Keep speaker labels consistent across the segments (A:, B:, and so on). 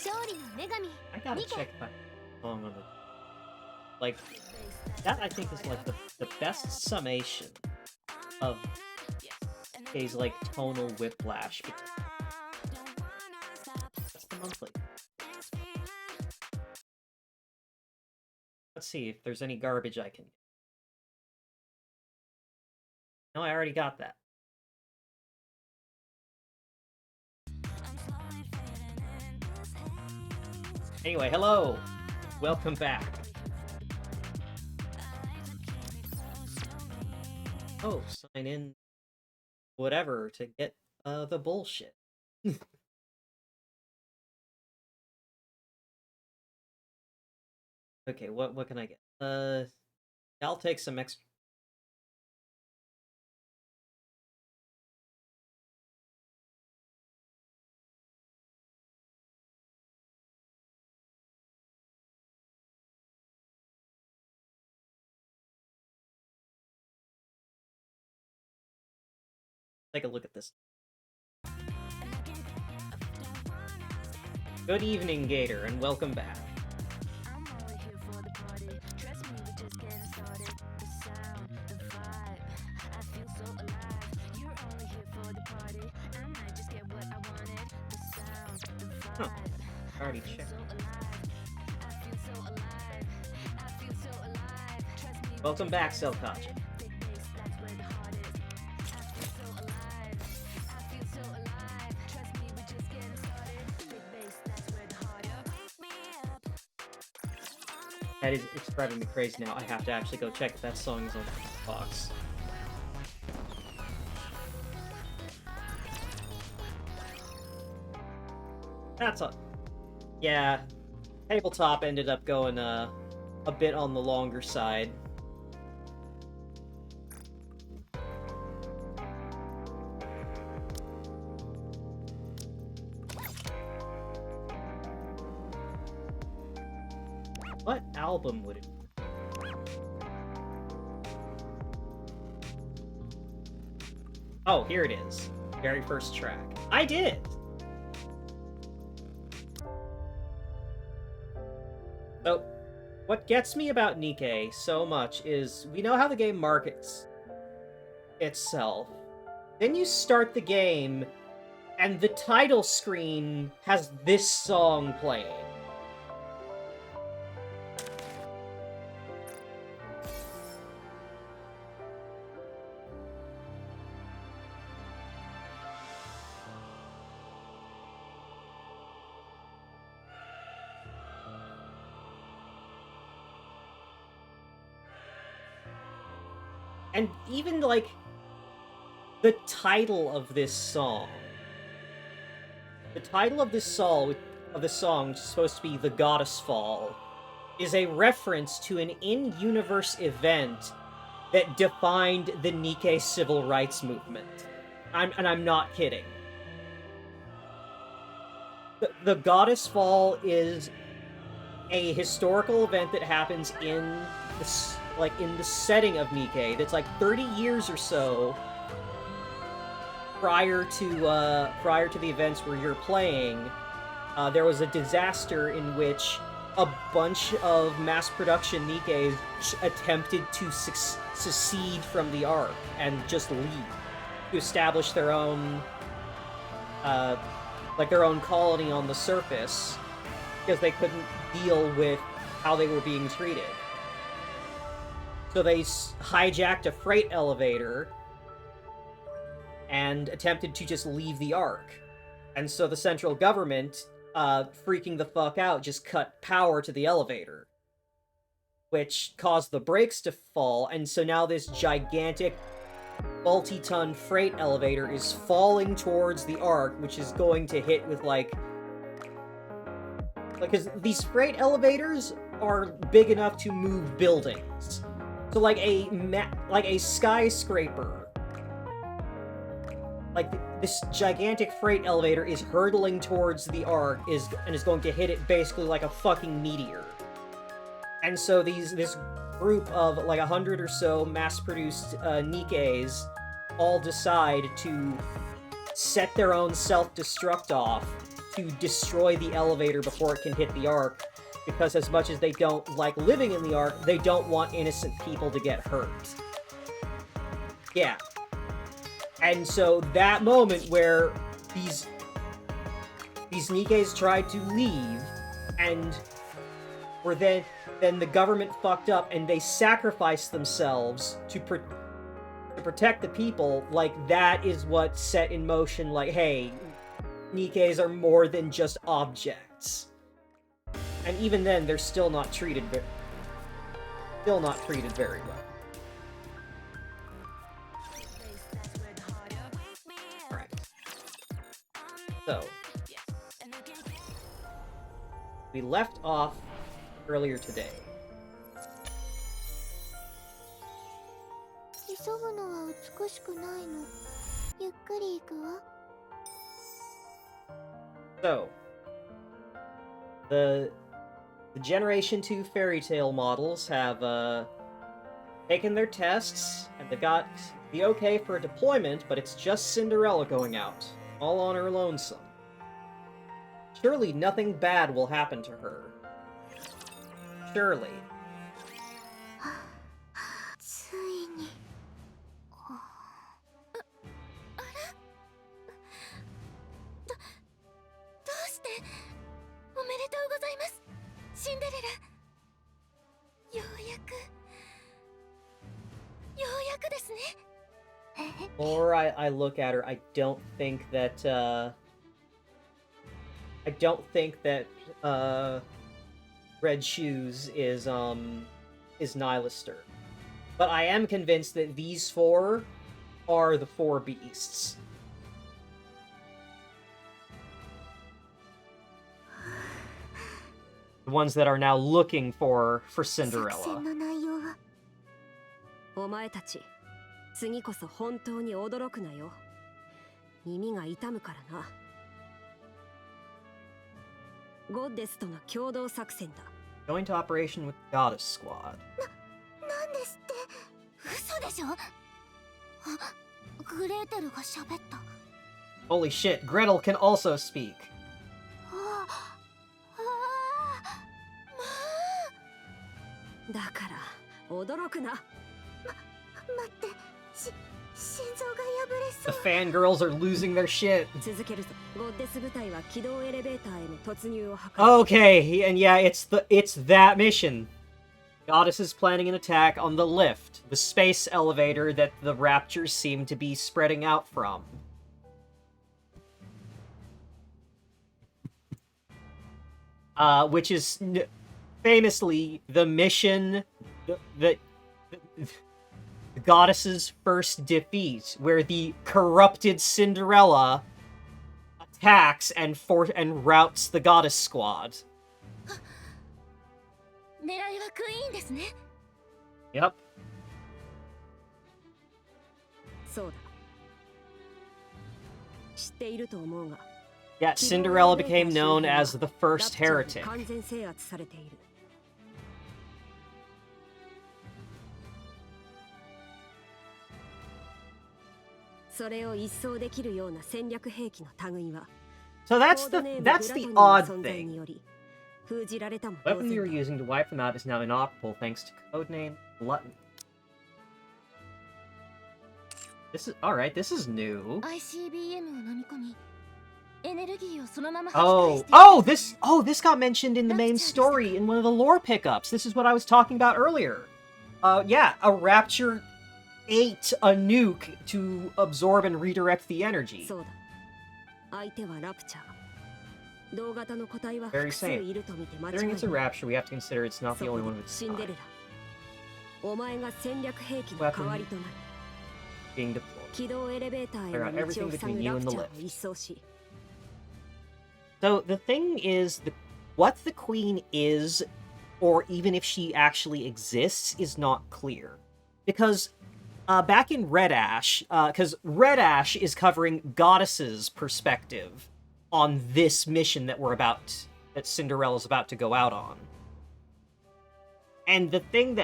A: I gotta check that song on the... Like, that I think is like the best summation of his like tonal whiplash. That's the monthly. Let's see if there's any garbage I can... No, I already got that. Anyway, hello! Welcome back. Oh, sign in... whatever to get, the bullshit. Okay, what can I get? I'll take some extra... Take a look at this. Good evening, Gator, and welcome back. Huh. I already checked. Welcome back, Selkaja. That is, it's driving me crazy now. I have to actually go check if that song is on the box. That's a... Yeah, tabletop ended up going a bit on the longer side. What album would it be? Oh, here it is. Very first track. I did! So, what gets me about Nikke so much is, we know how the game markets itself. Then you start the game, and the title screen has this song playing. And even, like, the title of this song. The title of this song, supposed to be The Goddess Fall, is a reference to an in-universe event that defined the Nikke civil rights movement. I'm not kidding. The Goddess Fall is a historical event that happens in the setting of Nikke, that's like 30 years or so prior to the events where you're playing. There was a disaster in which a bunch of mass production Nikkes attempted to secede from the Ark and just leave to establish their own their own colony on the surface because they couldn't deal with how they were being treated. So they hijacked a freight elevator and attempted to just leave the Ark. And so the central government, freaking the fuck out, just cut power to the elevator, which caused the brakes to fall, and so now this gigantic multi-ton freight elevator is falling towards the Ark, which is going to hit with, because these freight elevators are big enough to move buildings. So, like a skyscraper, this gigantic freight elevator is hurtling towards the Ark, and is going to hit it basically like a fucking meteor. And so this group of 100 or so mass-produced Nikkes all decide to set their own self-destruct off to destroy the elevator before it can hit the Ark, because as much as they don't like living in the Ark, they don't want innocent people to get hurt. Yeah. And so that moment where these Nikkes tried to leave, and were then the government fucked up, and they sacrificed themselves to protect the people, like, that is what set in motion, like, hey, Nikkes are more than just objects. And even then, they're still not treated very well. Alright. So, we left off earlier today. So, the Generation 2 Fairy Tale models have taken their tests, and they got the okay for a deployment, but it's just Cinderella going out, all on her lonesome. Surely nothing bad will happen to her. Surely. Or I look at her, I don't think that Red Shoes is Nylister. But I am convinced that these four are the four beasts. The ones that are now looking for Cinderella.
B: お前たち、次こそ本当に驚くなよ。耳が痛むからな。ゴッデスとの共同作戦だ。
A: Going to operation with Goddess Squad.
C: なんですって。嘘でしょ。グレーテルが喋った。
A: Holy shit, Gretel can also speak.
B: だから驚くな。
C: 待って、心臓が破れそう。
A: The fangirls are losing their shit.
B: 続けるぞ。ゴッデス部隊は起動エレベーターへの突入を図る。
A: Okay, and yeah, it's that mission. Goddess is planning an attack on the lift, the space elevator that the raptures seem to be spreading out from. Which is famously the mission that the Goddess's first defeat, where the corrupted Cinderella attacks and routs the Goddess Squad.
C: 狙いはクイーンですね。
A: Yep.
B: そうだ。知っていると思うが。
A: Yeah, Cinderella became known as the first heretic.
B: 完全制圧されている。それを一掃できるような戦略兵器の類は。
A: So that's the odd thing.
B: 封じられたも
A: The weapon we were using to wipe them out is now inoperable thanks to codename Glutton. This is alright. This is new.
C: ICBM を飲み込み、エネルギーをそのまま
A: this got mentioned in the main story in one of the lore pickups. This is what I was talking about earlier. Yeah, a Rapture ate a nuke to absorb and redirect the energy.
B: そうだ。相手はラプチャー。同型の個体は
A: Very
B: 複数
A: same.
B: いると見て間違いない。
A: Considering it's a Rapture, we have to consider it's not the only one of its
B: シンデレ
A: kind
B: ラ。お前が戦略兵器の代わりとなる。
A: being deployed.
B: 起動エレベーターへの道を塞ぐラプチャーを一掃し。
A: So the thing is, what the Queen is, or even if she actually exists, is not clear. Because back in Red Ash, because Red Ash is covering Goddess's perspective on this mission that Cinderella's about to go out on. And the thing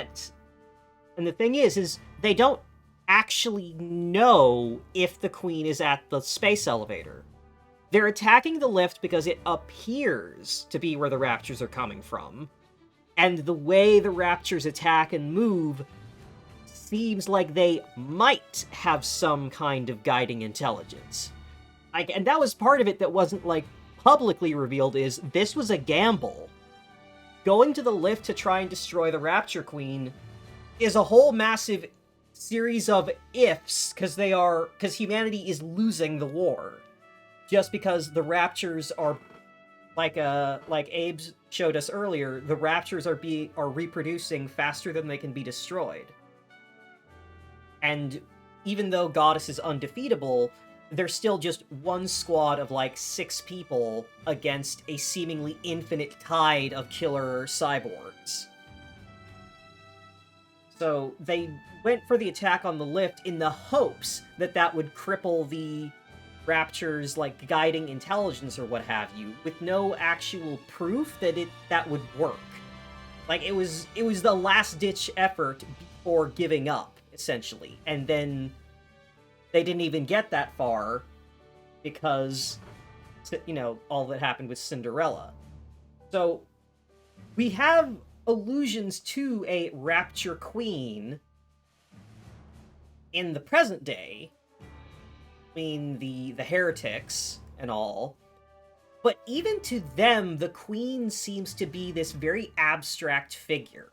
A: is they don't actually know if the Queen is at the space elevator. they're attacking the lift because it appears to be where the Raptures are coming from. And the way the Raptures attack and move seems like they might have some kind of guiding intelligence. And that was part of it that wasn't, like, publicly revealed, is this was a gamble. Going to the lift to try and destroy the Rapture Queen is a whole massive series of ifs, because humanity is losing the war. Just because the Raptures are, like Abe showed us earlier, the Raptures are reproducing faster than they can be destroyed. And even though Goddess is undefeatable, there's still just one squad of, like, 6 people against a seemingly infinite tide of killer cyborgs. So they went for the attack on the lift in the hopes that that would cripple the Rapture's, like, guiding intelligence or what have you, with no actual proof that that would work. Like, it was the last-ditch effort before giving up, essentially. And then they didn't even get that far because, you know, all that happened with Cinderella. So we have allusions to a Rapture Queen in the present day. I mean, the heretics and all. But even to them, the Queen seems to be this very abstract figure.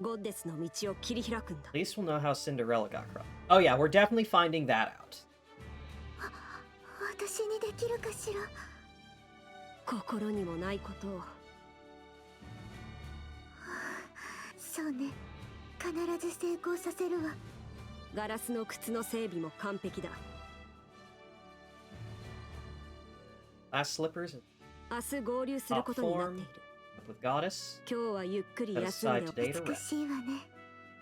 A: At least we'll know how Cinderella got crossed. Oh yeah, we're definitely finding that out.
C: 私にできるかしら。
B: 心にもないことを。
C: そうね。必ず成功させるわ。
B: ガラスの靴の整備も完璧だ。
A: Last slippers.
B: 明日合流することになっている。
A: With Goddess.
B: 今日はゆっくり休んでおく。
C: 美しいわね。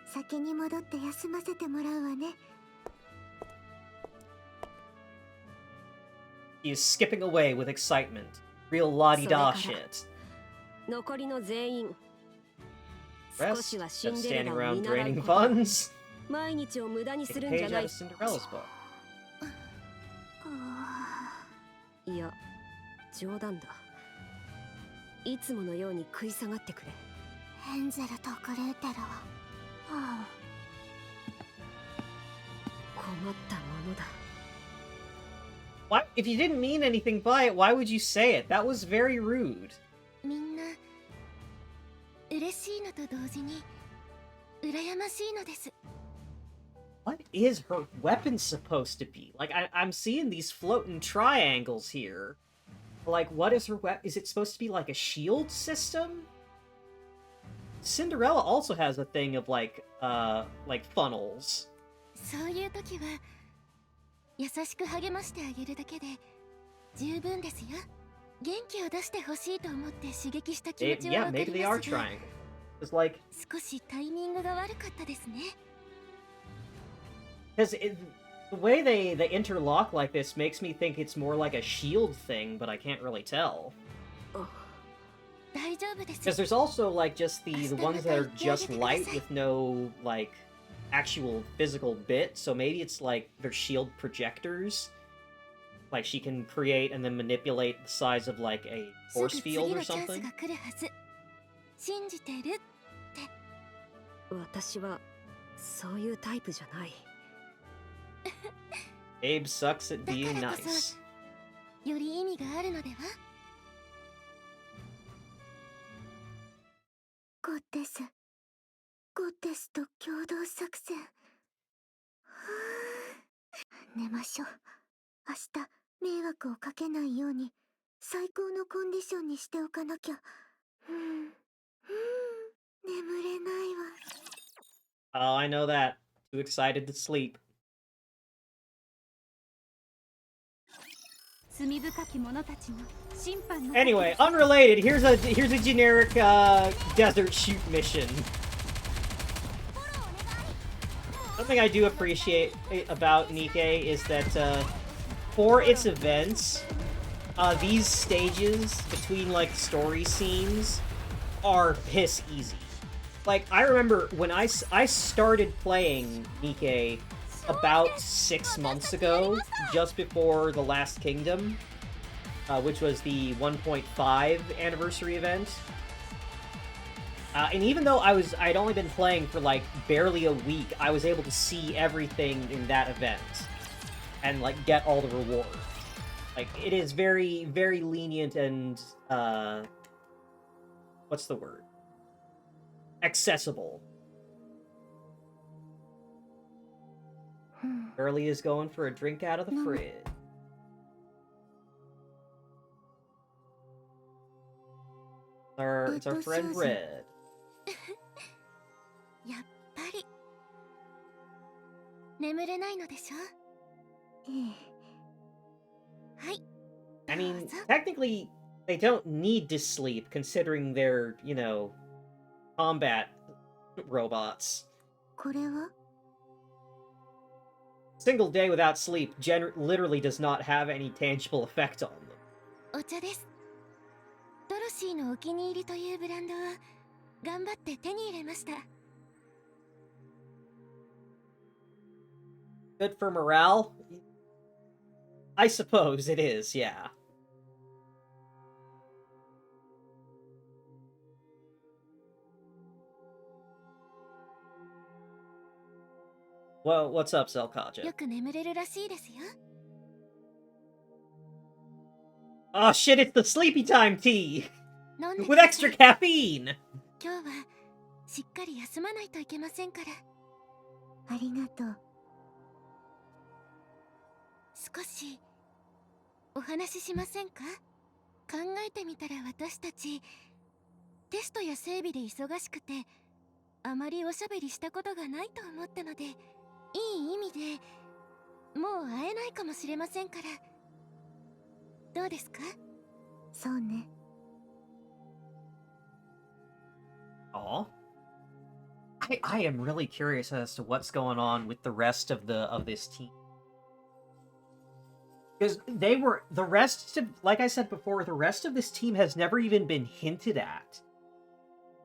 C: 先に戻って休ませてもらうわね。
A: He is skipping away with excitement. Real la-di-da shit.
B: 残りの全員。少しは
A: Rest
B: シ
A: of
B: ンデレ
A: standing
B: ラを
A: around
B: 見習う
A: draining
B: こと。
A: funds.
B: 毎日を無駄にす
A: Take
B: る
A: a
B: んじゃ
A: page
B: な
A: out
B: い。
A: of Cinderella's book.
B: いや、冗談だ。いつものように食い下がってくれ。
C: ヘンゼルとグレーテルは。
B: 困ったものだ。
A: Why? If you didn't mean anything by it, why would you say it? That was very rude.
C: みんな嬉しいのと同時に羨ましいのです。
A: What is her weapon supposed to be? Like, I'm seeing these floating triangles here. Like, what is her weapon? Is it supposed to be like a shield system? Cinderella also has a thing of like funnels.
C: そういう時は優しく励ましてあげるだけで十分ですよ。元気を出してほしいと思って刺激した気持ちはわか
A: Yeah, maybe
C: り
A: they
C: ま
A: are
C: すが、
A: triangle. It's like
C: 少しタイミングが悪かったですね。
A: because the way they interlock like this makes me think it's more like a shield thing, but I can't really tell.
C: 大丈夫です。
A: Because there's also like just the ones that are just light with no like actual physical bit, so maybe it's like they're shield projectors. Like she can create and then manipulate the size of like a force field or
C: すぐ次のチャンス
A: something.
C: が来るはず。信じてる。
B: 私はそういうタイプじゃない。
A: Abe sucks at being
C: だからこそ
A: nice.
C: より意味があるのでは？ゴッテスと共同作戦。寝ましょう。明日迷惑をかけないように最高のコンディションにしておかなきゃ。眠れないわ。
A: Oh, I know that. Too excited to sleep.
C: 罪深き者たちの審判の。
A: Anyway, unrelated. Here's a generic desert shoot mission. Something I do appreciate about Nikke is that for its events, these stages between like story scenes are piss easy. Like I remember when I started playing Nikke about 6 months ago, just before the Last Kingdom, which was the 1.5 anniversary event. And even though I'd only been playing for like barely a week, I was able to see everything in that event and like get all the rewards. Like, it is very, very lenient and what's the word? Accessible. Early is going for a drink out of the fridge. It's our friend Red.
C: やっぱり眠れないのでしょ。はい。
A: I mean, technically, they don't need to sleep, considering they're, you know, combat robots.
C: これは
A: Single day without sleep literally does not have any tangible effect on them.
C: お茶です。ドロシーのお気に入りというブランドを頑張って手に入れました。
A: Good for morale? I suppose it is, yeah. Well, what's up, Zelkaja?
C: よく眠れるらしいですよ。
A: Oh shit, it's the sleepy time tea!
C: 飲んで
A: With extra caffeine!
C: 今日はしっかり休まないといけませんから。ありがとう。少しお話ししませんか？考えてみたら私たちテストや整備で忙しくてあまりおしゃべりしたことがないと思ったので、いい意味でもう会えないかもしれませんから。どうですか？そうね。
A: Aw. I am really curious as to what's going on with the rest of this team. Because the rest of, like I said before, the rest of this team has never even been hinted at.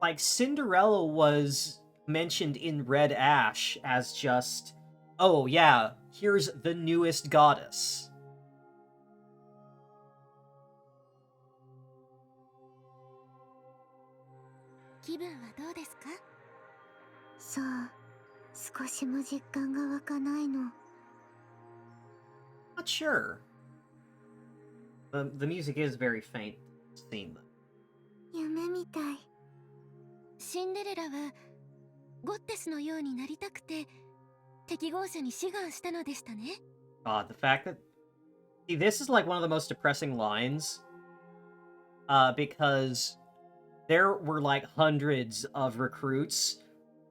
A: Like, Cinderella was mentioned in Red Ash as just, oh yeah, here's the newest goddess.
C: 気分はどうですか？さあ、少しも実感が湧かないの。
A: Not sure. The music is very faint. Seeing them.
C: 夢みたい。シンデレラはゴッテスのようになりたくて適合者に志願したのでしたね。
A: The fact that... See, this is like one of the most depressing lines. Because there were like hundreds of recruits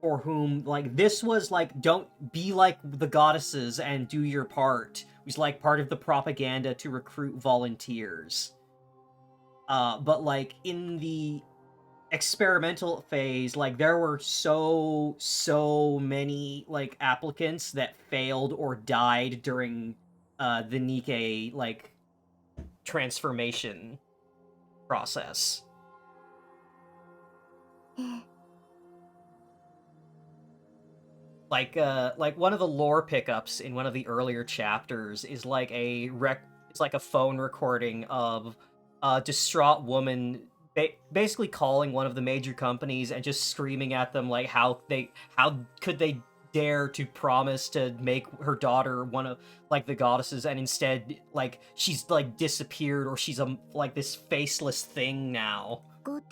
A: for whom, like, this was like, don't be like the goddesses and do your part. It was like part of the propaganda to recruit volunteers. But like in the experimental phase, like there were so many like applicants that failed or died during the Nikke like transformation process. Like one of the lore pickups in one of the earlier chapters is like it's like a phone recording of a distraught woman basically calling one of the major companies and just screaming at them like how could they dare to promise to make her daughter one of like the goddesses, and instead like she's like disappeared, or she's like this faceless thing now. And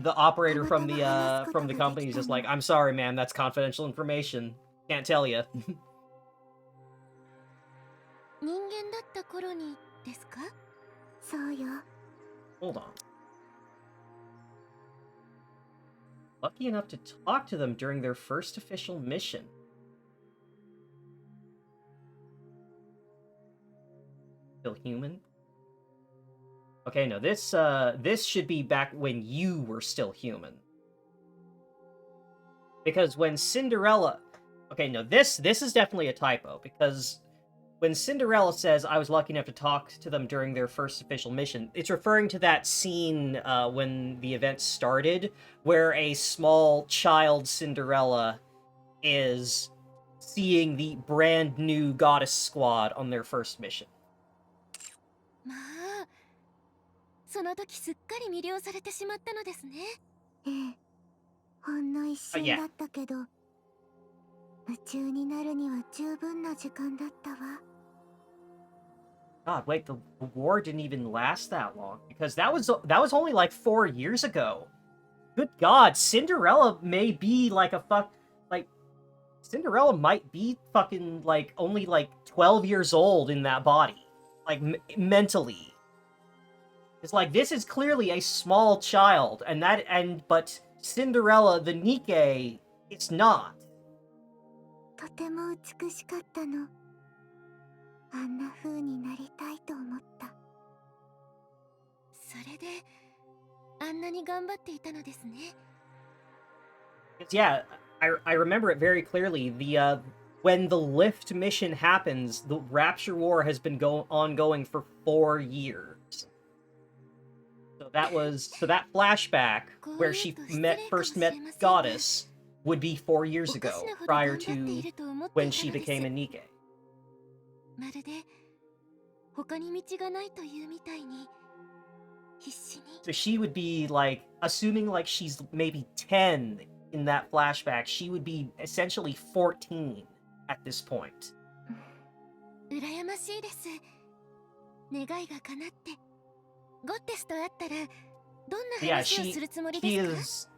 A: the operator from the company is just like, I'm sorry, man, that's confidential information. Can't tell you.
C: 人間だった頃にですか？そうよ。
A: Hold on. Lucky enough to talk to them during their first official mission. Still human? Okay, no, this should be back when you were still human. Because when Cinderella... Okay, no, this is definitely a typo, because when Cinderella says, I was lucky enough to talk to them during their first official mission, it's referring to that scene when the event started, where a small child Cinderella is seeing the brand new goddess squad on their first mission.
C: まあその時すっかり魅了されてしまったのですね。
D: ええ、ほんの一瞬
A: yeah.
D: だったけど、夢中になるには十分な時間だったわ。
A: God, wait, the war didn't even last that long because that was only like 4 years ago. Good God, Cinderella may be like Cinderella might be fucking like only like 12 years old in that body, like mentally. It's like this is clearly a small child, but Cinderella the Nikke, it's not.
D: とても美しかったの。あんな風になりたいと思った。
C: それであんなに頑張っていたのですね。
A: Yeah, I remember it very clearly. When the lift mission happens, the Rapture War has been ongoing for 4 years. So that flashback where she first met Goddess would be 4 years ago, prior to when she became a Nikke.
C: まるで他に道がないというみたいに必死に。
A: So she would be like, assuming like she's maybe 10 in that flashback, she would be essentially 14 at this point.
C: 羨ましいです。願いが叶ってゴッテスと会ったらどんな
A: Yeah,
C: 話をするつもり
A: she
C: ですか？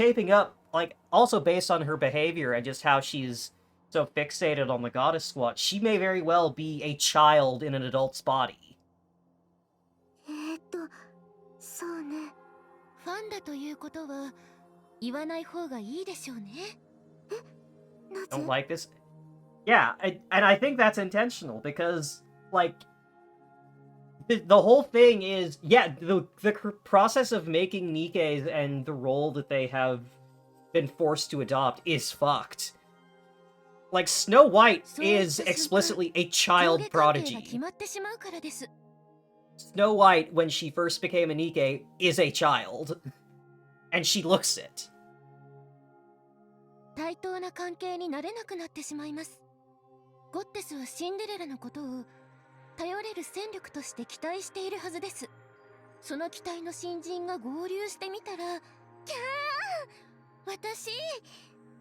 A: is shaping up, like, also based on her behavior and just how she's so fixated on the goddess squad, she may very well be a child in an adult's body.
D: そうね。
C: ファンだということは言わない方がいいでしょうね。
D: なぜ
A: Don't like this? Yeah, and I think that's intentional because, like, the whole thing is, yeah, the process of making Nikkes and the role that they have been forced to adopt is fucked. Like, Snow White is explicitly a child
C: 上下関係が決
A: prodigy.
C: まってしまうからです。
A: Snow White, when she first became a Nikke, is a child. And she looks it.
C: 対等な関係になれなくなってしまいます。ゴッテスはシンデレラのことを頼れる戦力として期待しているはずです。その期待の新人が合流してみたら、キャー、私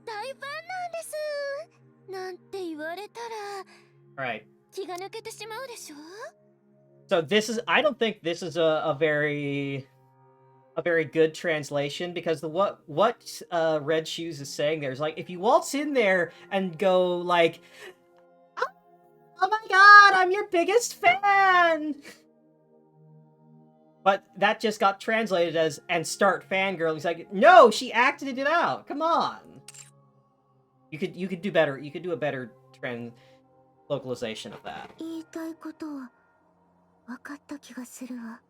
C: 大ファンなんですなんて言われたら
A: Alright.
C: 気が抜けてしまうでしょ。
A: So I don't think this is a very good translation, because what Red Shoes is saying there is like, if you waltz in there and go like, oh my god, I'm your biggest fan! But that just got translated as, and start fangirling. He's like, no, she acted it out, come on! You could do better, you could do a better localization of that.
D: 言いたいことは分かった気がするわ。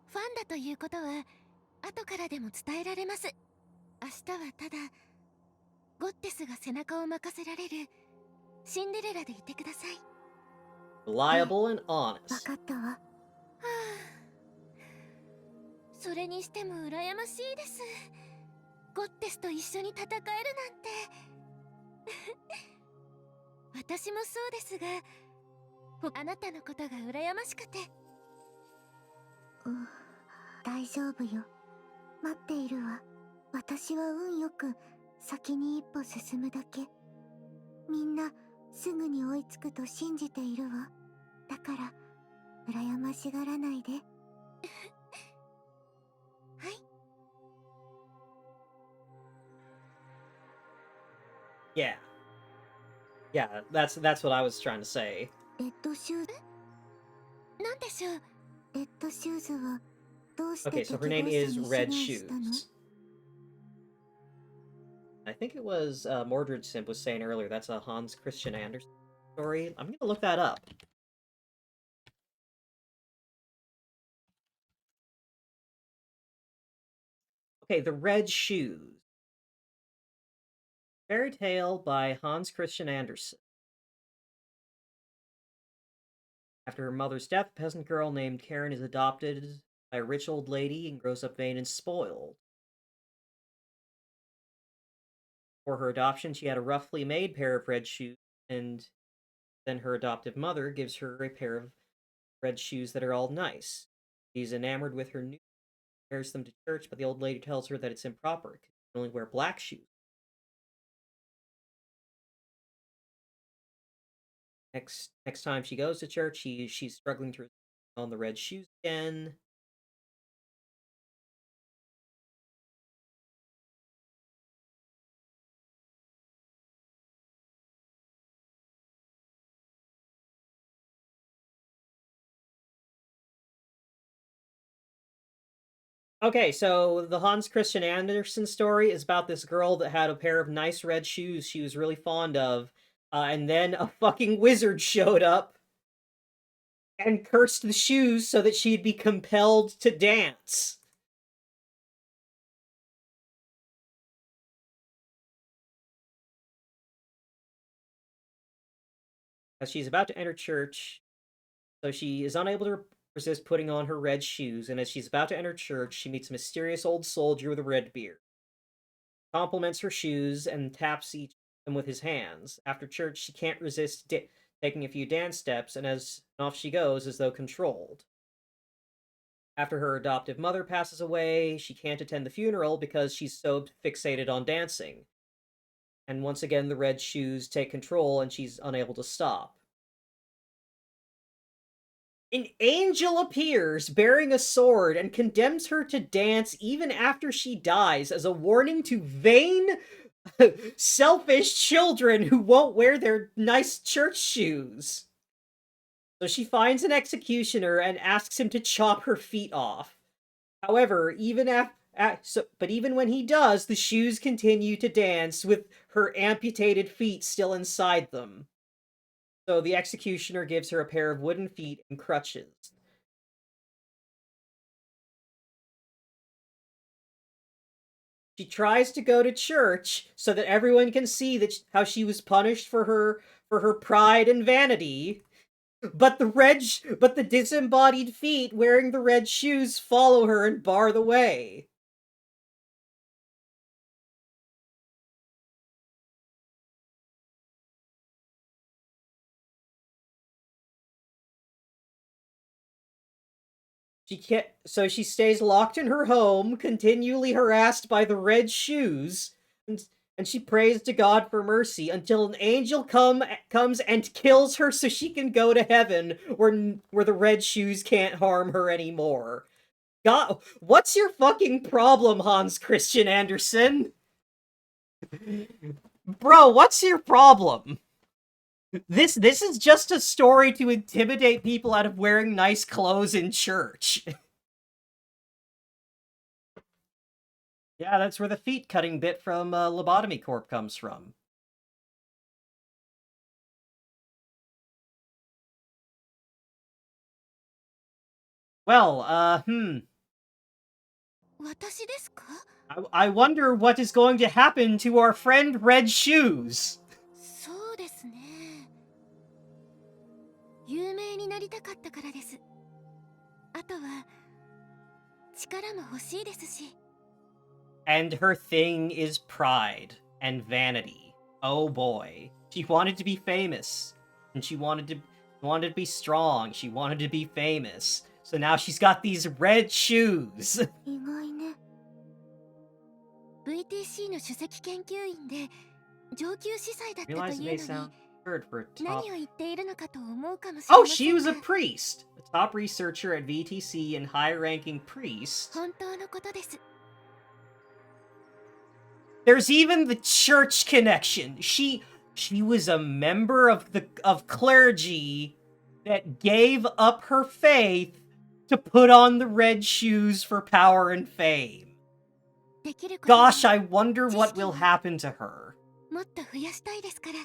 C: ファンだということは後からでも伝えられます。明日はただゴッテスが背中を任せられるシンデレラでいてください。
A: Reliable and
D: 分
A: honest.
D: かったわ。
C: それにしても羨ましいです。ゴッテスと一緒に戦えるなんて。私もそうですが、あなたのことが羨ましくて。
D: 大丈夫よ。待っているわ。私は運よく先に一歩進むだけ。みんなすぐに追いつくと信じているわ。だから羨ましがらないで。
C: はい。
A: Yeah. Yeah, that's what I was trying to say.
D: レッドシューズ。
C: なんでしょう。
D: レッドシューズはどうして
A: Okay,
D: 敵
A: so
D: 同
A: her
D: 士
A: name
D: に
A: is
D: 志
A: Red
D: 願したの？
A: Shoes. I think it was Mordred Simp was saying earlier, that's a Hans Christian Andersen story. I'm gonna look that up. Okay, The Red Shoes. Fairy tale by Hans Christian Andersen. After her mother's death, a peasant girl named Karen is adopted by a rich old lady and grows up vain and spoiled. For her adoption, she had a roughly made pair of red shoes, and then her adoptive mother gives her a pair of red shoes that are all nice. She's enamored with her new, wears them to church, but the old lady tells her that it's improper. She can only wear black shoes. Next time she goes to church, she's struggling to on the red shoes again. Okay, so the Hans Christian Andersen story is about this girl that had a pair of nice red shoes she was really fond of, and then a fucking wizard showed up and cursed the shoes so that she'd be compelled to dance. As she's about to enter church, so she is unable to resist putting on her red shoes, and as she's about to enter church, she meets a mysterious old soldier with a red beard. Compliments her shoes and taps each of them with his hands. After church, she can't resist taking a few dance steps, and off she goes as though controlled. After her adoptive mother passes away, she can't attend the funeral because she's so fixated on dancing. And once again, the red shoes take control and she's unable to stop. An angel appears bearing a sword and condemns her to dance even after she dies as a warning to vain, selfish children who won't wear their nice church shoes. So she finds an executioner and asks him to chop her feet off. However, even when he does, the shoes continue to dance with her amputated feet still inside them. So the executioner gives her a pair of wooden feet and crutches. She tries to go to church so that everyone can see how she was punished for her pride and vanity. But the disembodied feet wearing the red shoes follow her and bar the way. So she stays locked in her home, continually harassed by the red shoes, and she prays to God for mercy until an angel comes and kills her so she can go to heaven, where the red shoes can't harm her anymore. God, what's your fucking problem, Hans Christian Andersen? Bro, what's your problem? This is just a story to intimidate people out of wearing nice clothes in church. Yeah, that's where the feet cutting bit from Lobotomy Corp comes from. Well, I wonder what is going to happen to our friend Red Shoes.
C: そうですね。有名になりたかったからです。あとは力も欲しいですし。
A: And her thing is pride and vanity. Oh boy. She wanted to be famous. And she wanted to be strong. She wanted to be famous. So now she's got these red shoes.
D: 意外ね。
C: VTC の首席研究員で上級司祭だったと
A: Realize it
C: い
A: may
C: うの
A: sound
C: に
A: weird for a top.
C: 何を言っているのかと思うかもしれま
A: Oh,
C: せ
A: she
C: ん
A: was a
C: が
A: priest. A top researcher at VTC and high-ranking priest.
C: 本当のことです。
A: There's even the church connection. She was a member of clergy that gave up her faith to put on the red shoes for power and fame.
C: できることは
A: Gosh, I wonder what will happen to her.
C: もっと増やしたいですから。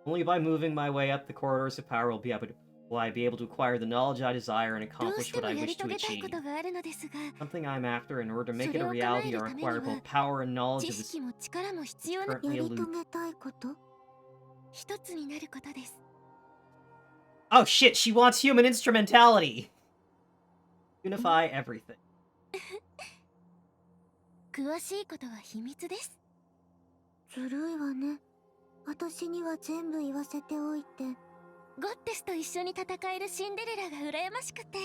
A: Only by moving my way up the corridors of power will I be able to acquire the knowledge I desire and
C: どう
A: accomplish
C: して
A: what
C: も
A: I
C: やり
A: wish to
C: 遂げたいこ
A: achieve.
C: とがあるのですが、
A: Something I'm after in order to make it a
C: それを叶える
A: reality or
C: ために
A: acquire
C: は
A: both power and knowledge
C: 知
A: of this
C: 識も力も必要な
A: currently
D: やり
A: elusive.
D: 遂げたいこと？
C: 一つになることです。
A: Oh shit, she wants human instrumentality! Unify everything.
C: 詳しいことは秘密です。
D: ずるいわね。私には全部言わせておいて。
C: ゴッテスと一緒に戦えるシンデレラが羨ましくて、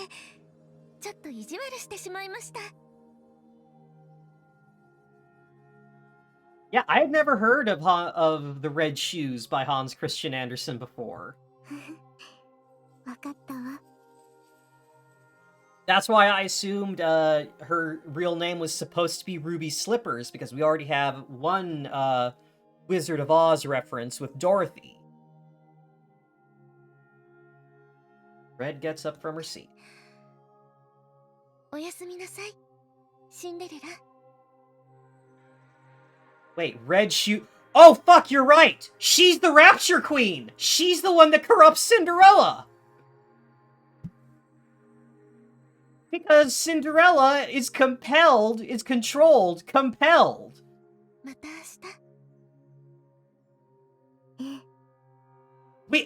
C: ちょっと意地悪してしまいました。
A: Yeah, I had never heard of The Red Shoes by Hans Christian Andersen before.
D: わかったわ。
A: That's why I assumed her real name was supposed to be Ruby Slippers, because we already have one Wizard of Oz reference with Dorothy. Red gets up from her seat.
C: おやすみなさい、シンデレラ。
A: Wait, Red Shoe... Oh, fuck, you're right! She's the Rapture Queen! She's the one that corrupts Cinderella! Because Cinderella is compelled, is controlled, compelled.
C: また明日。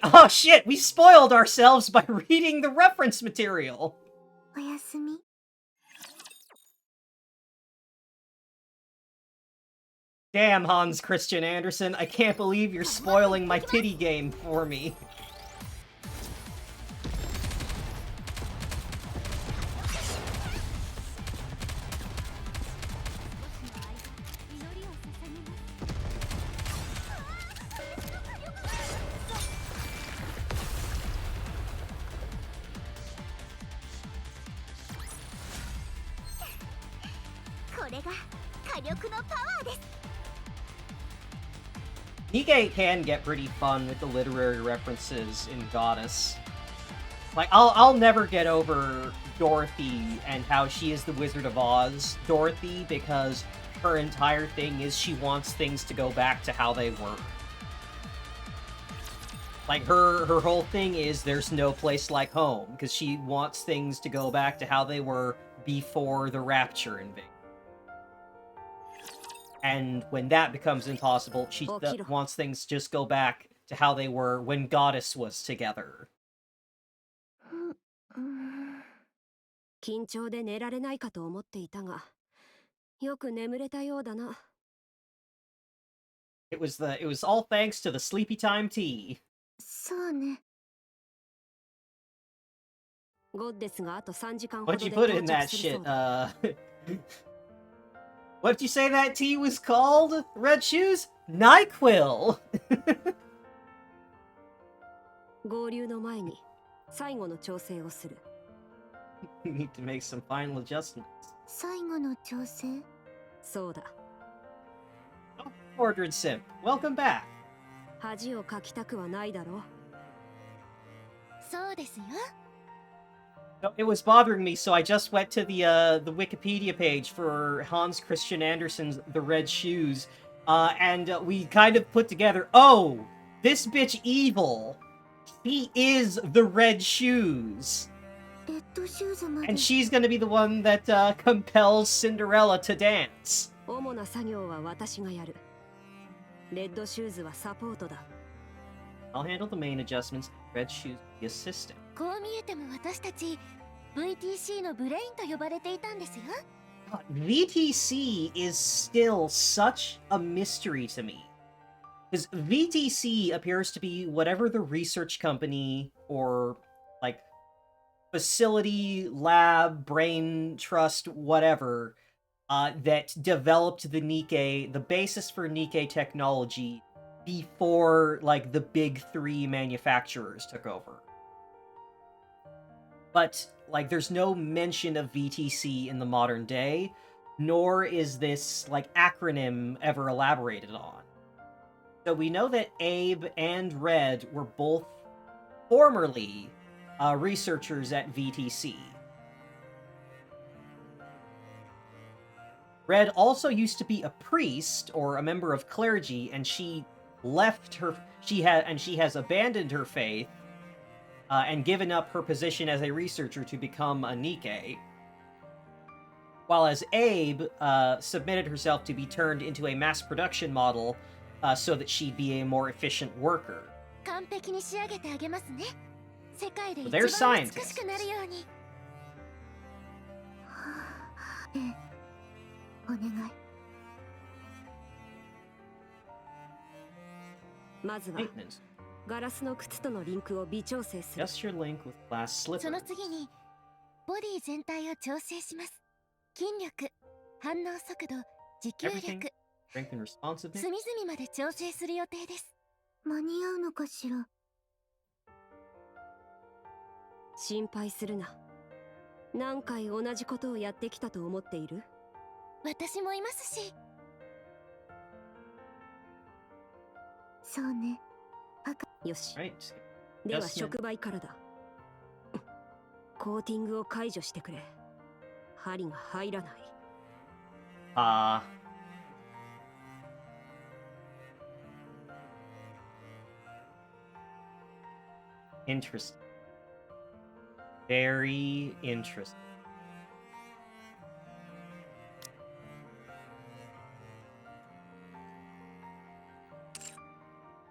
A: Oh shit, we spoiled ourselves by reading the reference material.
D: おやすみ。
A: Damn, Hans Christian Andersen, I can't believe you're spoiling my titty game for me. Nikke can get pretty fun with the literary references in Goddess. Like, I'll never get over Dorothy and how she is the Wizard of Oz Dorothy, because her entire thing is she wants things to go back to how they were. Like, her whole thing is there's no place like home, because she wants things to go back to how they were before the Rapture invasion. And when that becomes impossible, she wants things to just go back to how they were when Goddess was together.
B: 緊張で寝られないかと思っていたが、よく眠れたようだな。
A: It was all thanks to the sleepy time tea.
D: そうね。
B: ゴッデスがあと3時間ほど
A: What'd
B: で
A: you put
B: 到
A: in
B: 着
A: that
B: するそ
A: shit?
B: うだ。
A: What'd you say that tea was called? Red Shoes? NyQuil!
B: 合流の前に最後の調整をする。
A: You need to make some final adjustments.
D: 最後の調整？
B: そうだ。
A: Oh, Mordred Simp, welcome back.
B: 恥をかきたくはないだろう。
C: そうですよ。
A: No, it was bothering me, so I just went to the Wikipedia page for Hans Christian Andersen's The Red Shoes, and we kind of put together, oh, this bitch evil. He is the Red Shoes.
D: レッドシューズまで。
A: And she's gonna be the one that compels Cinderella to dance.
B: 主な作業は私がやる。レッドシューズはサポートだ。
A: I'll handle the main adjustments. Red Shoes the assistant.
C: こう見えても私たち VTC のブレインと呼ばれていたんですよ。
A: VTC is still such a mystery to me. Because VTC appears to be whatever the research company or, like, facility, lab, brain trust, whatever, that developed the Nikke, the basis for Nikke technology before, like, the big three manufacturers took over. But, like, there's no mention of VTC in the modern day, nor is this, like, acronym ever elaborated on. So we know that Abe and Red were both formerly researchers at VTC. Red also used to be a priest, or a member of clergy, and she left her... She has abandoned her faith, and given up her position as a researcher to become a Nikke. While as Abe submitted herself to be turned into a mass production model so that she'd be a more efficient worker.
C: 完璧に仕上げてあげますね。世界で一
A: They're
C: 番美
A: scientists.
C: しくなるように。
D: ええ、お願い。
B: まずは
A: Maintenance.
B: ガラスの靴とのリンクを微調整する。
A: Adjust your link with glass
C: そ
A: slippers.
C: の次にボディ全体を調整します。筋力、反応速度、持久
A: Everything,
C: 力、
A: strength and responsiveness.
C: 隅々まで調整する予定です。
D: 間に合うのかしら。
B: 心配するな。何回同じことをやってきたと思っている？
C: 私もいますし。
D: そうね。
B: よし。
A: Right.
B: では
A: Adjustment.
B: 触媒からだ。コーティングを解除してくれ。針が入らない。
A: Interesting. Very interesting.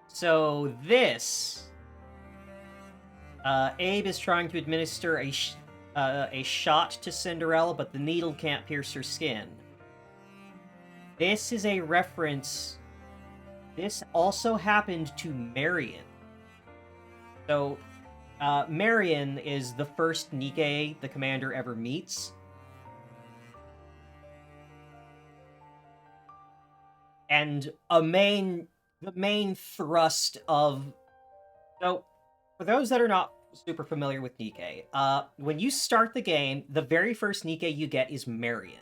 A: So this, Abe is trying to administer a shot to Cinderella, but the needle can't pierce her skin. This is a reference. This also happened to Marion. So, Marion is the first Nikke the commander ever meets. And the main thrust of... So, for those that are not super familiar with Nikke, when you start the game, the very first Nikke you get is Marion.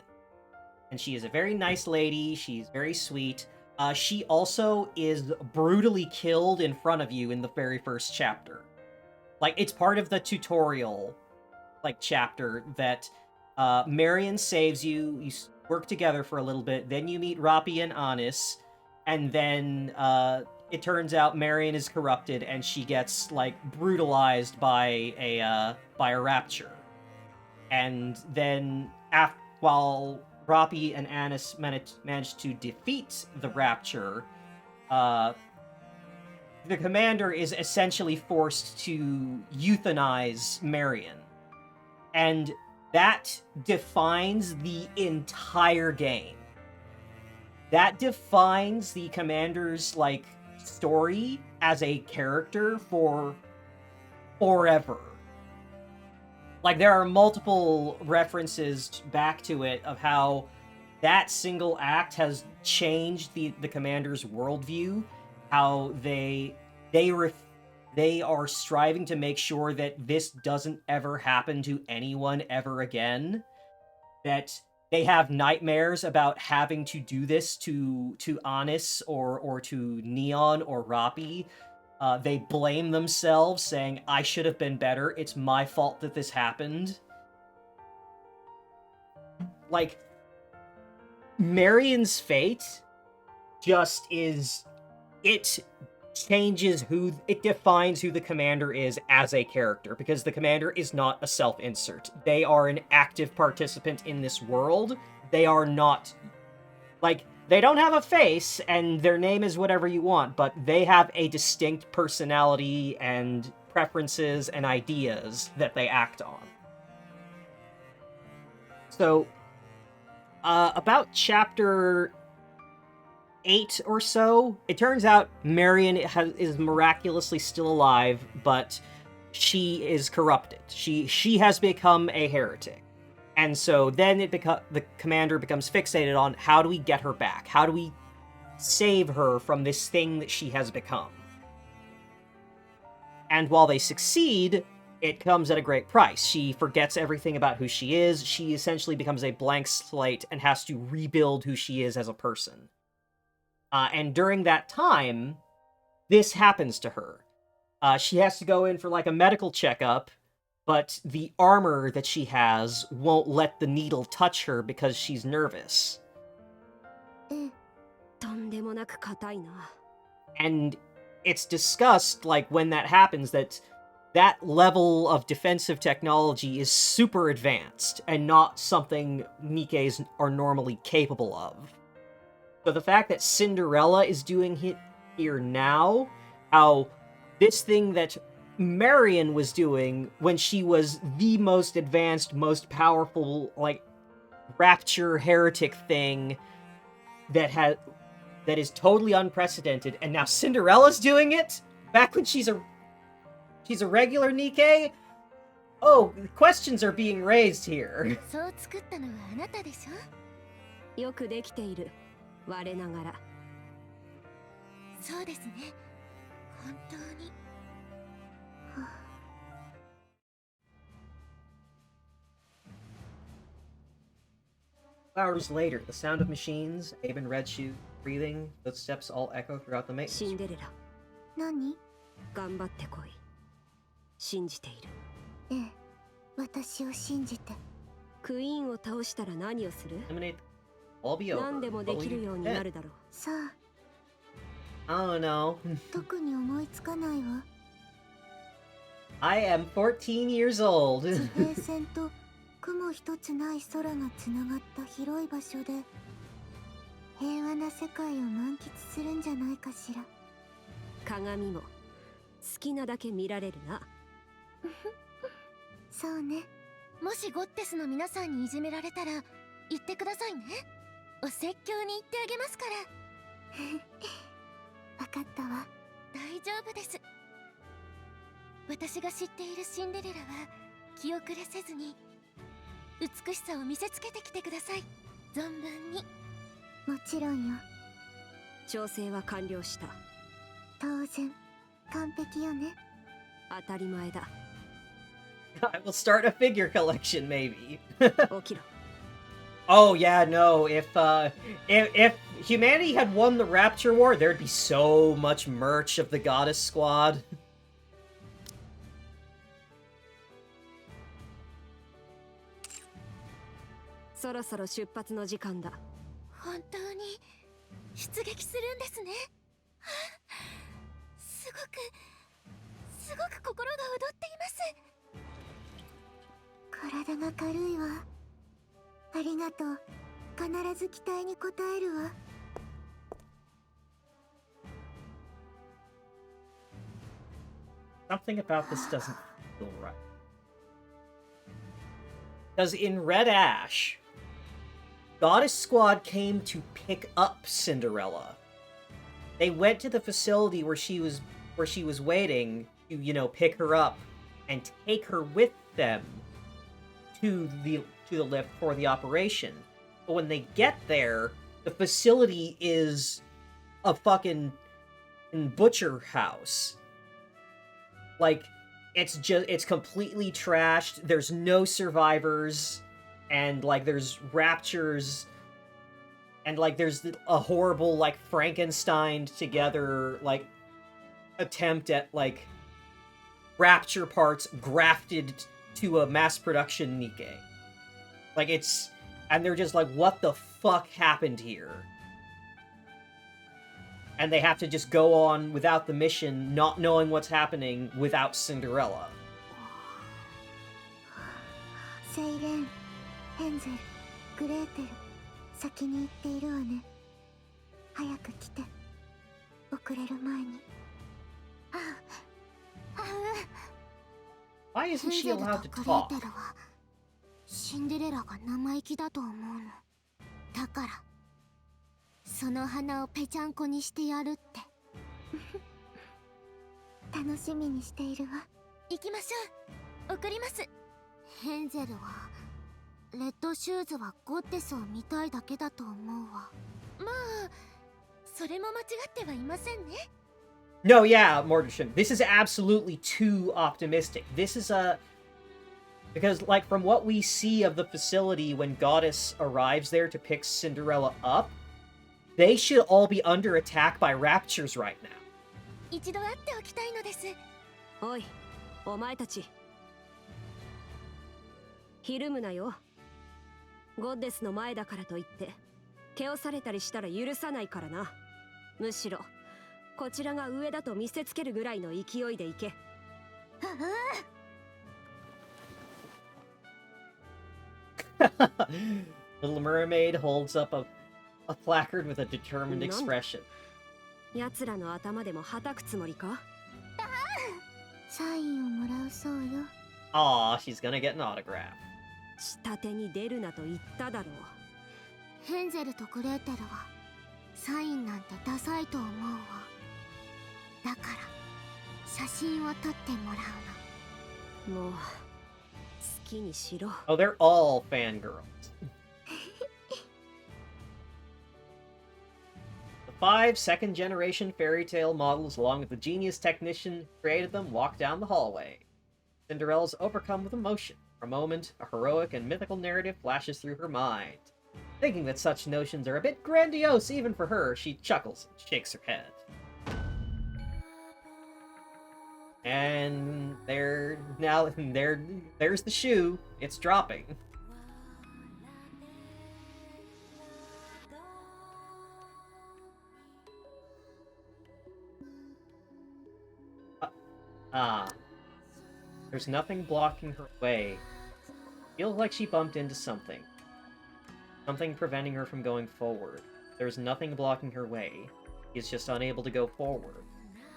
A: And she is a very nice lady, she's very sweet. She also is brutally killed in front of you in the very first chapter. Like, it's part of the tutorial, like, chapter that Marion saves you, you work together for a little bit, then you meet Rappi and Anis, and then it turns out Marion is corrupted and she gets, like, brutalized by a rapture. And then, while Rappi and Anis managed to defeat the rapture, the commander is essentially forced to euthanize Marion. And that defines the entire game. That defines the commander's, like, story as a character for forever. Like, there are multiple references back to it of how that single act has changed the commander's worldview, how they are striving to make sure that this doesn't ever happen to anyone ever again, that they have nightmares about having to do this to Anis or to Neon or Rappi. They blame themselves, saying, I should have been better, it's my fault that this happened. Like, Marion's fate just is... It defines who the commander is as a character, because the commander is not a self-insert. They are an active participant in this world. They are not... Like, they don't have a face, and their name is whatever you want, but they have a distinct personality and preferences and ideas that they act on. So, about chapter 8 or so, it turns out Marion is miraculously still alive, but she is corrupted. She has become a heretic. And so then the commander becomes fixated on, how do we get her back? How do we save her from this thing that she has become? And while they succeed, it comes at a great price. She forgets everything about who she is. She essentially becomes a blank slate and has to rebuild who she is as a person. And during that time, this happens to her. She has to go in for, like, a medical checkup, but the armor that she has won't let the needle touch her because she's nervous. And it's discussed, like, when that happens, that level of defensive technology is super advanced, and not something Nikkes are normally capable of. So the fact that Cinderella is doing it here now, how this thing that Marion was doing when she was the most advanced, most powerful, like, rapture heretic thing that that is totally unprecedented, and now Cinderella's doing it? Back when she's a regular Nikke? Oh, questions are being raised here.
C: そう作ったのはあなたでしょ。
B: よくできている。我ながら。
C: そうですね。本当に。
A: Hours later, the sound of machines, Abe and Red Shoe breathing, footsteps all echo throughout the
B: シ
A: maze.
B: ンデレラ、
D: 何？
B: 頑張ってこい。信じている。
D: ええ、私を信じて。
B: クイーンを倒したら何をする？
A: Eliminate, all be over.
B: 何でもで
A: What
B: き
A: will
B: る
A: you
B: ように
A: do
B: な
A: then?
B: るだろう。
D: さあ、
A: I don't know.
D: 特に思いつかないわ。
A: I am 14 years old.
D: 地平線と雲一つない空がつながった広い場所で平和な世界を満喫するんじゃないかしら。
B: 鏡も好きなだけ見られるな。
D: そうね。
C: もしゴッテスの皆さんにいじめられたら言ってくださいね。お説教に言ってあげますから。
D: わかったわ。
C: 大丈夫です。私が知っているシンデレラは気遅れせずに美しさを見せつけてきてください。存分に。
D: もちろんよ。
B: 調整は完了した。
D: 当然完璧よね。
B: 当たり前だ。
A: I will start a figure collection, maybe.
B: 起きろ。
A: Oh yeah, no. If humanity had won the Rapture War, there'd be so much merch of the Goddess Squad.
B: そろそろ出発の時間だ。
C: 本当に出撃するんですね。はあ、すごく心が躍っています。
D: 体が軽いわ。ありがとう。必ず期待に応えるわ。
A: Something about this doesn't feel right. Because in Red Ash, Goddess Squad came to pick up Cinderella. They went to the facility where she was waiting to, you know, pick her up and take her with them to the lift for the operation. But when they get there, the facility is a fucking butcher house. Like, it's completely trashed. There's no survivors, and like there's raptures, and like there's a horrible like Frankenstein together like attempt at like rapture parts grafted to a mass production Nikke. Like it's, and they're just like, what the fuck happened here? And they have to just go on without the mission, not knowing what's happening without Cinderella.
D: セイレン、ヘンゼル、グレーテル、先に行っているわね。早く来て。遅れる前に。
A: Why
C: ヘ
A: isn't
C: ン
A: she
C: ゼル
A: allowed
C: と
A: to
C: グレー
A: talk?
C: テルはシンデレラが生意気だと思うの。だからその花をぺちゃんこにしてやるって。
D: 楽しみにしているわ。
C: 行きましょう。送ります。ヘンゼルはレッドシューズはゴッテスを見たいだけだと思うわ。まあそれも間違ってはいませんね。
A: No, yeah, Mordersham. This is absolutely too optimistic. This is because, like, from what we see of the facility when Goddess arrives there to pick Cinderella up, they should all be under attack by raptures right now.
C: 一度会っておきたいのです。
B: おい、お前たち。ひるむなよ。ゴッデスの前だからといって、蹴落されたりしたら許さないからな。むしろ、こちらが上だと見せつけるぐらいの勢いでいけ。
A: Little Mermaid holds up a placard with a determined expression.
B: 奴らの頭でも叩くつもりか？
D: サインをもらうそうよ。
A: Aw, she's gonna get an autograph.
B: 下手に出るなと言っただろう。
C: ヘンゼルとグレーテルは
D: サインなんてダサいと思うわ。だから写真を撮ってもらうの。
B: もう好きにしろ。
A: Oh, they're all fangirls. The 5 second-generation fairy tale models, along with the genius technician who created them, walk down the hallway. Cinderella's overcome with emotion. For a moment, a heroic and mythical narrative flashes through her mind. Thinking that such notions are a bit grandiose even for her, she chuckles and shakes her head. And there's the shoe. It's dropping. There's nothing blocking her way. Feels like she bumped into something. Something preventing her from going forward. There's nothing blocking her way. She's just unable to go forward.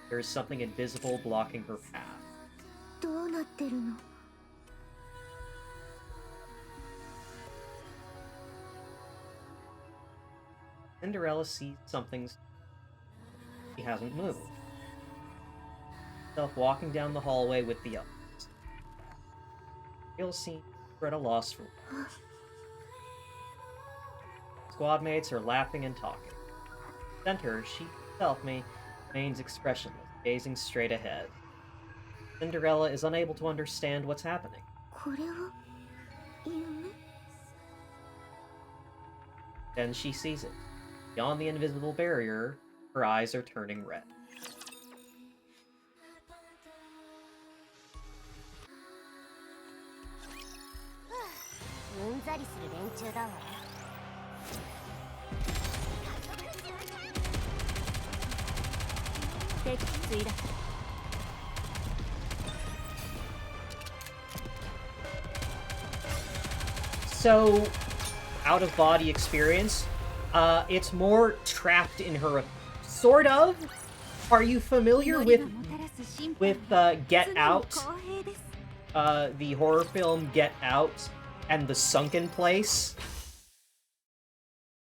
A: There's something invisible blocking her path.
D: どうなってるの？
A: Cinderella sees something. She hasn't moved. Herself walking down the hallway with the others. She'll seem at a loss for words. Squad mates are laughing and talking. Center, she herself remains expressionless, gazing straight ahead. Cinderella is unable to understand what's happening.
D: これは夢？
A: Then she sees it. Beyond the invisible barrier, her eyes are turning red.
C: うんざりする連中だわ。敵墜落。
A: So, out-of-body experience. It's more trapped in her... Sort of? Are you familiar with Get Out? The horror film Get Out and The Sunken Place?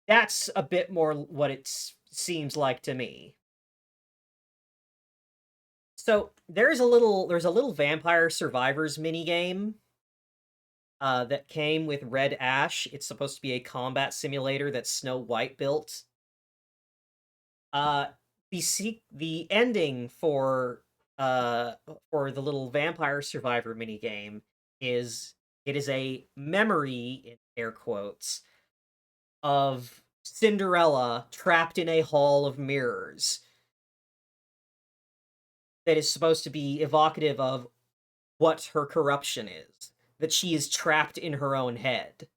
A: That's a bit more what it seems like to me. So, there's a little Vampire Survivors minigame that came with Red Ash. It's supposed to be a combat simulator that Snow White built. The ending for the little Vampire Survivor minigame is a memory, in air quotes, of Cinderella trapped in a hall of mirrors that is supposed to be evocative of what her corruption is. That she is trapped in her own head.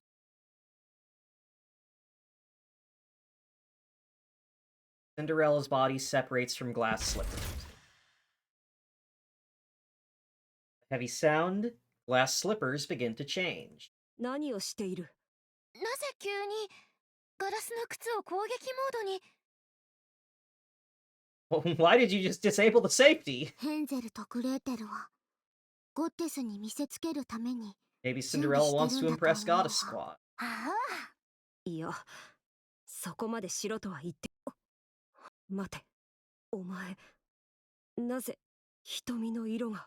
A: Cinderella's body separates from glass slippers. Heavy sound, glass slippers begin to change.
B: 何をしている？
C: なぜ急にガラスの靴を攻撃モードに？
A: Why did you just disable the safety?
D: ヘンゼルとグレーテルはゴッテスに見せつけるために
A: Maybe Cinderella wants to impress Goddess Squad.
C: ああ。
B: いや、そこまでしろとは言って。待て、お前、なぜ瞳の色が。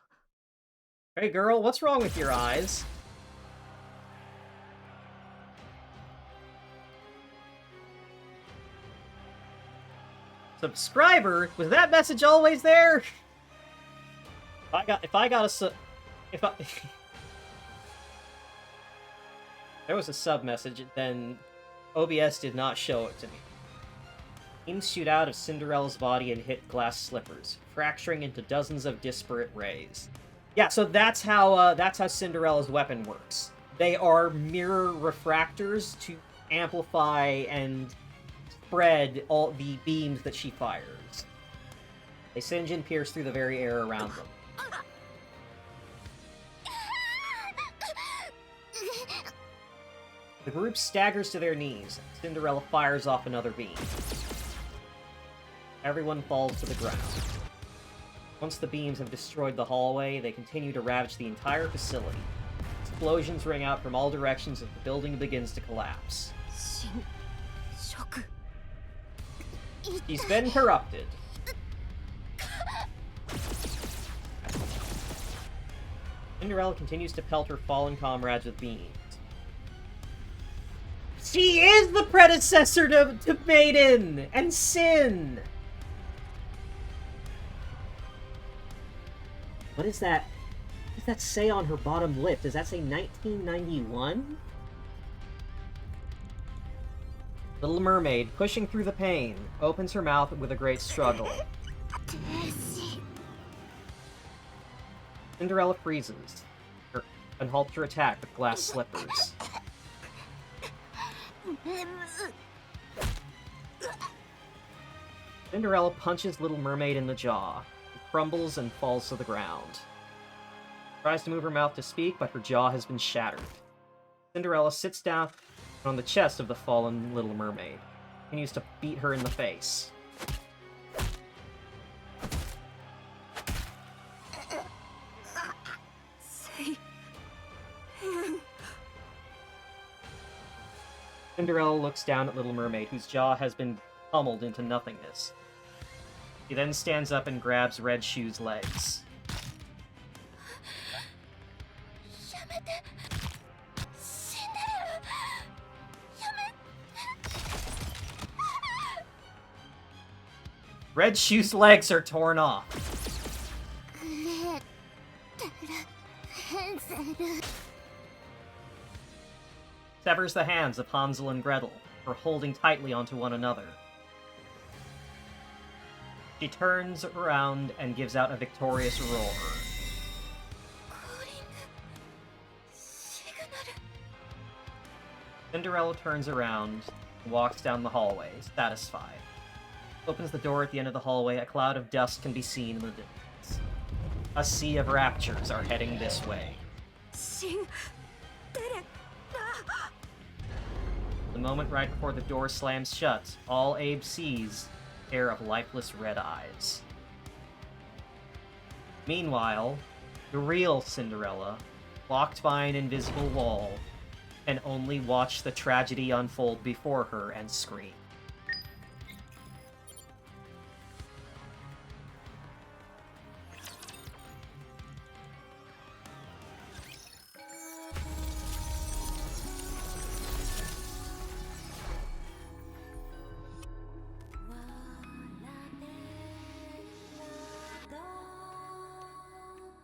A: Hey girl, what's wrong with your eyes? Subscriber? Was that message always there? There was a sub message, then OBS did not show it to me. Beams shoot out of Cinderella's body and hit glass slippers, fracturing into dozens of disparate rays. Yeah, so that's how Cinderella's weapon works. They are mirror refractors to amplify and spread all the beams that she fires. They singe and pierce through the very air around them. The group staggers to their knees. Cinderella fires off another beam. Everyone falls to the ground. Once the beams have destroyed the hallway, they continue to ravage the entire facility. Explosions ring out from all directions as the building begins to collapse. He's been corrupted. Cinderella continues to pelt her fallen comrades with beans. She is the predecessor to Maiden and Sin! What is that? What does that say on her bottom lip? Does that say 1991? Little Mermaid, pushing through the pain, opens her mouth with a great struggle. Cinderella freezes and halts her attack with glass slippers. Cinderella punches Little Mermaid in the jaw. It crumbles and falls to the ground. Tries to move her mouth to speak, but her jaw has been shattered. Cinderella sits down on the chest of the fallen Little Mermaid. Continues to beat her in the face. Cinderella looks down at Little Mermaid, whose jaw has been pummeled into nothingness. She then stands up and grabs Red Shoe's legs. Red Shoe's legs are torn off. Severs the hands of Hansel and Gretel for holding tightly onto one another. She turns around and gives out a victorious roar. Cinderella turns around and walks down the hallway, satisfied. Opens the door at the end of the hallway. A cloud of dust can be seen in the distance. A sea of raptures are heading this way. The moment right before the door slams shut, all Abe sees a pair of lifeless red eyes. Meanwhile, the real Cinderella, locked by an invisible wall, can only watch the tragedy unfold before her and scream.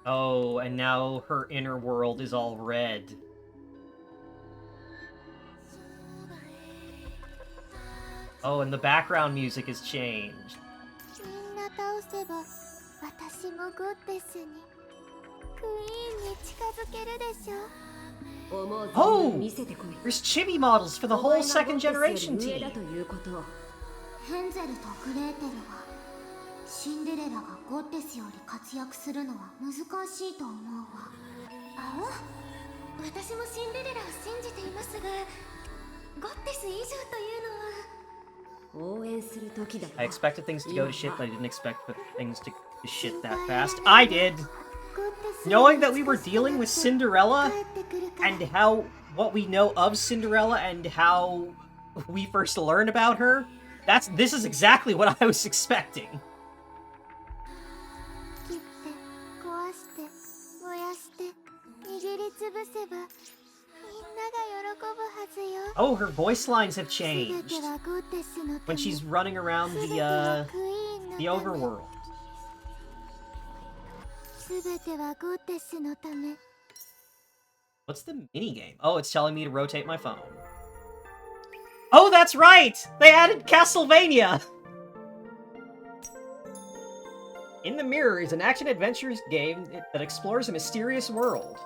A: Oh, and now her inner world is all red. Oh, and the background music has changed. Oh! There's chibi models for the whole second generation team!
D: シンデレラがゴッテスより活躍するのは難しいと思うわ。
C: あお、私もシンデレラを信じていますが、ゴッテス以上というのは。応援する時だ。
A: I expected things to go to shit, but I didn't expect things to shit that fast. I did! Knowing that we were dealing with Cinderella, and what we know of Cinderella, and how we first learned about her, this is exactly what I was expecting. Oh, her voice lines have changed when she's running around the overworld. What's the minigame? Oh, it's telling me to rotate my phone. Oh, that's right! They added Castlevania! In the Mirror is an action-adventure game that explores a mysterious world.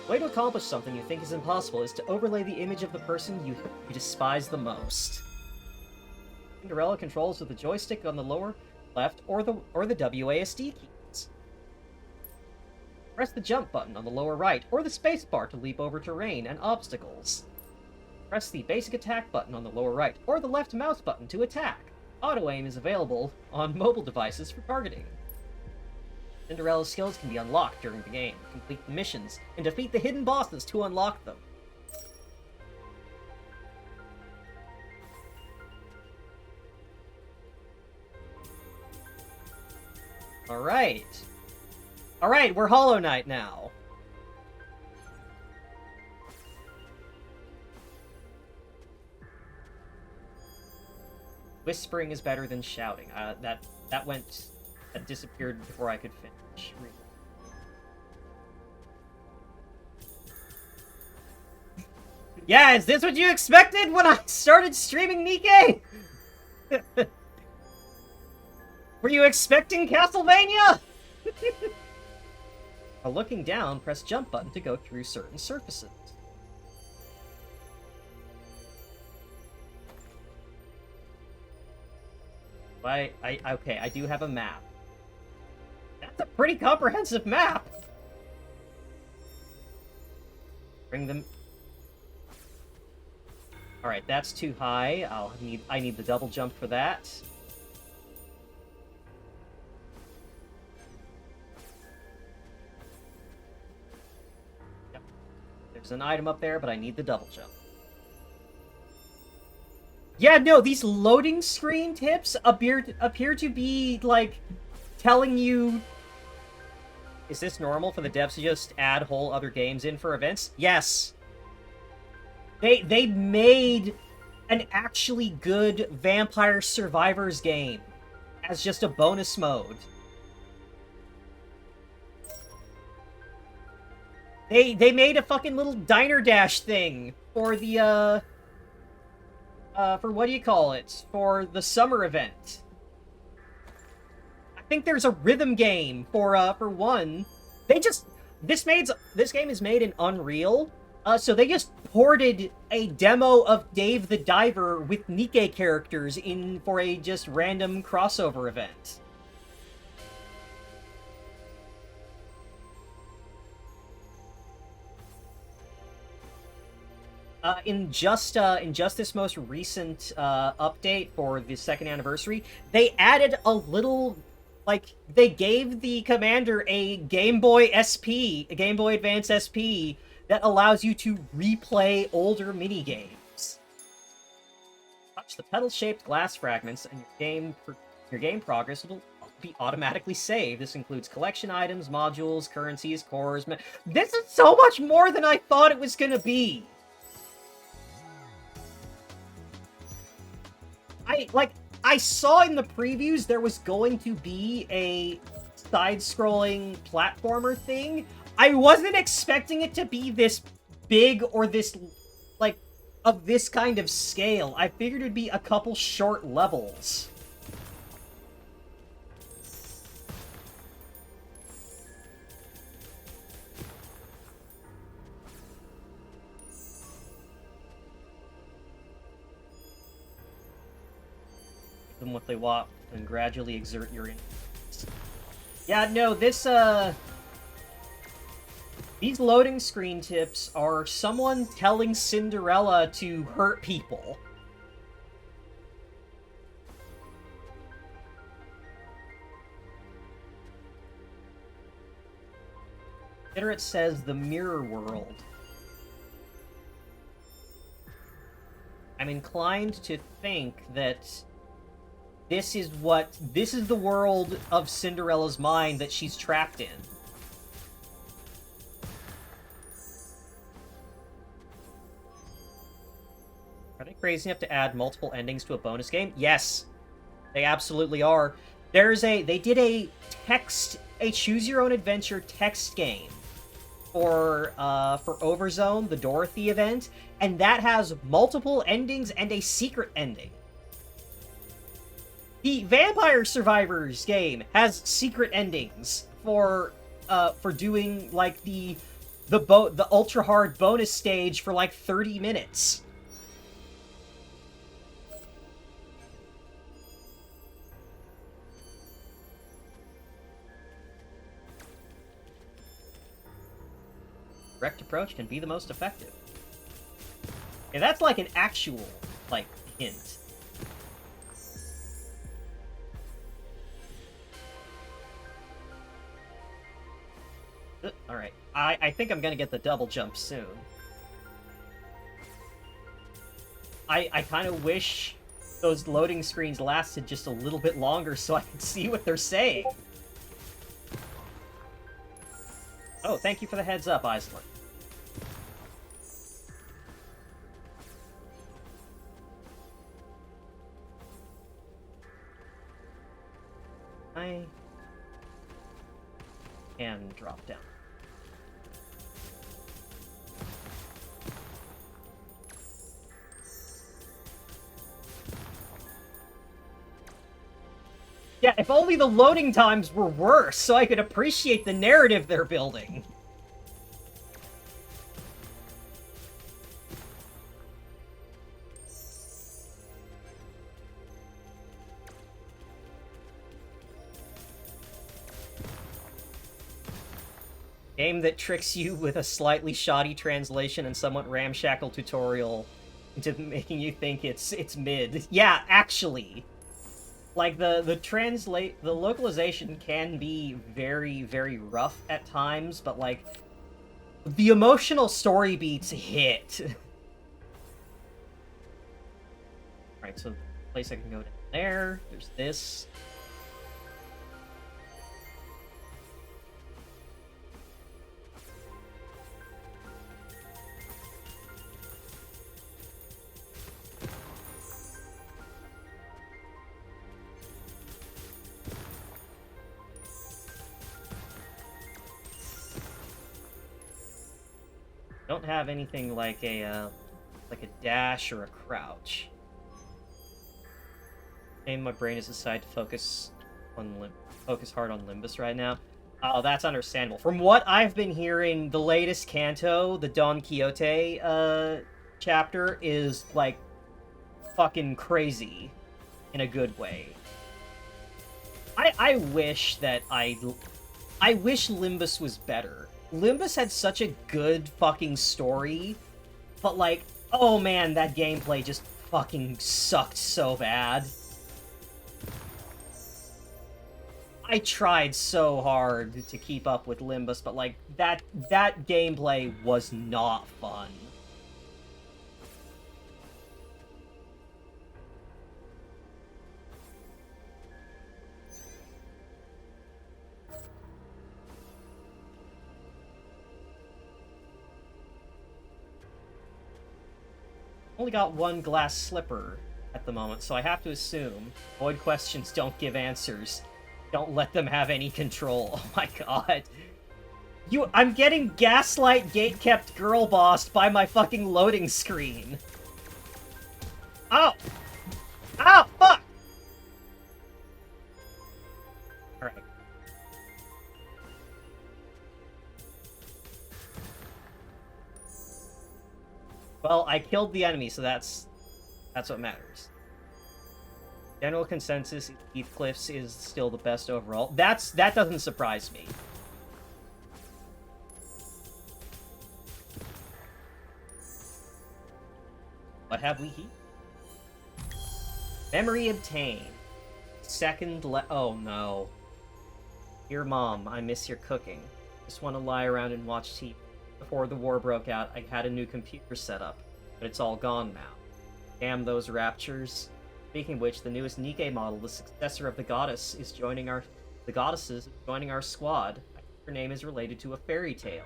A: The way to accomplish something you think is impossible is to overlay the image of the person you despise the most. Cinderella controls with the joystick on the lower left or the WASD keys. Press the jump button on the lower right or the spacebar to leap over terrain and obstacles. Press the basic attack button on the lower right or the left mouse button to attack. Auto-aim is available on mobile devices for targeting. Cinderella's skills can be unlocked during the game. Complete the missions, and defeat the hidden bosses to unlock them. Alright. Alright, we're Hollow Knight now. Whispering is better than shouting. That disappeared before I could finish. Yeah, is this what you expected when I started streaming Nikke? Were you expecting Castlevania? While looking down, press jump button to go through certain surfaces. Okay, I do have a map. That's a pretty comprehensive map! Bring them... Alright, that's too high. I need the double jump for that. Yep. There's an item up there, but I need the double jump. Yeah, no, these loading screen tips appear to be, like, telling you... Is this normal for the devs to just add whole other games in for events? Yes! They made an actually good Vampire Survivors game as just a bonus mode. They made a fucking little Diner Dash thing for the, for what do you call it? For the summer event. I think there's a rhythm game for one. This game is made in Unreal, so they just ported a demo of Dave the Diver with Nikke characters in for a just random crossover event. In just this most recent update for the 2nd anniversary, they added a little, like, they gave the commander a Game Boy SP, a Game Boy Advance SP, that allows you to replay older minigames. Touch the petal-shaped glass fragments, and your game progress will be automatically saved. This includes collection items, modules, currencies, cores. This is so much more than I thought it was gonna be. I saw in the previews there was going to be a side-scrolling platformer thing. I wasn't expecting it to be this big or this, like, of this kind of scale. I figured it'd be a couple short levels. Give them what they want and gradually exert your influence. Yeah, no, these loading screen tips are someone telling Cinderella to hurt people. It says the mirror world. I'm inclined to think that this is the world of Cinderella's mind that she's trapped in. Are they crazy enough to add multiple endings to a bonus game? Yes, they absolutely are. They did a choose your own adventure text game for Overzone, the Dorothy event, and that has multiple endings and a secret ending. The Vampire Survivors game has secret endings for doing, like, the ultra hard bonus stage for like 30 minutes. Direct approach can be the most effective. And that's like an actual, like, hint. Alright. I think I'm gonna get the double jump soon. I kind of wish those loading screens lasted just a little bit longer so I could see what they're saying. Oh, thank you for the heads up, Iceland. I can drop down. Yeah, if only the loading times were worse, so I could appreciate the narrative they're building. Game that tricks you with a slightly shoddy translation and somewhat ramshackle tutorial into making you think it's mid. Yeah, actually. Like, the localization can be very, very rough at times, but, like, the emotional story beats hit. Alright, so the place I can go down there, there's this. Don't have anything like a dash or a crouch. Maybe my brain has decided to focus hard on Limbus right now. Oh, that's understandable. From what I've been hearing, the latest Kanto, the Don Quixote chapter, is like fucking crazy in a good way. I wish that I wish Limbus was better. Limbus had such a good fucking story, but like, oh man, that gameplay just fucking sucked so bad. I tried so hard to keep up with Limbus, but like, that gameplay was not fun. Only got one glass slipper at the moment, so I have to assume void questions don't give answers. Don't let them have any control. Oh my god. I'm getting gaslight gatekept girl bossed by my fucking loading screen. Oh! Oh, fuck! Alright. Well, I killed the enemy, so that's what matters. General consensus, Heathcliff's is still the best overall. That doesn't surprise me. What have we here? Memory obtained. Oh no. Dear Mom, I miss your cooking. Just want to lie around and watch TV. Before the war broke out, I had a new computer set up, but it's all gone now. Damn those raptures. Speaking of which, the newest Nikke model, the successor of the goddesses, is joining our squad. I think her name is related to a fairy tale.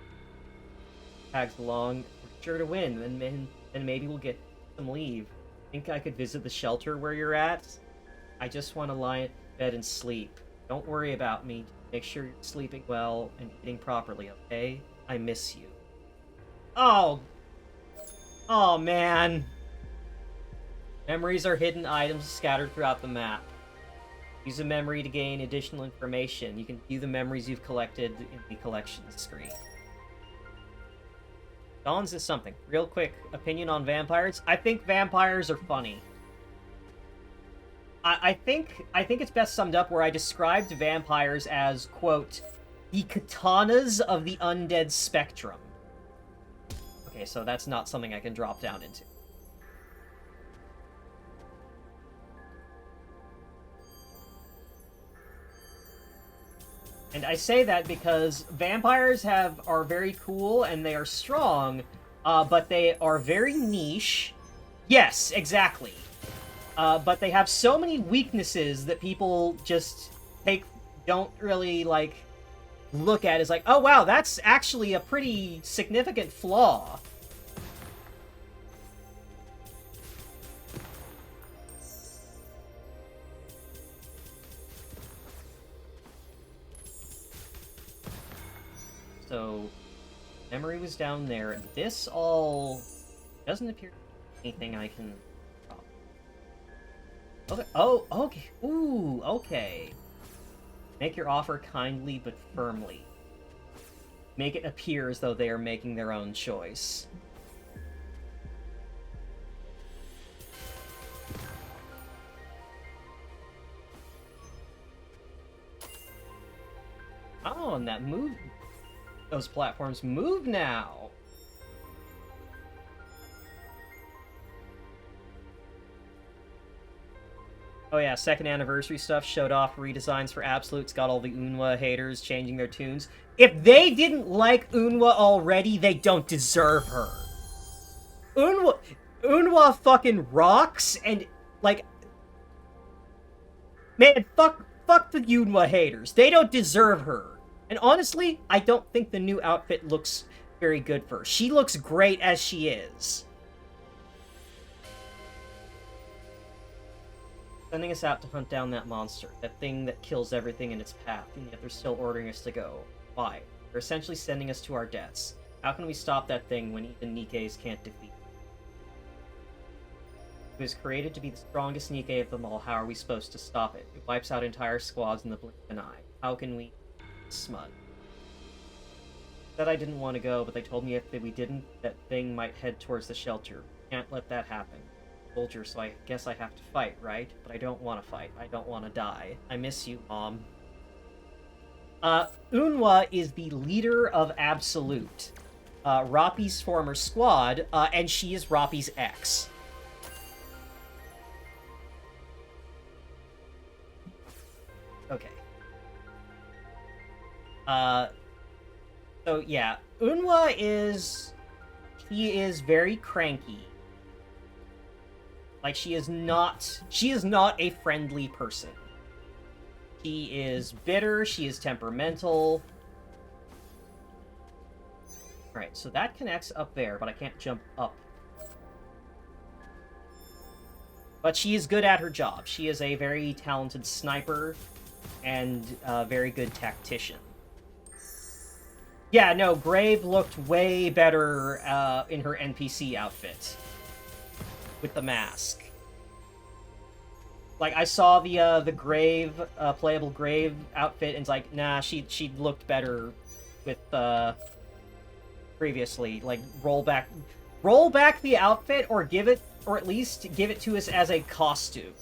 A: Tags along, we're sure to win, and maybe we'll get some leave. Think I could visit the shelter where you're at? I just want to lie in bed and sleep. Don't worry about me. Make sure you're sleeping well and eating properly, okay? I miss you. Oh! Oh, man. Memories are hidden items scattered throughout the map. Use a memory to gain additional information. You can view the memories you've collected in the collection screen. Dawn's is something. Real quick, opinion on vampires. I think vampires are funny. I think it's best summed up where I described vampires as, quote, the katanas of the undead spectrum. Okay, so that's not something I can drop down into. And I say that because vampires are very cool and they are strong, but they are very niche. Yes, exactly. But they have so many weaknesses that people just don't really, like, look at is like, oh wow, that's actually a pretty significant flaw. So, memory was down there, and this all doesn't appear anything I can... Okay. Oh, okay. Ooh, okay. Make your offer kindly but firmly. Make it appear as though they are making their own choice. Oh, and that move... Those platforms move now! Oh yeah, second anniversary stuff showed off redesigns for Absolutes, got all the Unwa haters changing their tunes. If they didn't like Unwa already, they don't deserve her. Unwa fucking rocks, and, like... Man, fuck the Unwa haters. They don't deserve her. And honestly, I don't think the new outfit looks very good for her. She looks great as she is. Sending us out to hunt down that monster, that thing that kills everything in its path, and yet they're still ordering us to go. Why? They're essentially sending us to our deaths. How can we stop that thing when even Nikkes can't defeat it? It was created to be the strongest Nikke of them all. How are we supposed to stop it? It wipes out entire squads in the blink of an eye. How can we... Smut. Said I didn't want to go, but they told me if we didn't, that thing might head towards the shelter. Can't let that happen. Soldier, so I guess I have to fight, right? But I don't want to fight. I don't want to die. I miss you, Mom. Unwa is the leader of Absolute, Rappi's former squad, and she is Rappi's ex. Okay. So yeah, Unwa is... She is very cranky. Like, she is not a friendly person. She is bitter, she is temperamental. Alright, so that connects up there, but I can't jump up. But she is good at her job. She is a very talented sniper and a very good tactician. Yeah, no, Grave looked way better in her NPC outfit. With the mask. Like, I saw the Grave, playable Grave outfit, and it's like, nah, she looked better with, previously. Like, roll back the outfit, or at least give it to us as a costume.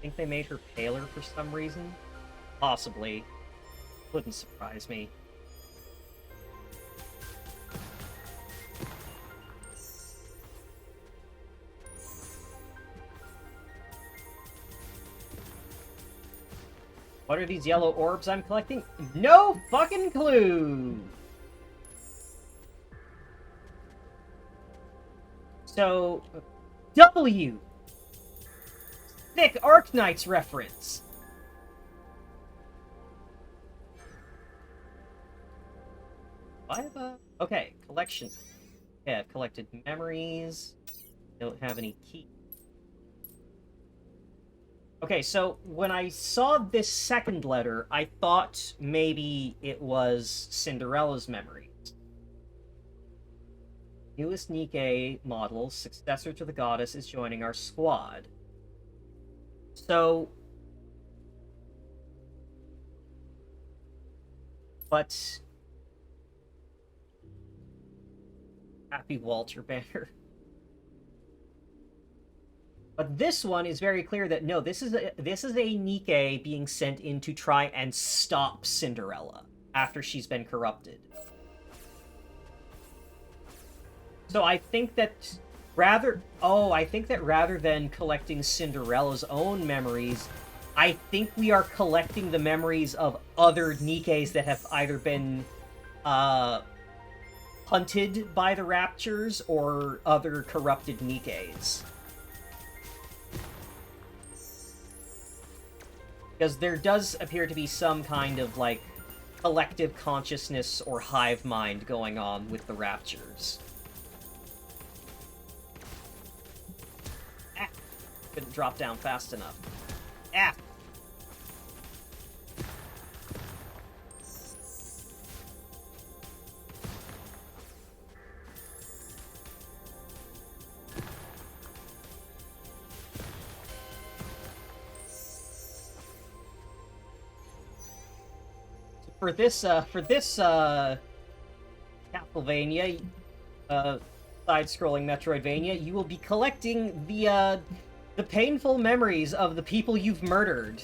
A: Think they made her paler for some reason? Possibly. Wouldn't surprise me. What are these yellow orbs I'm collecting? No fucking clue! So... W! Thick Arknights reference! I have a... Okay, collection. Okay, I've collected memories. Don't have any keys. Okay, so when I saw this second letter, I thought maybe it was Cinderella's memories. Newest Nikke model, successor to the goddess, is joining our squad. So... But... Happy Walter banner. But this one is very clear that no, this is a Nikke being sent in to try and stop Cinderella after she's been corrupted. So I think that I think that rather than collecting Cinderella's own memories, I think we are collecting the memories of other Nikkes that have either been, hunted by the Raptures or other corrupted Nikkes. Because there does appear to be some kind of, like, collective consciousness or hive mind going on with the Raptures. Ah! Couldn't drop down fast enough. Ah! For this Castlevania, side-scrolling Metroidvania, you will be collecting the painful memories of the people you've murdered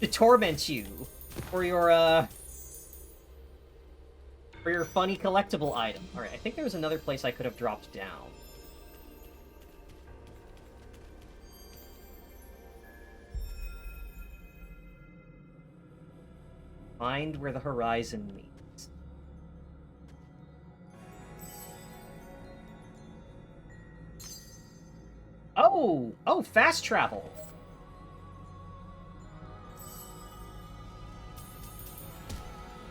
A: to torment you for your funny collectible item. Alright, I think there was another place I could have dropped down. Find where the horizon meets. Oh! Oh, fast travel!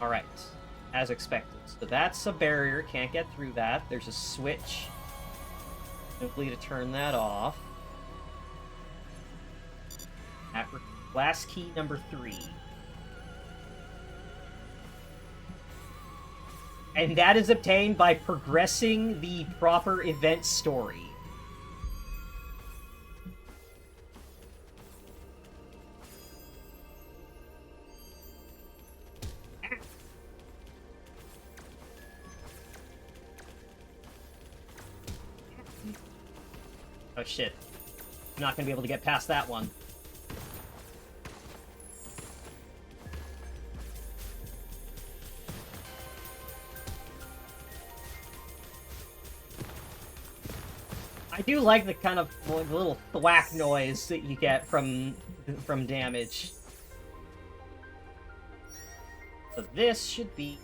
A: Alright. As expected. So that's a barrier, can't get through that. There's a switch. Simply to turn that off. Last key number 3. And that is obtained by progressing the proper event story. Oh shit. I'm not gonna be able to get past that one. I do like the kind of little thwack noise that you get from damage. So this should be...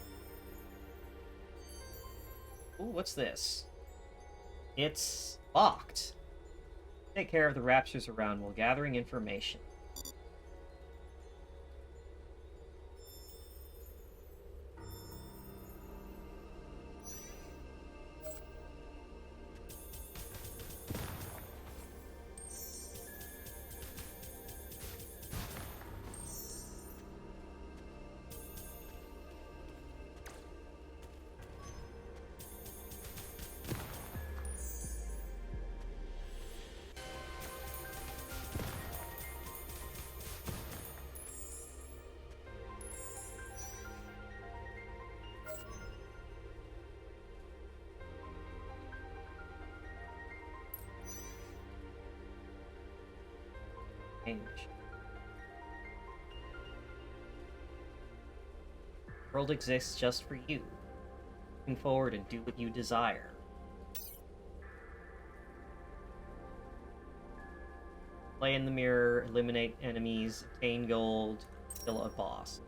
A: Ooh, what's this? It's locked. Take care of the Raptures around while gathering information. The world exists just for you. Moving forward and do what you desire. Play in the mirror, eliminate enemies, obtain gold, kill a boss.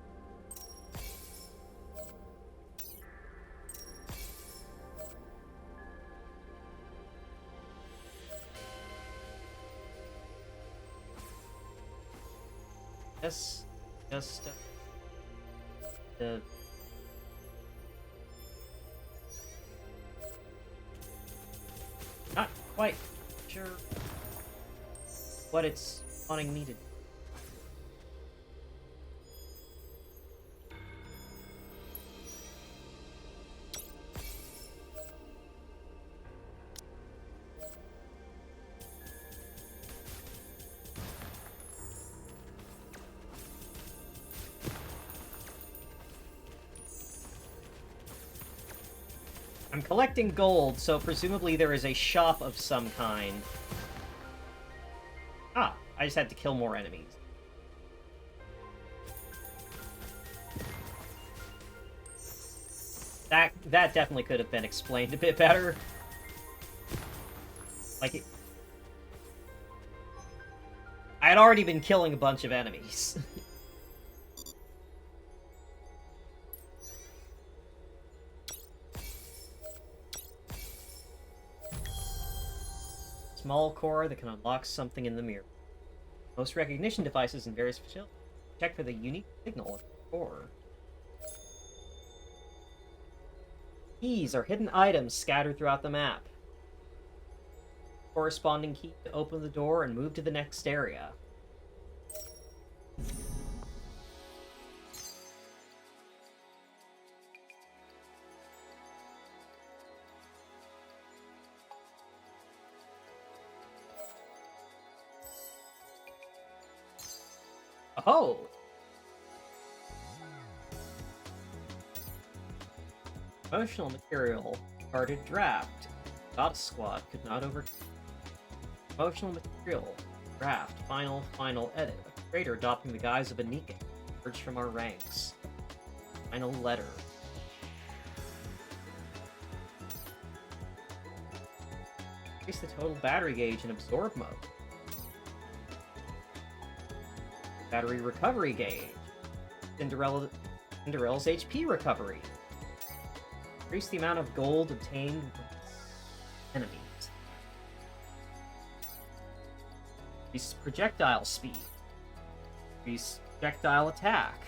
A: Just not quite sure what it's wanting me to do. I'm collecting gold, so presumably there is a shop of some kind. Ah, I just had to kill more enemies. That definitely could have been explained a bit better. Like, I had already been killing a bunch of enemies. Small core that can unlock something in the mirror. Most recognition devices in various facilities. Check for the unique signal in the core. Keys are hidden items scattered throughout the map. Corresponding key to open the door and move to the next area. Oh! Promotional material. Started draft. Dot squad could not overcome. Promotional material. Draft. Final edit. A traitor adopting the guise of a Nikke. Purged from our ranks. Final letter. Increase the total battery gauge in absorb mode. Battery recovery gauge. Cinderella's HP recovery. Increase the amount of gold obtained from enemies. Increase projectile speed. Increase projectile attack.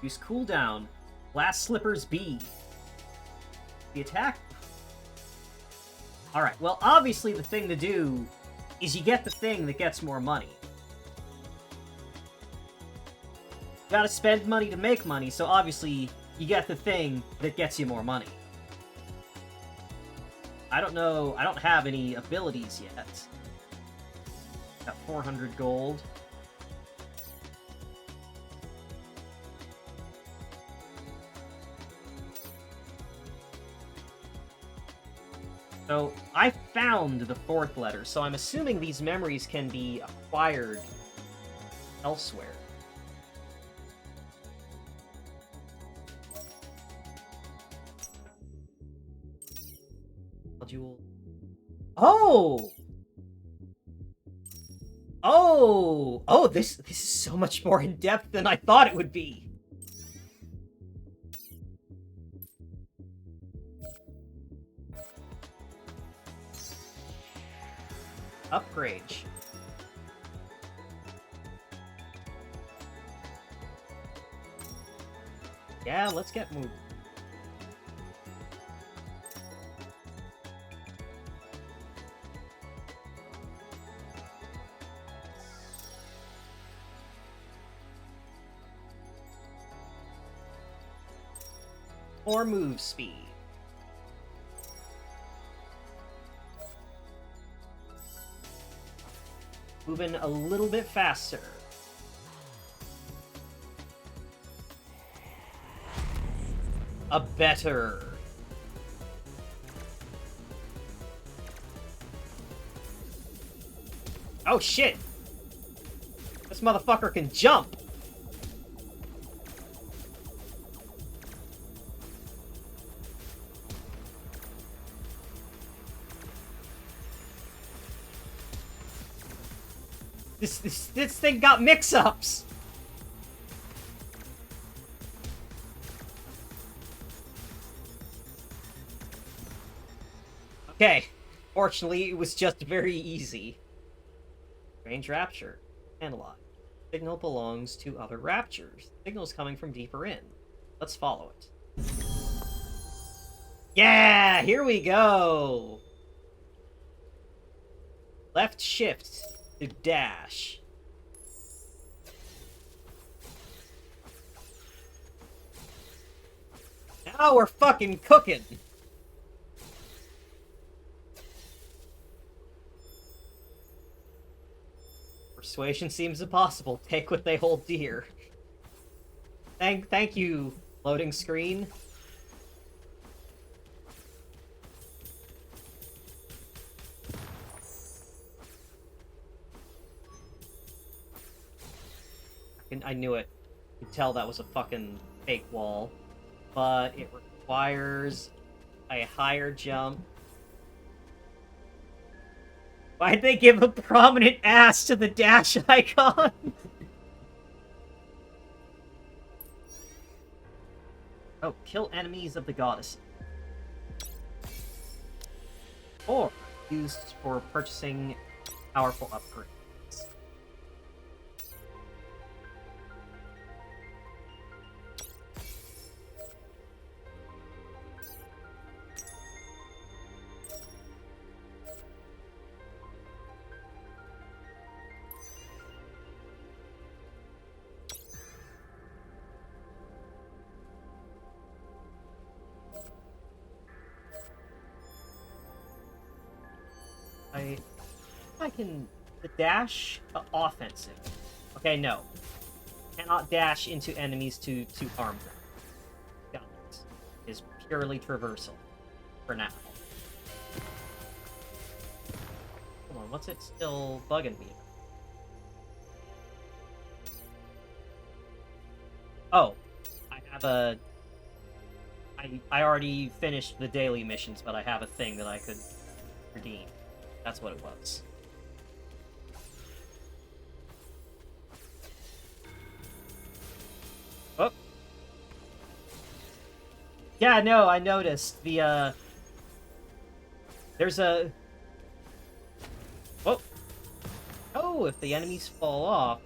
A: Use cooldown. Glass slippers B. The attack. Alright, well, obviously the thing to do is you get the thing that gets more money. You gotta spend money to make money, so obviously you get the thing that gets you more money. I don't know, I don't have any abilities yet. Got 400 gold. So, I found the fourth letter, so I'm assuming these memories can be acquired elsewhere. Module. Oh! Oh! Oh, this is so much more in-depth than I thought it would be! Upgrade. Yeah, let's get moving. Or move speed. Moving a little bit faster. A better. Oh shit! This motherfucker can jump! This thing got mix-ups! Okay. Fortunately, it was just very easy. Strange rapture. Analyze. Signal belongs to other raptures. Signal's coming from deeper in. Let's follow it. Yeah! Here we go! Left shift to dash. Now we're fucking cooking! Persuasion seems impossible. Take what they hold dear. Thank you, loading screen. I knew it. You could tell that was a fucking fake wall. But it requires a higher jump. Why'd they give a prominent ass to the dash icon? Oh, kill enemies of the goddess. Or used for purchasing powerful upgrades. I can... The dash offensive. Okay, no. Cannot dash into enemies to harm them. Got it. Is purely traversal. For now. Hold on, what's it still bugging me? Oh. I have a... I already finished the daily missions, but I have a thing that I could redeem. That's what it was. Oh. Yeah, no, I noticed. The, there's a... Oh! Oh, if the enemies fall off...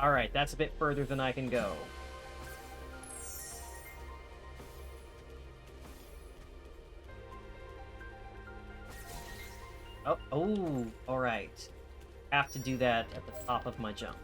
A: Alright, that's a bit further than I can go. Oh, alright. Have to do that at the top of my jump.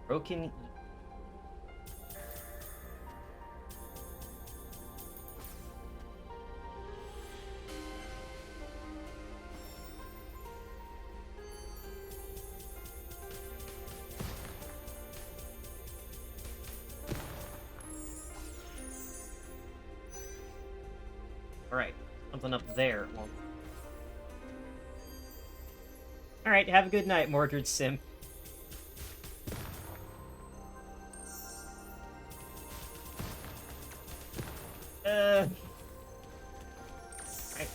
A: Broken... Alright, something up there. Well... Alright, have a good night, Mordred Sim. Right.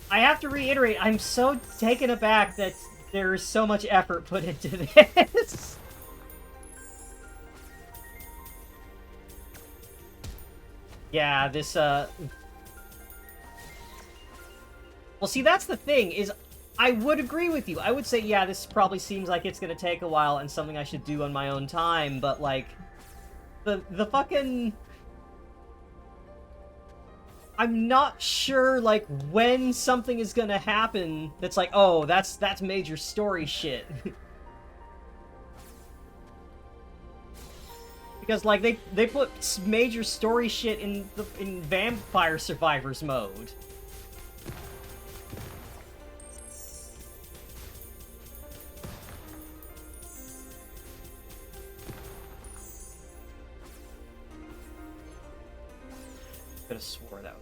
A: I have to reiterate, I'm so taken aback that there is so much effort put into this. Yeah, this, Well, see, that's the thing, is I would agree with you. I would say, yeah, this probably seems like it's gonna take a while and something I should do on my own time, but, like, the fucking... I'm not sure, like, when something is gonna happen that's like, oh, that's major story shit. Because, like, they put major story shit in Vampire Survivors mode. Could have swore that.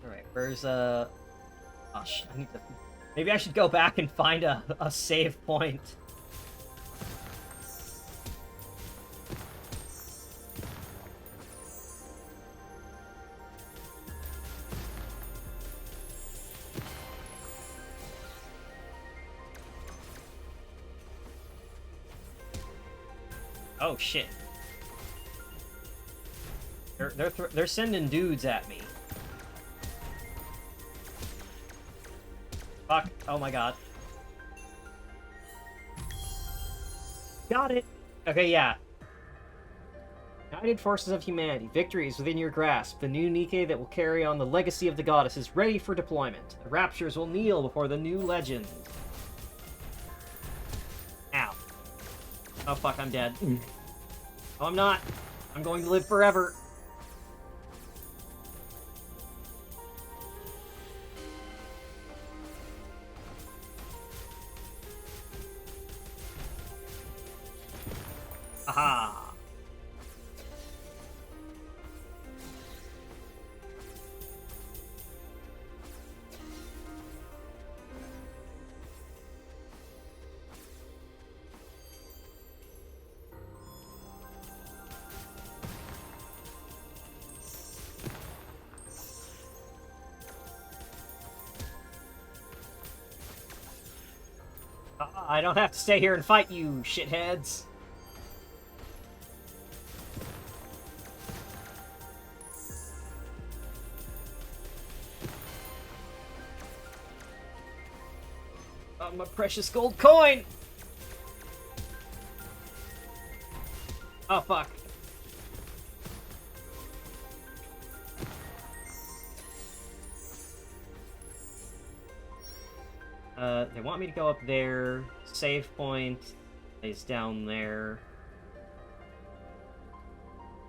A: Alright, where's, Gosh, I need to... Maybe I should go back and find a save point. Oh shit. They're sending dudes at me. Fuck. Oh my god. Got it! Okay, yeah. United forces of humanity. Victory is within your grasp. The new Nikke that will carry on the legacy of the goddess is ready for deployment. The Raptures will kneel before the new legend. Ow. Oh fuck, I'm dead. Oh, I'm not. I'm going to live forever. Aha. I don't have to stay here and fight you, shitheads. Oh, my precious gold coin! Oh, fuck. They want me to go up there. Save point is down there.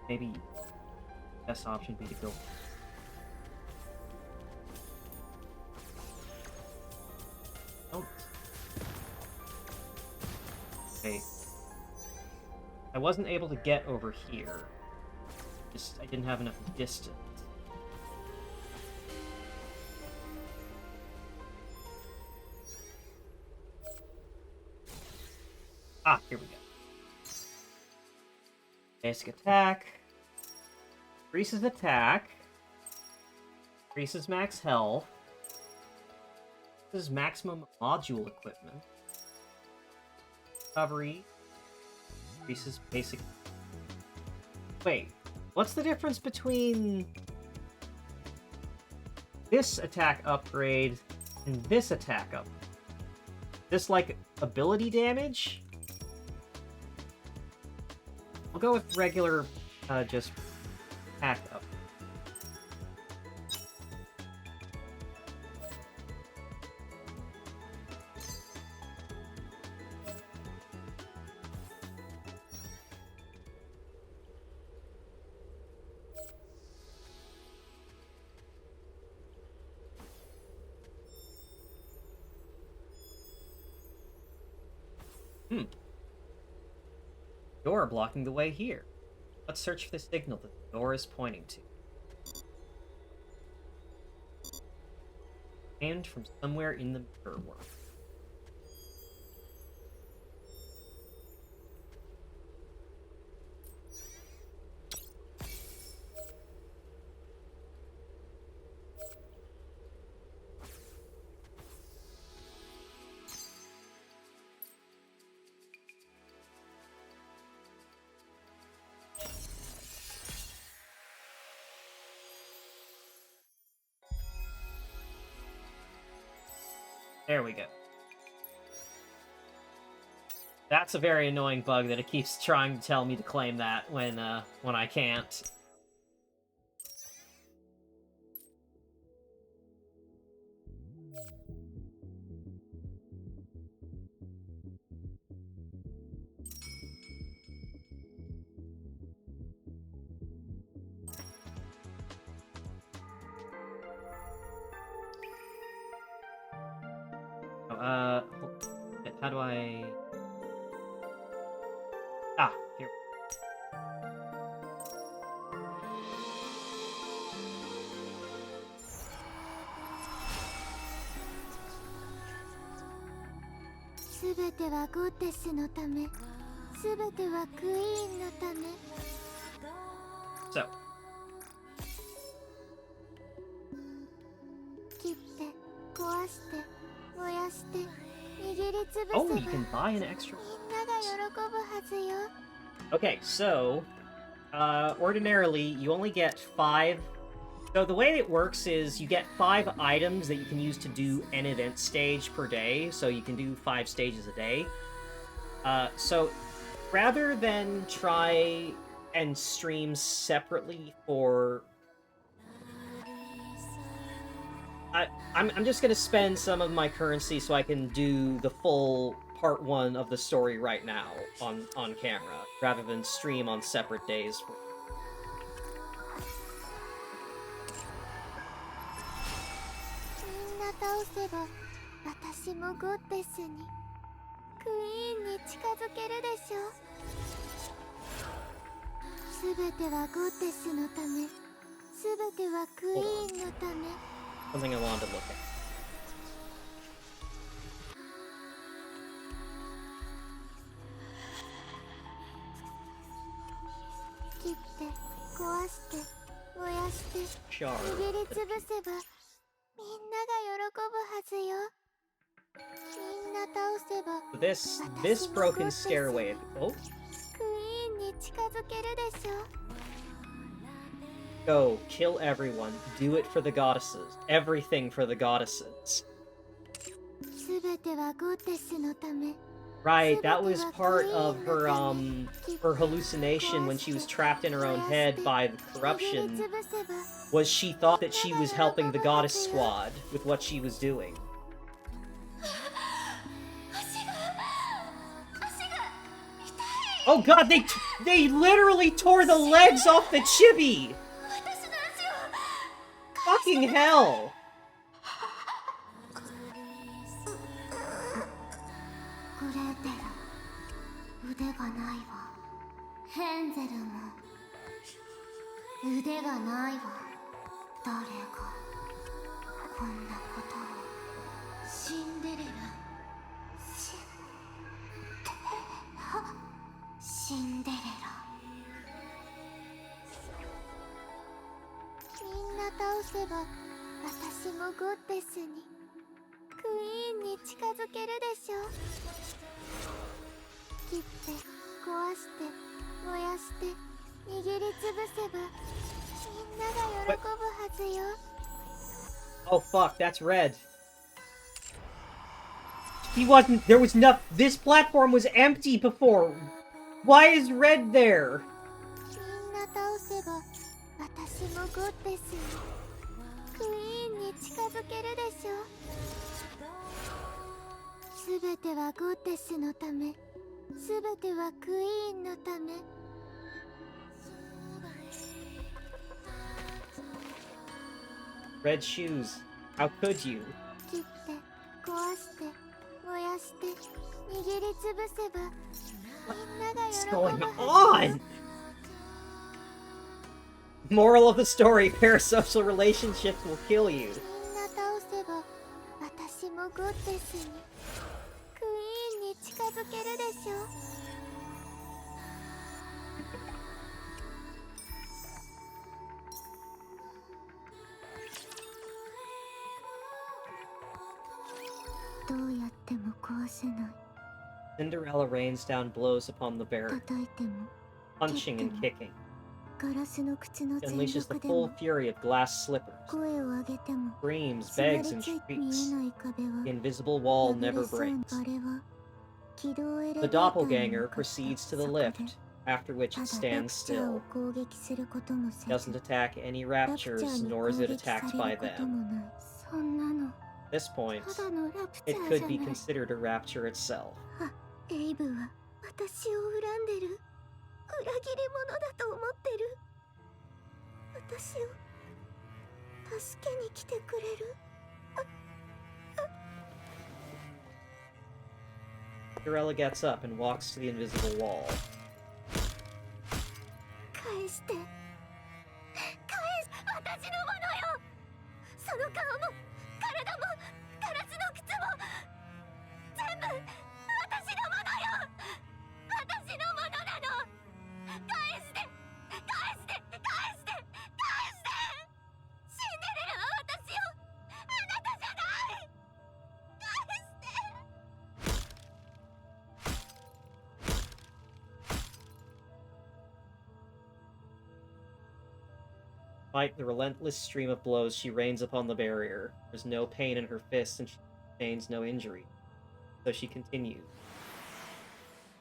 A: Maybe best option would be to go. Don't. Okay. I wasn't able to get over here. I didn't have enough distance. Ah, here we go. Basic attack. Increases attack. Increases max health. This is maximum module equipment. Recovery. Increases basic... Wait, what's the difference between this attack upgrade and this attack up? This, like, ability damage? I'll go with regular, just attack up. Door blocking the way here. Let's search for the signal that the door is pointing to. And from somewhere in the mirror world. There we go. That's a very annoying bug that it keeps trying to tell me to claim that when I can't. How do I... Ah, here.
D: すべてはゴッデスのため、すべてはクイーンのため。
A: So.
D: 切って、壊して、燃やして。
A: Oh, you can buy an extra.
D: みんなが喜ぶはずよ。
A: Okay, so ordinarily you only get 5. So the way it works is you get 5 items that you can use to do an event stage per day. So you can do 5 stages a day. So rather than try and stream separately for... I'm just gonna spend some of my currency so I can do the full part 1 of the story right now on camera, rather than stream on separate days. Something I wanted to look at. Shard. This broken stairway. Oh. Go, kill everyone. Do it for the goddesses. Everything for the goddesses. Right, that was part of her hallucination when she was trapped in her own head by the corruption, was she thought that she was helping the goddess squad with what she was doing. Oh god, they literally tore the legs off the chibi! Fucking hell! Oh fuck, that's red. He wasn't- there was no- this platform was empty before! Why is red there? Red shoes. How could you? What's going on? Moral of the story, parasocial relationships will kill you. Cinderella rains down blows upon the barrier, punching and kicking. She unleashes the full fury of glass slippers. Screams, begs, and shrieks. The invisible wall never breaks. The doppelganger proceeds to the lift, after which it stands still. It doesn't attack any raptures, nor is it attacked by them. At this point, it could be considered a rapture itself. Cinderella gets up and walks to the invisible wall. Despite the relentless stream of blows she rains upon the barrier, there's no pain in her fists and she sustains no injury. So she continues.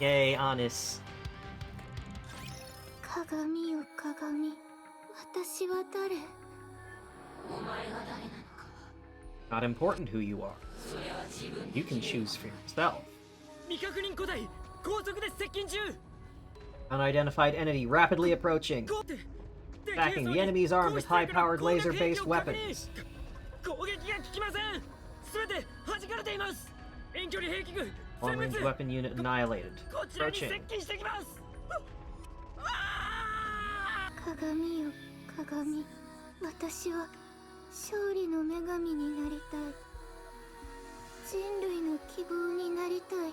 A: Yay, Anis.
D: 鏡よ鏡、私は誰？
A: Not important who you are. You can choose for yourself.
E: 未確認個体高速で接近中
A: Unidentified entity rapidly approaching.
E: ゴーテ
A: Attacking the enemies armed with high-powered laser-based weapons.
E: 攻撃が効きません全て弾かれています遠距離兵器具
A: Long-range weapon unit annihilated.
E: こちらに接
A: Approaching.
E: 近してきます
D: 鏡よ鏡、私は勝利の女神になりたい。人類の希望になりたい。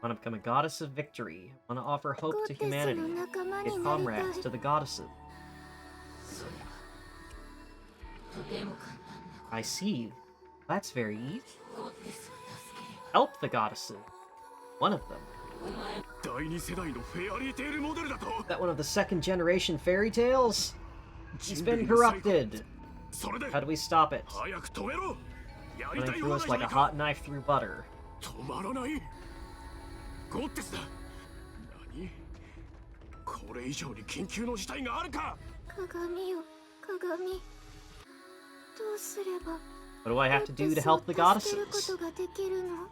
A: Want to become a goddess of victory. Want to offer hope
D: ゴ
A: to
D: ッテス
A: humanity.
D: の仲間
A: Give
D: になり
A: comrades
D: た
A: to
D: い。
A: the goddesses. I see. That's very easy. Help the goddesses. One of them.
F: 第二世代のフェアリーテールモデルだと
A: That one of the second generation fairy tales? He's been corrupted.
F: それで
A: How do we stop it?
F: 早く止めろやり
A: Running
F: たい
A: through
F: 放
A: us
F: 題
A: like
F: じ
A: a
F: ゃない
A: hot
F: か
A: knife through butter.
F: 止まらないゴッテスだ何これ以上に緊急の事態があるか
D: 鏡よ鏡、どうすれば
A: What do I have to do to
D: ゴ
A: help
D: ッ
A: the
D: テスを助けるこ
A: goddesses?
D: とができるの？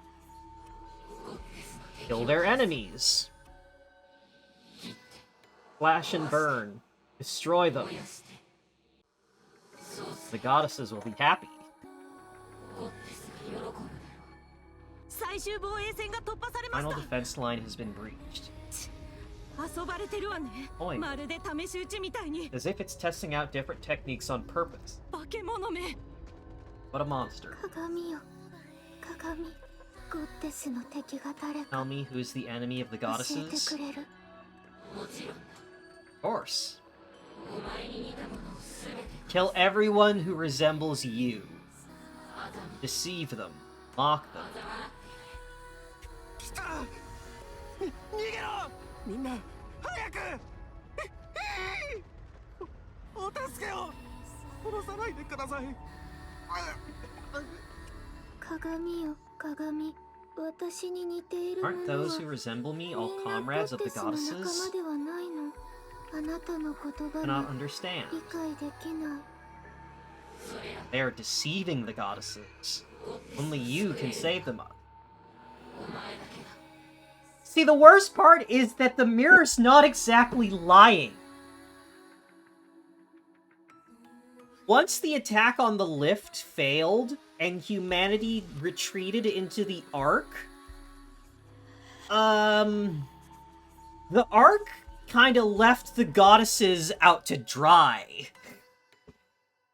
A: Kill their enemies. Flash and burn. Destroy them. The goddesses will be happy.
B: 最終防衛線が突破されま
A: Final
B: した
A: defense line has been breached.
B: 遊ばれてるわね
A: おい
B: まるで試し撃ちみたいに
A: As if it's testing out different techniques on purpose.
B: 化け物め
A: What a monster.
D: 鏡よ鏡、ゴッテスの敵が誰か
A: Tell me who's the enemy of the
D: 教えて
A: goddesses?
D: くれる？
A: Of course. Kill everyone who resembles you. Deceive them. Mock them.
E: 逃げろみんな早くお助けを殺さないでください
D: 鏡よ鏡、私に似ている
A: Aren't
D: 者は
A: those who resemble me
D: み
A: all
D: んなゴ
A: comrades
D: ッ
A: of
D: テ
A: the
D: スの仲間
A: goddesses?
D: ではないの。あなたの言葉
A: Cannot
D: に
A: understand.
D: 理解できない。
A: They are deceiving the goddesses. Only you can save them. See, the worst part is that the mirror's not exactly lying. Once the attack on the lift failed and humanity retreated into the Ark, the Ark kind of left the goddesses out to dry.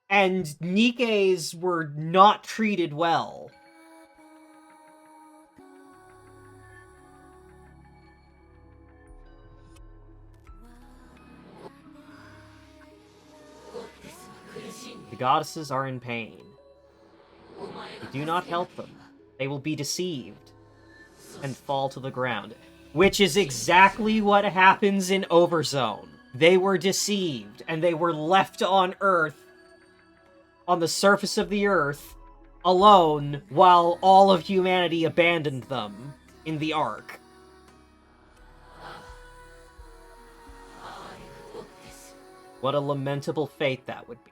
A: And Nikke's were not treated well. The goddesses are in pain. If you do not help them, they will be deceived and fall to the ground. Which is exactly what happens in Overzone. They were deceived, and they were left on Earth, on the surface of the Earth, alone, while all of humanity abandoned them in the Ark. What a lamentable fate that would be.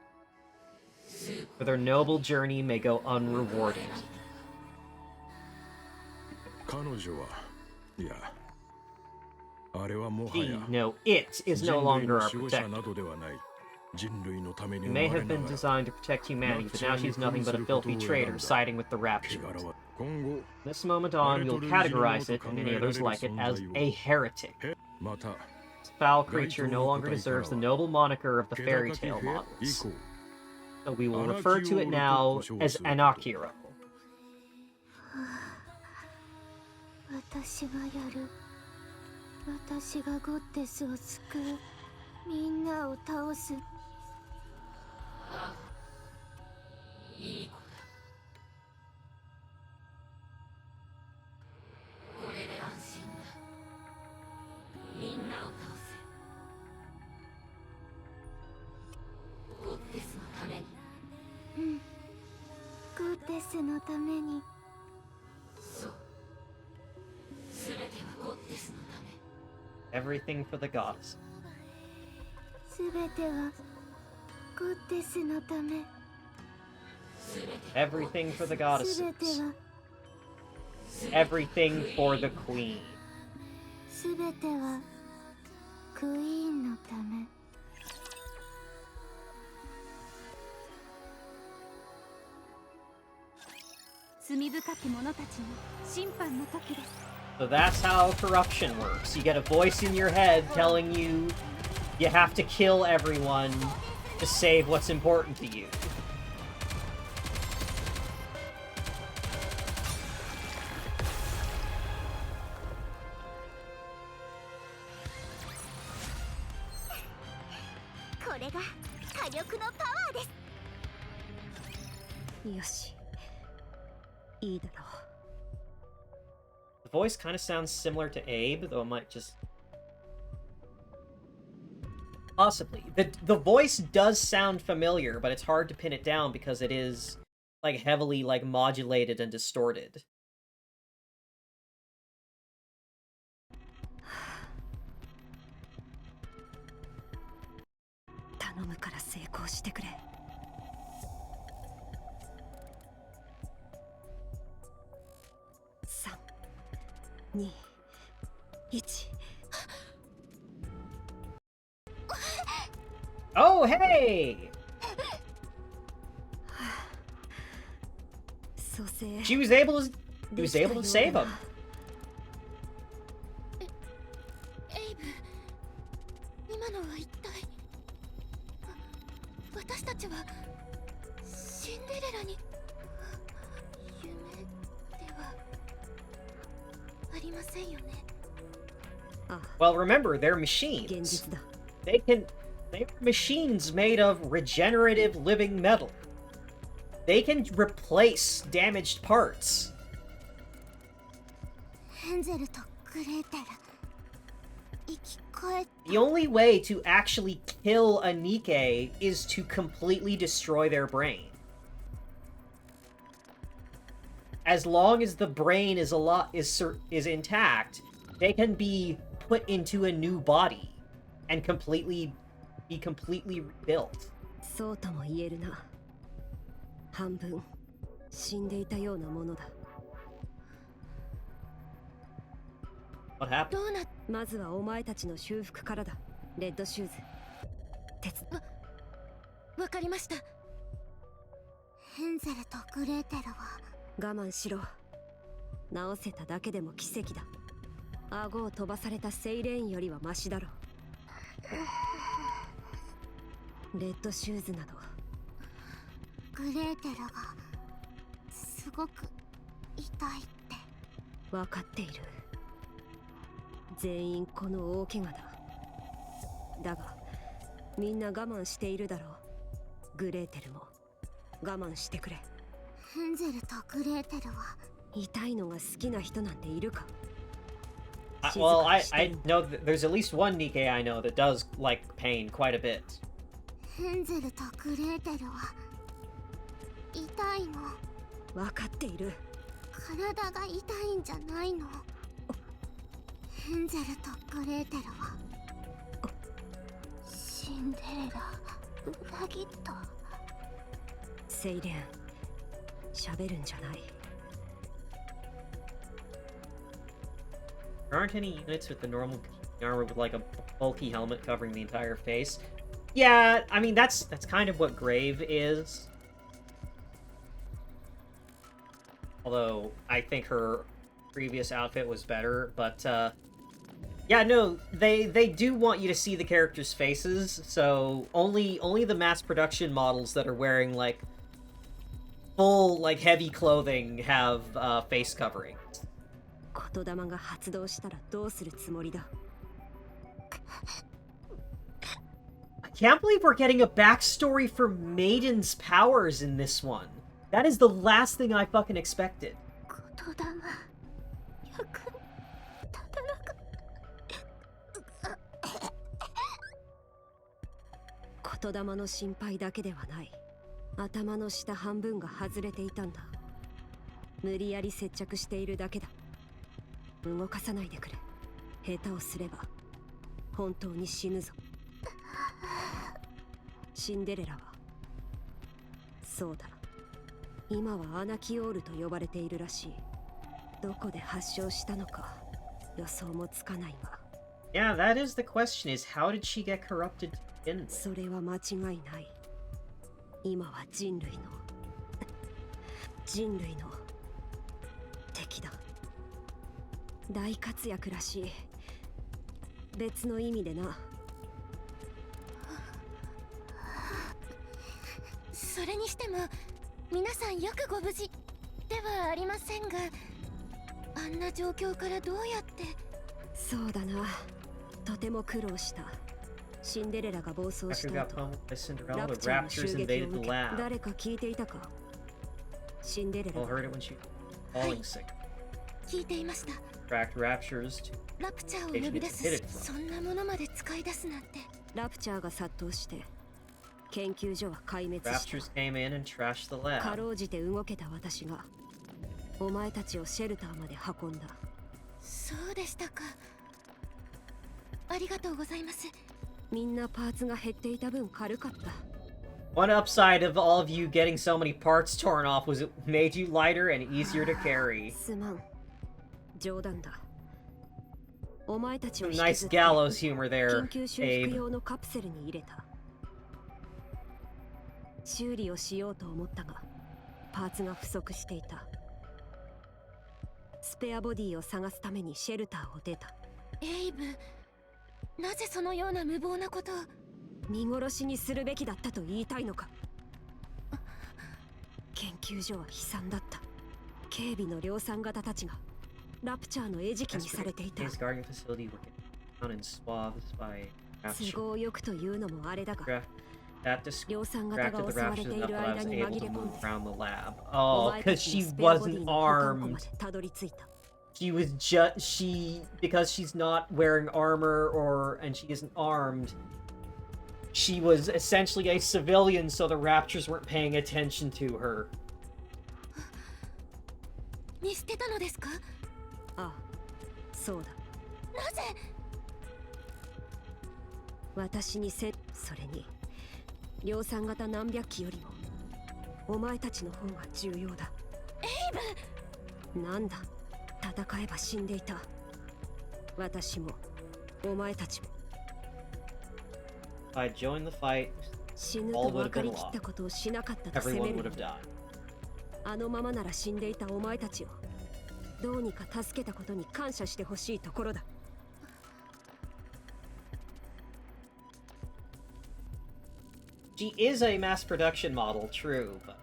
A: For their noble journey may go unrewarded.
F: 彼女はいやあれはもは
A: He,
F: や
A: no, it is
F: 人
A: no
F: 類
A: longer
F: の
A: our
F: 守護者
A: protector.
F: などではない人類のために
A: She
F: 生
A: may
F: まれ
A: have
F: な
A: been
F: がら
A: designed to protect humanity, but now she's nothing but a filthy traitor siding with the Rapture.
F: 汚らわ今後
A: From this moment on, you'll categorize it, and many others like it, as a heretic.
F: また
A: This foul creature no longer deserves the noble moniker of the
F: 気
A: fairy
F: 高き
A: tale
F: 兵以
A: models.
F: 降
A: So we will refer to it now as Anakiro.
D: 私がやる。私がゴッテスを救う。みんなを倒す。うん。ゴッテスのために。
C: 全てはゴッテ
A: Everything for the goddess.
D: すべてはゴッデスのため。
A: Everything for the
D: すべて
A: goddesses.
D: は
A: Everything for the queen.
D: すべてはクイーンのため。
C: 罪深き者たちの審判の時です。
A: So that's how corruption works. You get a voice in your head telling you you have to kill everyone to save what's important to you.
D: これが火力のパワーです。
B: よし、いいだろう。
A: The voice kind of sounds similar to Abe, though it might just... Possibly. The voice does sound familiar, but it's hard to pin it down because it is, like, heavily, like, modulated and distorted.
B: 頼むから成功してくれ。3、2、1。
A: Oh, hey!
B: 蘇生。
A: She was able to save him.
C: エイブ、今のは一体。私たちはシンデレラに夢ではありませんよね。
A: Well, remember, they're
B: 現
A: machines.
B: 実だ。
A: They're machines made of regenerative living metal. They can replace damaged parts.
D: ヘンゼルとグレーテル生き返っ
A: The only way to actually kill a Nikke is to completely destroy their brain. As long as the brain is intact, they can be put into a new body and be completely rebuilt.
B: そうとも言えるな。半分死んでいたようなものだ。
A: What happened?
C: どうなっ
B: まずはお前たちの修復からだ。レッドシューズ。鉄。
C: わかりました。
D: ヘンゼルとグレーテルは
B: 我慢しろ。直せただけでも奇跡だ。顎を飛ばされたセイレーンよりはマシだろう。レッドシューズなど。
D: グレーテルがすごく痛いって
B: 分かっている。全員この大怪我だ。だがみんな我慢しているだろう。グレーテルも我慢してくれ。
D: ヘンゼルとグレーテルは
B: 痛いのが好きな人なんているか。
A: Well, I know that there's at least one Nikke I know that does like pain quite a bit.
D: ヘンゼルとグレーテルは痛いの。
B: 分かっている。
D: 体が痛いんじゃないの。ヘンゼルとグレーテルはシンデレラ裏切った。
B: セイレン喋るんじゃない。
A: There aren't any units with the normal armor with like a bulky helmet covering the entire face. Yeah, I mean that's kind of what Grave is. Although I think her previous outfit was better, but yeah, no, they do want you to see the characters' faces, so only the mass production models that are wearing like full like heavy clothing have face covering.
B: 言霊が発動したらどうするつもりだ。
A: I can't believe we're getting a backstory for Maiden's powers in this one. That is the last thing I fucking expected.
D: 言霊役立たなか
B: 言霊の心配だけではない。頭の下半分が外れていたんだ。無理やり接着しているだけだ。動かさないでくれ。下手をすれば本当に死ぬぞ。シンデレラはそうだ、今はアナキオールと呼ばれているらしい。どこで発症したのか予想もつかないが。
A: Yeah, that is the question, is how did she get corrupted to begin with?
B: それは間違いない。今は人類の敵だ。大活躍らしい。別の意味でな。
C: それにしても皆さんよくご無事ではありませんが、あんな状況からどうやって。
B: そうだな、とても苦労した。シンデレラが暴走
A: After
B: し
A: we
B: た
A: got
B: 後、
A: pummeled by
B: ラ
A: Cinderella,
B: プ
A: the
B: チャーの襲
A: raptors
B: 撃を
A: invaded
B: 受
A: the
B: け、
A: lab.
B: 誰か聞いていたか。シンデレラ
A: Well,
B: が
A: heard it when she was falling sick.
C: 聞いていました。
A: Tracked raptures to
C: ラプチャーを呼び出すそんなものまで使い出すなんて。
B: ラプチャーが殺到して研究所は壊滅した。
A: raptors came in and trashed the
B: か
A: lab.
B: ろうじて動けた私がお前たちをシェルターまで運んだ。
C: そうでしたか。ありがとうございます。
B: みんなパーツが減っていた分軽かった。
A: One upside of all of you getting so many parts torn off was it made you lighter and easier to carry.
B: すまん、冗談だ。お前たちを
A: Some
B: 引き
A: nice
B: ずって
A: gallows humor
B: 緊
A: there,
B: 急修復
A: Abe.
B: 用のカプセルに入れた。修理をしようと思ったがパーツが不足していた。スペアボディを探すためにシェルターを出た。
C: エイブ、なぜそのような無謀なことを。
B: 見殺しにするべきだったと言いたいのか。研究所は悲惨だった。警備の量産型たちがラプチャーの餌食にされていた。
A: His guarding facility were found in swabs by
B: 都合よくというのもあれだが、
A: that
B: 量産型が
A: distracted the
B: 襲われ
A: raptors
B: てい
A: enough
B: る
A: that I
B: 間
A: was
B: に
A: able
B: 紛
A: to
B: れ込ん
A: move
B: で
A: around the lab.
B: お
A: Oh,
B: 前た
A: because
B: ちの
A: she
B: スペアボディ
A: wasn't
B: の保管庫
A: armed.
B: までたどり着いた。
A: She was because she's not wearing armor and she isn't armed. She was essentially a civilian, so the raptors weren't paying attention to her.
C: 見捨てたのですか。
B: ああ、そうだ。
C: なぜ。
B: 私にそれに量産型何百機よりもお前たちの方が重要だ。
C: エイブ。
B: なんだ、戦えば死んでいた。私もお前たちも。
A: If I joined the fight,
B: 死ぬと
A: all would
B: 分
A: have
B: か
A: been
B: りきった
A: lost.
B: ことをしなかったと責め
A: Everyone
B: る
A: would
B: の
A: have
B: だ。
A: died.
B: あのままなら死んでいたお前たちをどうにか助けたことに感謝してほしいところだ。
A: She is a mass production model, true, but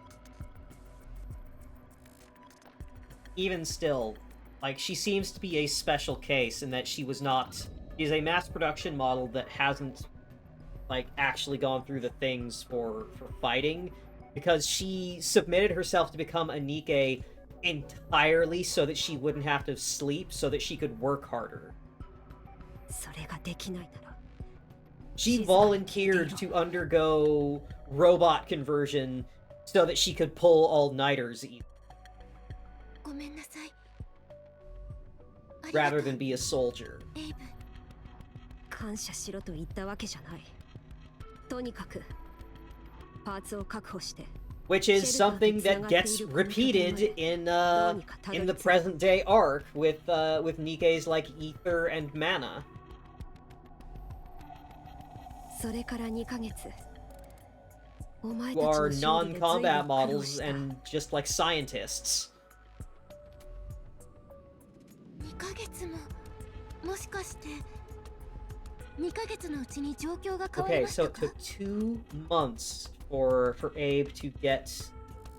A: even still, like, she seems to be a special case in that she's a mass production model that hasn't, like, actually gone through the things for fighting, because she submitted herself to become a Nikke entirely so that she wouldn't have to sleep, so that she could work harder.
B: それができないなら
A: She volunteered to undergo robot conversion so that she could pull all-nighters
C: ごめんなさい。ありが
A: rather
C: とう
A: than be a soldier.
C: エイブ。
B: 感謝しろと言ったわけじゃない。とにかくパーツを確保して
A: Which is something that gets repeated in the present day arc with Nikke's like ether and mana.
B: それから2ヶ月お前
A: Who
B: たち
A: are
B: の修理で随分
A: non-combat
B: 苦労
A: models
B: した。
A: and just like scientists.
C: 2ヶ月も。もしかして2ヶ月のうちに状況が変わり
A: Okay,
C: まし
A: so
C: た
A: it
C: か。
A: took 2 months for Abe to get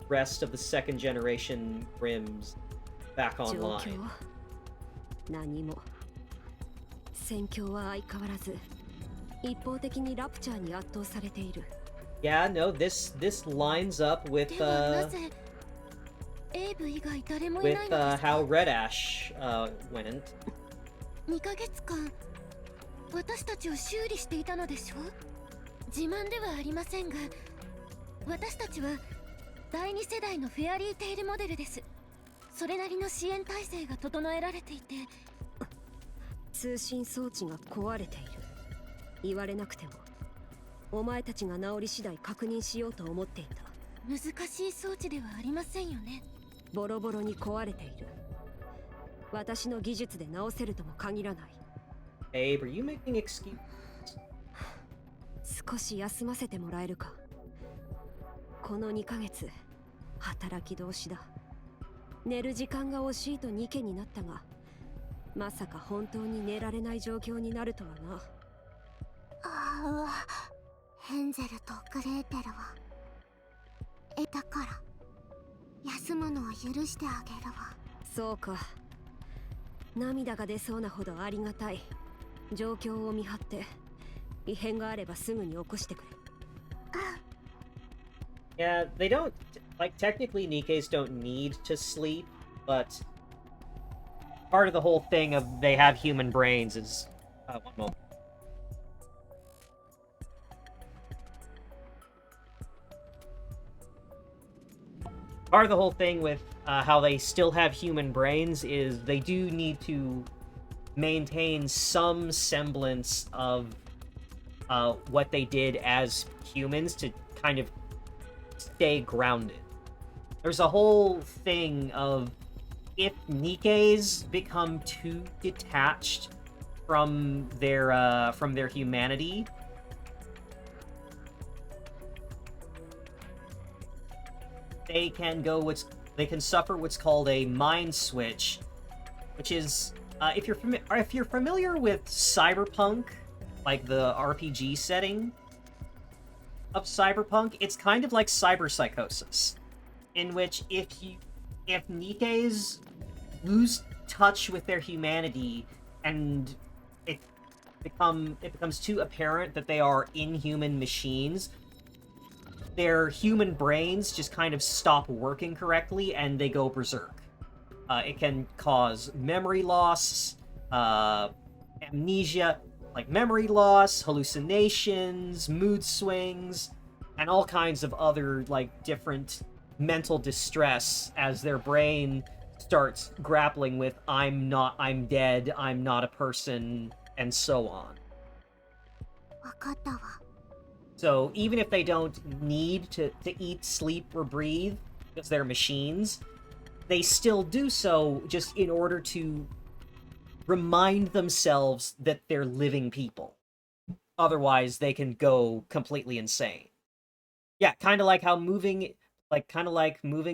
A: rest of the second generation Grims back
B: 状
A: online.
B: 況何も。戦況は相変わらず一方的にラプチャーに圧倒されている。
A: Yeah, no, this lines up with
C: ではなぜエイブ以外誰もい
A: with
C: ないのですか。
A: how Red Ash went.
C: 2ヶ月間私たちを修理していたのでしょう。自慢ではありませんが、私たちは第2世代のフェアリーテイルモデルです。それなりの支援体制が整えられていて。
B: 通信装置が壊れている。言われなくてもお前たちが治り次第確認しようと思っていた。
C: 難しい装置ではありませんよね。
B: ボロボロに壊れている。私の技術で直せるとも限らない。
A: Abe, are you making excuse?
B: 少し休ませてもらえるか。この2ヶ月働き通しだ。寝る時間が惜しいとニケになったが、まさか本当に寝られない状況になるとはな。
D: ああ、ヘンゼルとグレーテルはだから休むのを許してあげるわ。
B: そうか。涙が出そうなほどありがたい。状況を見張って異変があればすぐに起こしてくれ。
A: Yeah, they don't, like, technically Nikkes don't need to sleep, but part of the whole thing of they have human brains is... one moment. Part of the whole thing with how they still have human brains is they do need to maintain some semblance of what they did as humans to kind of stay grounded. There's a whole thing of if Nikkes become too detached from their humanity, they can suffer what's called a mind switch, which is if you're familiar with Cyberpunk, like the RPG setting of Cyberpunk, it's kind of like cyberpsychosis, in which if Nikkes lose touch with their humanity and it becomes too apparent that they are inhuman machines, their human brains just kind of stop working correctly and they go berserk. It can cause memory loss, amnesia, like memory loss, hallucinations, mood swings, and all kinds of other, like, different mental distress as their brain starts grappling with, I'm dead, I'm not a person, and so on.
D: わかったわ。
A: So even if they don't need to eat, sleep, or breathe, because they're machines, they still do so just in order to remind themselves that they're living people. Otherwise, they can go completely insane. Yeah, kind of like moving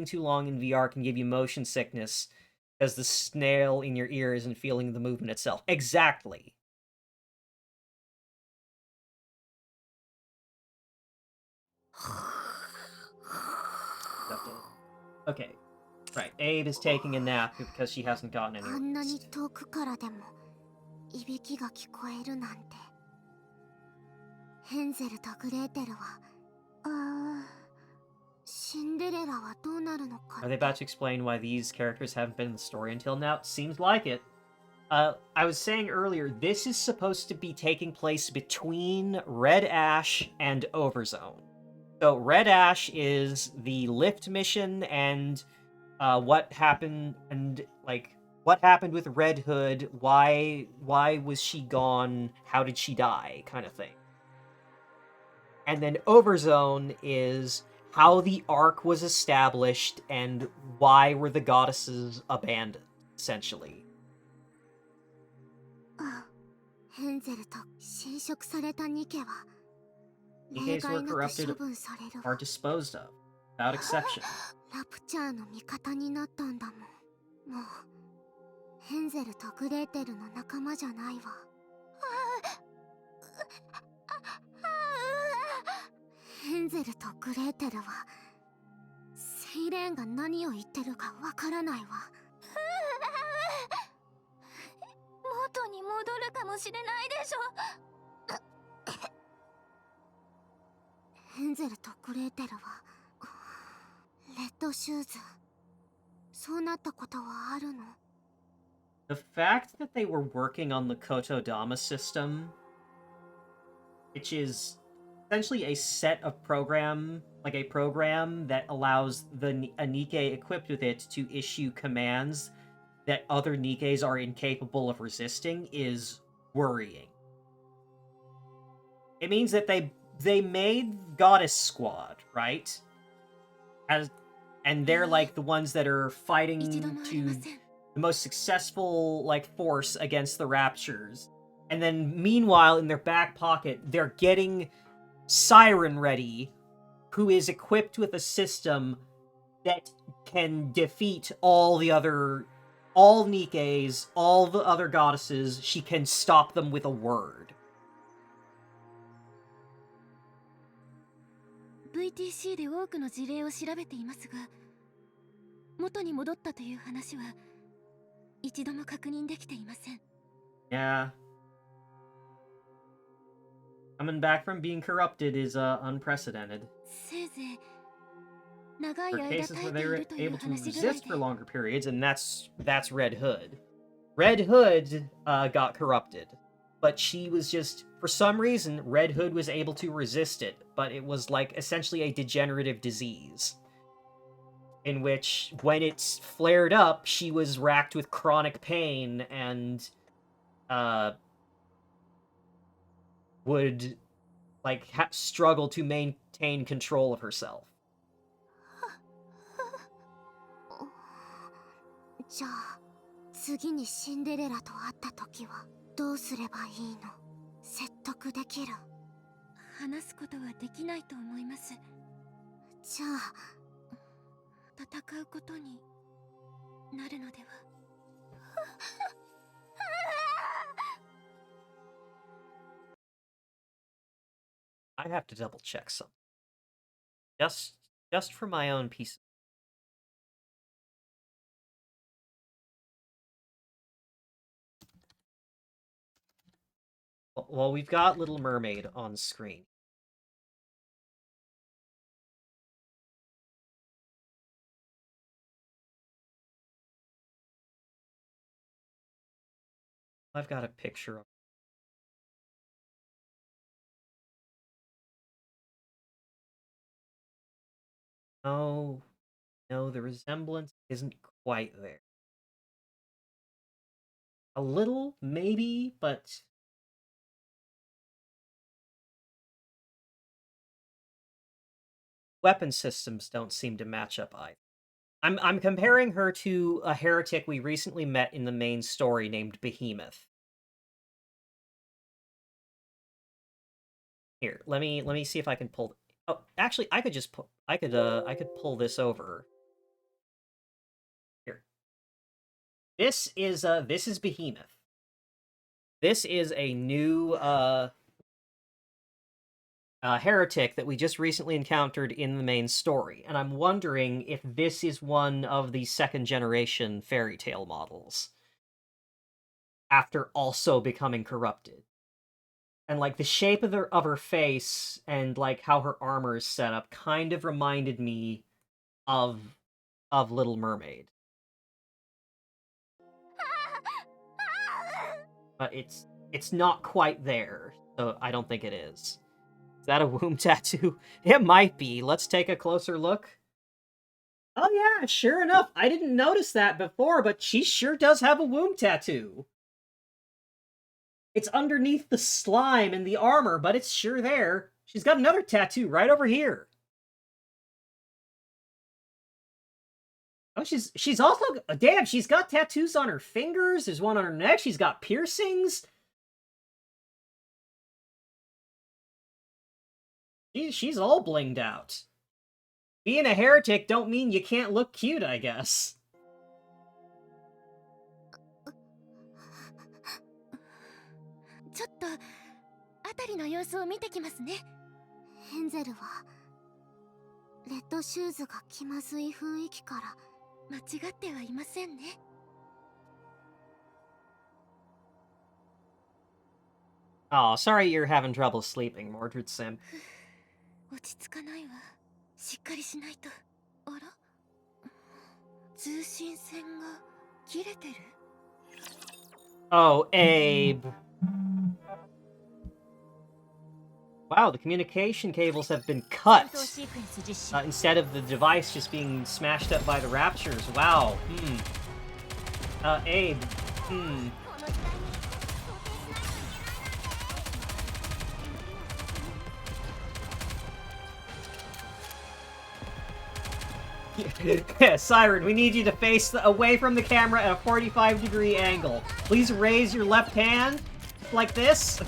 A: too long in VR can give you motion sickness because the snail in your ear isn't feeling the movement itself. Exactly. Okay. Right, Abe is taking a nap because she hasn't gotten any
D: あんなに
A: rest.
D: 遠くからでもいびきが聞こえるなんて。ヘンゼルとグレーテルはシンデレラはどうなるのか。
A: Are they about to explain why these characters haven't been in the story until now? Seems like it. I was saying earlier, this is supposed to be taking place between Red Ash and Overzone. So Red Ash is the lift mission and what happened with Red Hood, why was she gone, how did she die, kind of thing. And then Overzone is how the Ark was established and why were the goddesses abandoned, essentially.
D: ヘンゼルと侵食されたニケは例
A: Nikke's
D: 外
A: were
D: なく
A: corrupted
D: 処分される
A: are
D: わ。
A: disposed of, without exception.
D: ラプチャーの味方になったんだもん。もうヘンゼルとグレーテルの仲間じゃないわ。ヘンゼルとグレーテルはセイレーンが何を言ってるかわからないわ。
C: 元に戻るかもしれないでしょ。
D: ヘンゼルとグレーテルはレッドシューズ、そうなったことはあるの？
A: The fact that they were working on the Kotodama system, which is essentially a set of program that allows a Nikke equipped with it to issue commands that other Nikkes are incapable of resisting is worrying. It means that they made Goddess Squad, right? And they're like the ones that are fighting to the most successful like force against the Raptures. And then meanwhile in their back pocket, they're getting Siren ready, who is equipped with a system that can defeat all Nikkes, all the other goddesses. She can stop them with a word.
C: VTC で多くの事例を調べていますが、元に戻ったという話は一度も確認できていません。
A: Yeah. Coming back from being corrupted is unprecedented.
C: せいぜい長い
A: There are
C: 間
A: cases
C: 耐
A: where
C: え
A: they
C: てい
A: were
C: るという
A: able to
C: 話ぐらい
A: resist
C: で
A: for longer periods, and that's Red Hood. Red Hood got corrupted, but she was just, for some reason, Red Hood was able to resist it, but it was like essentially a degenerative disease, in which when it flared up, she was racked with chronic pain and would like struggle to maintain control of herself.
D: じゃあ次にシンデレラと会った時はどうすればいいの？説得できる？
C: 話すことはできないと思います。
D: じゃあ
C: 戦うことになるのでは。
A: I have to double check something. Just for my own peace. Well, we've got Little Mermaid on screen. I've got a picture of. No, the resemblance isn't quite there. A little, maybe, but weapon systems don't seem to match up either. I'm comparing her to a heretic we recently met in the main story named Behemoth. Here, let me see if I can pull. Oh, actually, I could just pull. I could pull this over. Here. This is Behemoth. This is a new heretic that we just recently encountered in the main story, and I'm wondering if this is one of the second generation fairy tale models after also becoming corrupted. And like the shape of her face and like how her armor is set up kind of reminded me of Little Mermaid. But it's not quite there, so I don't think it is. Is that a womb tattoo? It might be. Let's take a closer look. Oh yeah, sure enough. I didn't notice that before, but she sure does have a womb tattoo. It's underneath the slime and the armor, but it's sure there. She's got another tattoo right over here. Oh, she's also... Damn, she's got tattoos on her fingers. There's one on her neck. She's got piercings. She's all blinged out. Being a heretic don't mean you can't look cute, I guess.
C: ちょっと辺りの様子を見てきますね。
D: ヘンゼルはレッドシューズが気まずい雰囲気から。
C: 間違ってはいませんね。
A: Oh, sorry you're having trouble sleeping, Mordred Sim.
C: 落ち着かないわ。しっかりしないと。あら？通信線が切れてる？
A: Oh, Abe. Wow, the communication cables have been cut. Instead of the device just being smashed up by the Raptures. Wow. Abe. Yeah, Siren, we need you to face away from the camera at a 45-degree angle. Please raise your left hand like this.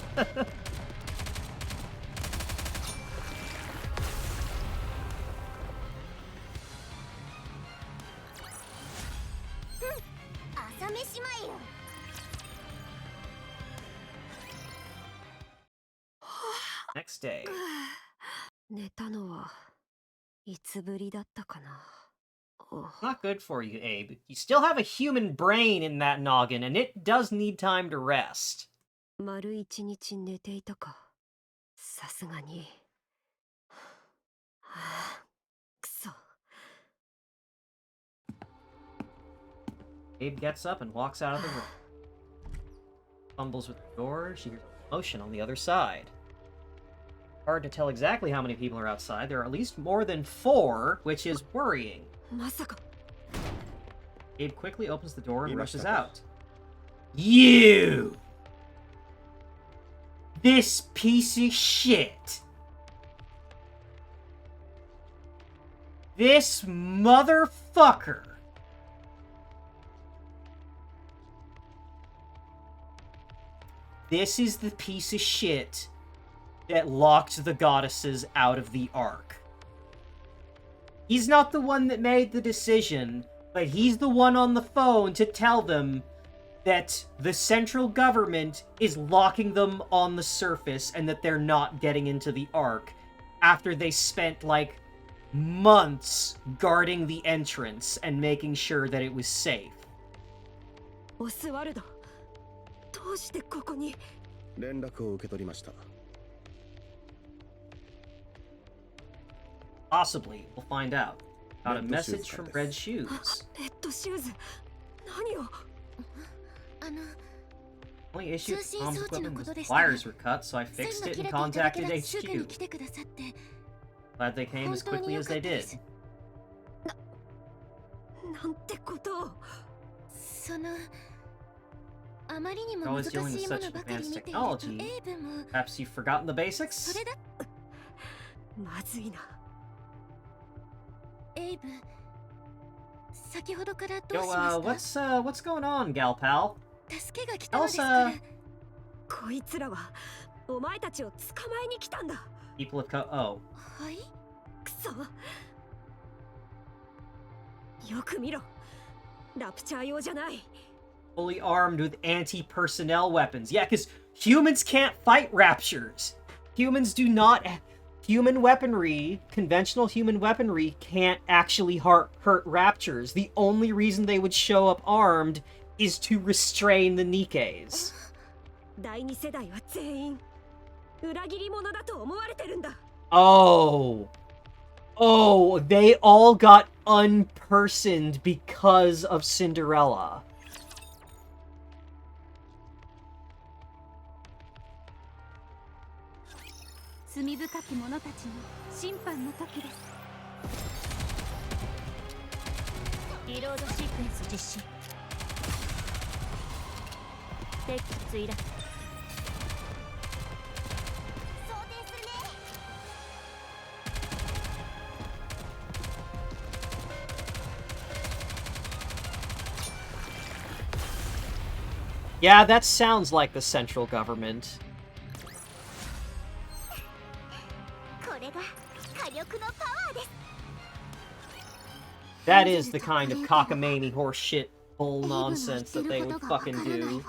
A: Next day.
B: 寝たのはいつぶりだったかな。
A: Not good for you, Abe. You still have a human brain in that noggin, and it does need time to rest.
B: 丸一日寝ていたか。さすがに。くそ。
A: Abe gets up and walks out of the room. Fumbles with the door. She hears motion on the other side. Hard to tell exactly how many people are outside. There are at least more than 4, which is worrying.
B: まさか。
A: Abe quickly opens the door and rushes out. You! This piece of shit! This motherfucker! This is the piece of shit that locked the goddesses out of the Ark. He's not the one that made the decision, but he's the one on the phone to tell them that the central government is locking them on the surface and that they're not getting into the Ark after they spent, like, months guarding the entrance and making sure that it was safe.
B: オスワルド、どうしてここに？
G: 連絡を受け取りました。
A: Possibly, we'll find out. Got a message from Red Shoes.
B: レッドシューズ、何を？
A: Only issue with Tom's equipment was the wires were cut, so I fixed it and contacted HQ. Glad they came as quickly as they did.
C: なんてことを。そのあまりにも難
A: Always
C: しい
A: dealing
C: も
A: with
C: の
A: such
C: ばかり
A: advanced
C: 見ているとエ
A: technology.
C: イブも
A: Perhaps you've forgotten the basics?
C: それだ。
B: まずいな。
C: エイブ、先ほどからどうし
A: Yo,
C: ました？
A: what's going on, gal pal?
C: 助けが来たのですから。
B: こいつらはお前たちを捕まえに来たんだ。
A: People have oh.
C: はい。
B: くそ。よく見ろ。ラプチャー用じゃない。
A: Fully armed with anti-personnel weapons. Yeah, because humans can't fight raptures. Humans do not... Human weaponry, conventional human weaponry, can't actually hurt raptures. The only reason they would show up armed is to restrain the Nikkes.
B: 第二世代は全員裏切り者だと思われてるんだ。
A: Oh. Oh, they all got unpersoned because of Cinderella.
C: 罪深き者たちの審判の時です。リロードシークエンス実施。敵墜落。そうですね。
A: Yeah, that sounds like the central government. That is the kind of cockamamie horseshit bull nonsense that they would fucking do.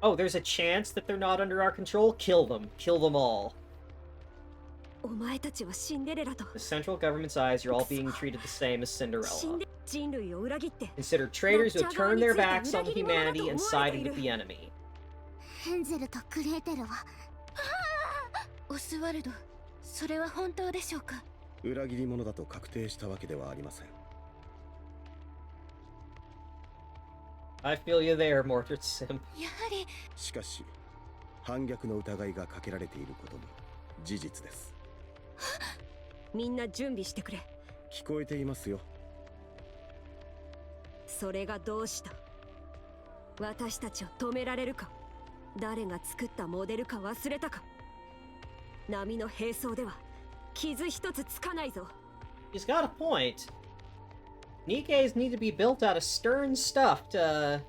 A: Oh, there's a chance that they're not under our control? Kill them. Kill them all.
B: お前たちはシンデレラと
A: The central government's eyes, you're all being treated the same as
B: 死ん
A: Cinderella.
B: で人類を裏切って
A: Considered traitors who have turned their backs on humanity and sided with the enemy.
D: ヘンゼルとクレーテルは
C: オスワルド、それは本当でしょうか？
G: 裏切り者だと確定したわけではありません。
A: I feel you there, Mordred Simp.
C: やはり。
G: しかし、反逆の疑いがかけられていることも事実です。
B: みんな準備してくれ。
G: 聞こえていますよ。
B: それがどうした？私たちを止められるか？誰が作ったモデルか忘れたか？波の並走では傷一つつかないぞ。
A: He's got a point. Nikke's need to be built out of stern stuff to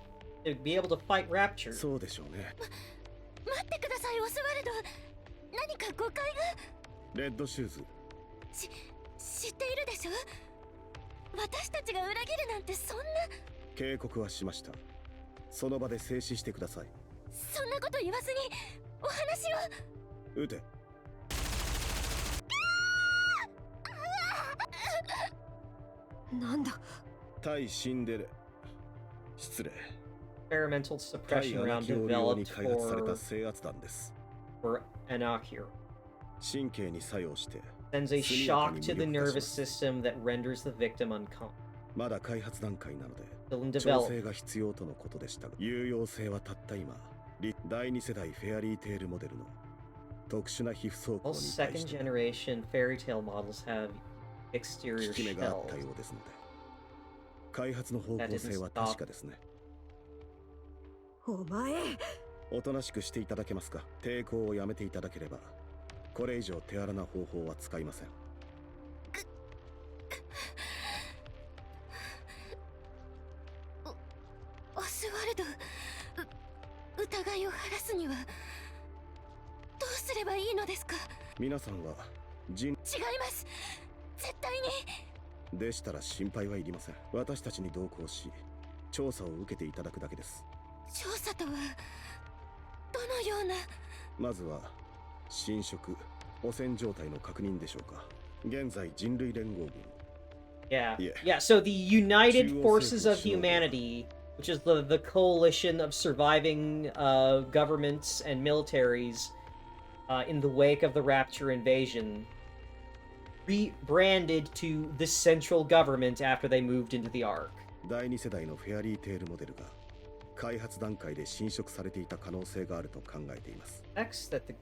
A: be able to fight Rapture.
G: そうでしょうね。
C: 待ってください、オスワルド。何か誤解が。
G: レッドシューズ、
C: 知っているでしょ。私たちが裏切るなんてそんな。
G: 警告はしました。その場で静止してください。
C: そんなこと言わずにお話を。
G: 撃て。
B: なんだ？
G: 対シンデレ、失礼。
A: Experimental
G: 対
A: suppression
G: アナ
A: round
G: キオ用に
A: developed
G: 開発された
A: for
G: 制圧弾です。
A: Anakir.
G: 神経に作用して
A: Sends a
G: 速やか
A: shock
G: に
A: to
G: 無
A: the
G: 力化
A: nervous
G: します。
A: system that renders the victim unconscious.
G: まだ開発段階なので
A: Still in
G: 調
A: development.
G: 整が必要とのことでしたが、有用性はたった今、第2世代フェアリーテールモデルの特殊な皮膚装甲
A: All
G: に対
A: second
G: して
A: generation fairy tale models have
G: 効
A: exterior
G: き目があった
A: shells.
G: ようですので、開発の方向性は確かですね。
B: お前。
G: おとなしくしていただけますか。抵抗をやめていただければ、これ以上手荒な方法は使いません。
C: オスワルド、疑いを晴らすにはどうすればいいのですか？
G: 皆さんは人
C: 違います、絶対に。
G: でしたら心配はいりません。私たちに同行し、調査を受けていただくだけです。
C: 調査とはどのような。
G: まずは侵食、汚染状態の確認でしょうか。現在人類連合軍
A: Yeah.
G: Yeah.
A: Yeah, so the United
G: True
A: Forces of
G: sure.
A: Humanity, which is the coalition of surviving governments and militaries in the wake of the Rapture invasion, rebranded to the central government after they moved into the Ark.
G: 第2世代のフェアリーテールモデルが開発段階で侵食されていた可能性があると考えています。
A: Next, that the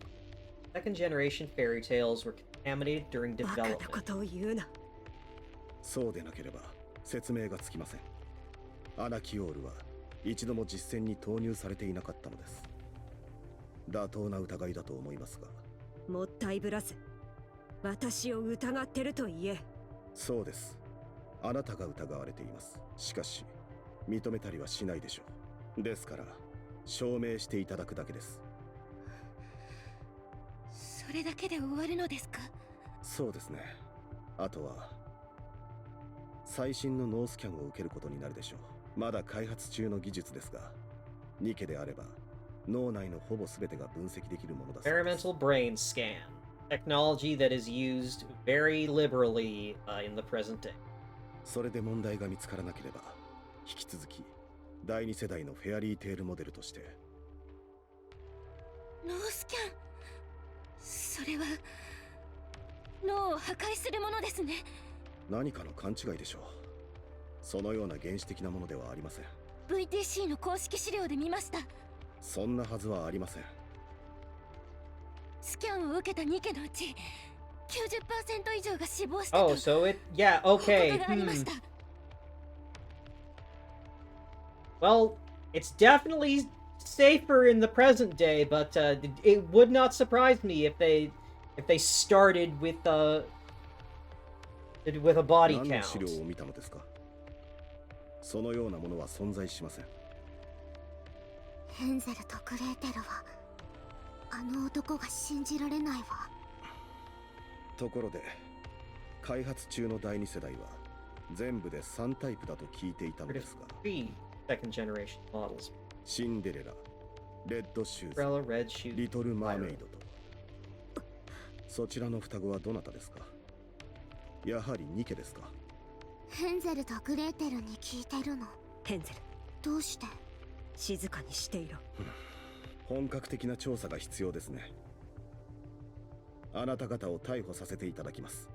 A: second generation fairy tales were contaminated during
B: バカな
A: development.
B: ことを言うな。
G: そうでなければ説明がつきません。アナキオールは一度も実戦に投入されていなかったのです。妥当な疑いだと思いますが。
B: もったいぶらず。私を疑ってると言え。
G: そうです。あなたが疑われています。しかし認めたりはしないでしょう。ですから証明していただくだけです。
C: それだけで終わるのですか？
G: そうですね。あとは最新のノースキャンを受けることになるでしょう。まだ開発中の技術ですが、ニケであれば脳内のほぼ全てが分析できるものだそうです。
A: Experimental brain scan. Technology that is used very liberally in the present day.
G: それで問題が見つからなければ、引き続き第2世代のフェアリーテールモデルとして。
C: ノースキャン、それは脳を破壊するものですね。
G: 何かの勘違いでしょう。そのような原始的なものではありません。
C: VTC の公式資料で見ました。
G: そんなはずはありません。
C: スキャンを受けたニケのうち 90% 以上が死亡した
A: Oh,
C: と
A: so it... Yeah,
C: 報
A: okay.
C: 告がありました。
A: Well, it's definitely safer in the present day, but it would not surprise me if they started with a body
G: 何の資料
A: count.
G: を見たのですか。そのようなものは存在しません。
D: ヘンゼルとグレーテルはあの男が信じられないわ。
G: ところで開発中の第2世代は全部で3タイプだと聞いていたのですが、
A: Three second generation models.
G: シンデレラ、レッドシューズ、
A: Umbrella, Red Shoe,
G: リトル・マーメイドと。そちらの双子はどなたですか。やはりニケですか。
D: ヘンゼルとグレーテルに聞いてるの。
B: ヘンゼル、
D: どうして？
B: 静かにしていろ。
G: 本格的な調査が必要ですね。あなた方を逮捕させていただきます。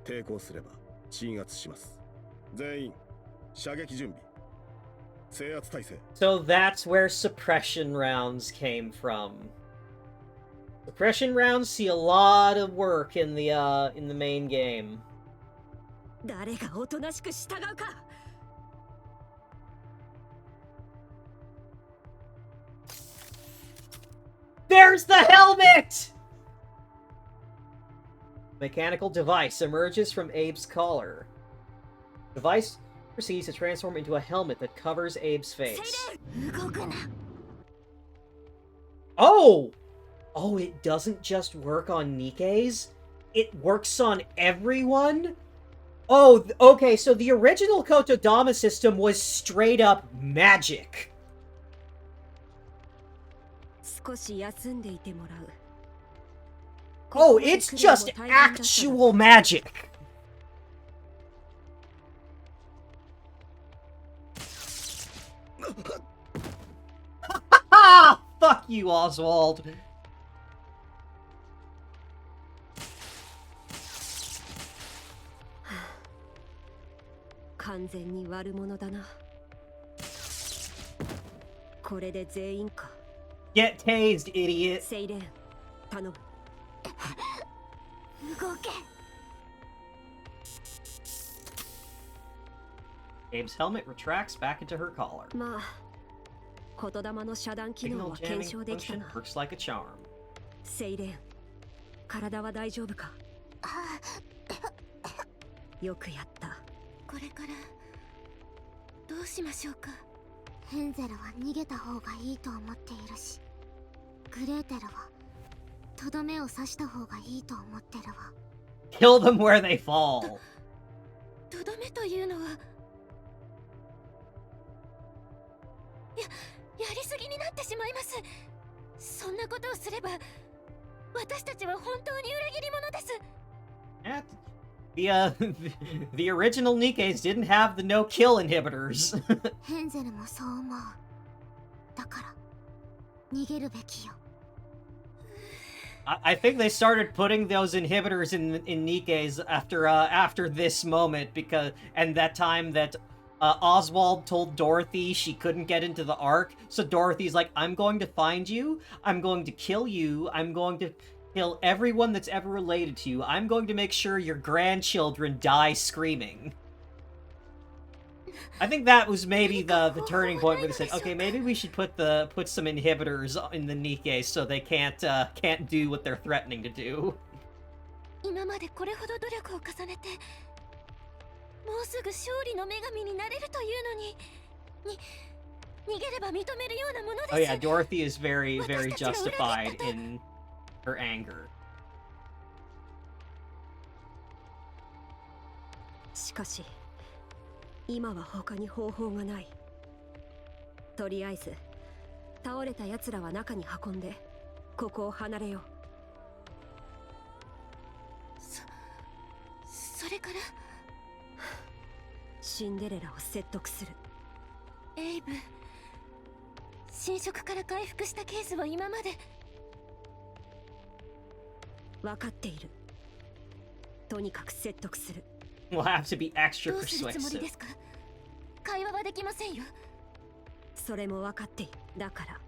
G: 抵抗すれば鎮圧します。全員射撃準備、制圧態勢。
A: So that's where suppression rounds came from. Suppression rounds see a lot of work in the main game.
B: 誰がおとなしく従うか。
A: There's the helmet! Mechanical device emerges from Abe's collar. Device proceeds to transform into a helmet that covers Abe's face. Oh! Oh, it doesn't just work on Nikke's? It works on everyone? Oh, okay, so the original Kotodama system was straight up magic.
B: 少し休んでいてもらう。
A: Oh, it's just actual magic. Fuck you, Oswald.
B: 完全に悪者だな。これで全員か。
A: Get tased, idiot.
B: セイレーン、頼む。
C: 動け。
A: Abe's helmet retracts back into her collar.
B: まあ、言霊の遮断機能
A: Signal
B: は検
A: jamming
B: 証できた
A: function
B: な。
A: works like a charm.
B: セイレーン、体は大丈夫か。よくやった。
C: これからどうしましょうか。
D: ヘンゼルは逃げた方がいいと思っているし、グレーテルはとどめを刺した方がいいと思ってるわ。
A: Kill them where they fall.
C: とどめというのはやりすぎになってしまいます。そんなことをすれば私たちは本当に裏切り者です。
A: The original Nikkes didn't have the no-kill inhibitors.
D: ヘンゼルもそう思う。だから逃げるべきよ。
A: I think they started putting those inhibitors in Nikkes after this moment and that time that Oswald told Dorothy she couldn't get into the Ark, so Dorothy's like, I'm going to find you, I'm going to kill you, I'm going to kill everyone that's ever related to you, I'm going to make sure your grandchildren die screaming. I think that was maybe the turning point where they said, okay, maybe we should put some inhibitors in the Nikke so they can't do what they're threatening to do.
C: 今までこれほど努力を重ねてもうすぐ勝利の女神になれるというのに逃げれば認めるようなものです。
A: Oh yeah, Dorothy is very, very justified in her anger.
B: しかし今は他に方法がない。とりあえず倒れた奴らは中に運んでここを離れよう。
C: それから
B: シンデレラを説得する。
C: エイブ、侵食から回復したケースは今まで。
B: 分かっている。とにかく説得する。
A: We'll have to be extra
C: どうするつもり
A: persuasive.
C: ですか。会話はできませんよ。
B: それも分かっている。だから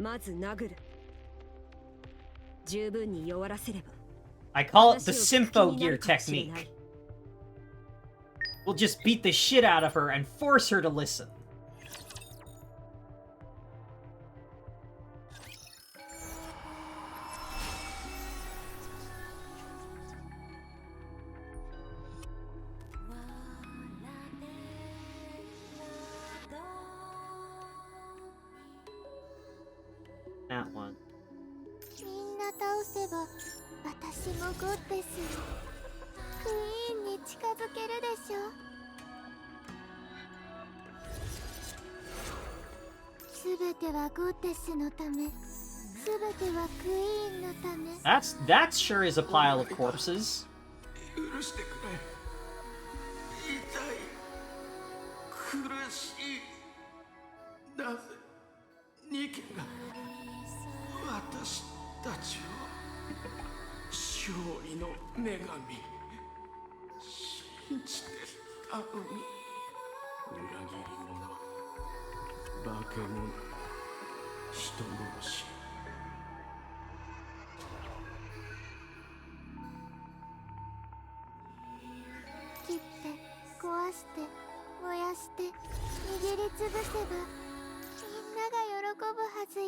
B: まず殴る。十分に弱らせれば。
A: I call it the Sympho Gear technique. We'll just beat the shit out of her and force her to listen. That one.
D: みんな倒せば私もゴッデスよ。クイーンに近づけるでしょ。すべてはゴッデスのため、すべてはクイーンのため。
A: That sure is a pile of corpses.
F: 許してくれ。痛い。苦しい。なぜニケが私たちを勝利の女神信じてたのに。裏切り者、化け物、人殺し。
D: 切って壊して燃やして握りつぶせばみんなが喜ぶはずよ。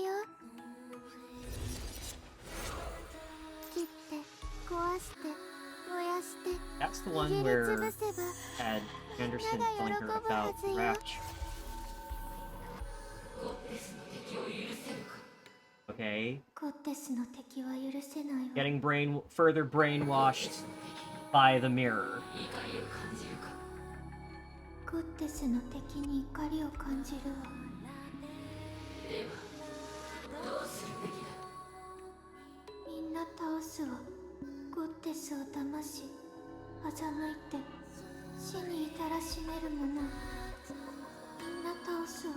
A: That's the one where had Anderson telling her about Rapture. Okay.
D: ゴッテスの敵は許せないわ。
A: Getting further brainwashed by the mirror.
D: ゴッテスの敵に怒りを感じるわ。みんな倒すわ。ゴッテスを騙し、欺いて死に至らしめるもの。みんな倒すわ。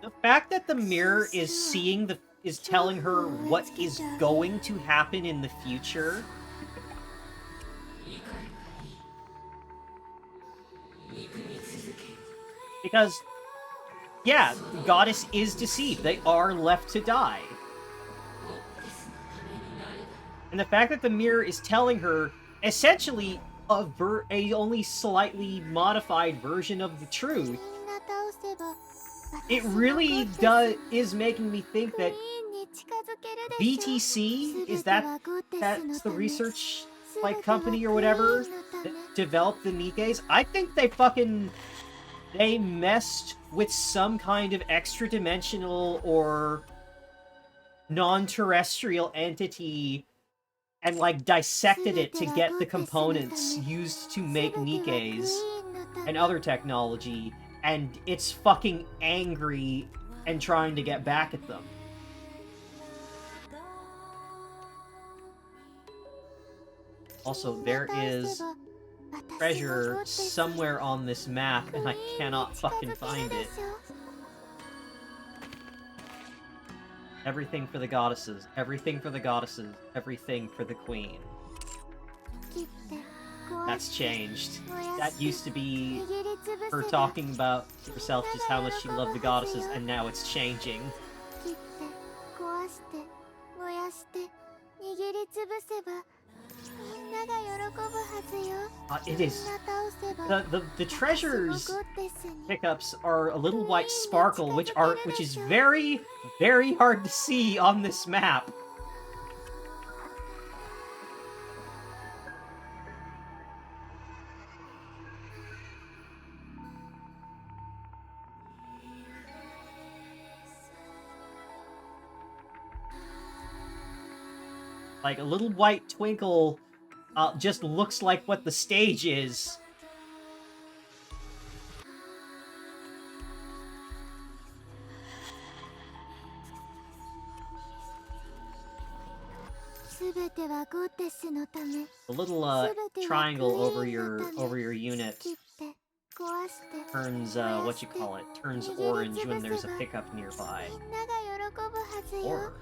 A: The fact that the mirror is telling her what is going to happen in the future. Because, yeah, the goddess is deceived. They are left to die. And the fact that the mirror is telling her essentially a only slightly modified version of the truth, it really is making me think that BTC, that's the research company or whatever that developed the Nikkes. I think they messed with some kind of extra-dimensional or non-terrestrial entity and dissected it to get the components used to make Nikkes and other technology, and it's fucking angry and trying to get back at them. Also, there is treasure somewhere on this map, and I cannot fucking find it. Everything for the goddesses, everything for the goddesses, everything for the queen. That's changed. That used to be her talking about herself, just how much she loved the goddesses, and now it's changing. It is. The treasures pickups are a little white sparkle, which is very, very hard to see on this map. Like, a little white twinkle just looks like what the stage is. The little triangle over your unit turns turns orange when there's a pickup nearby. Or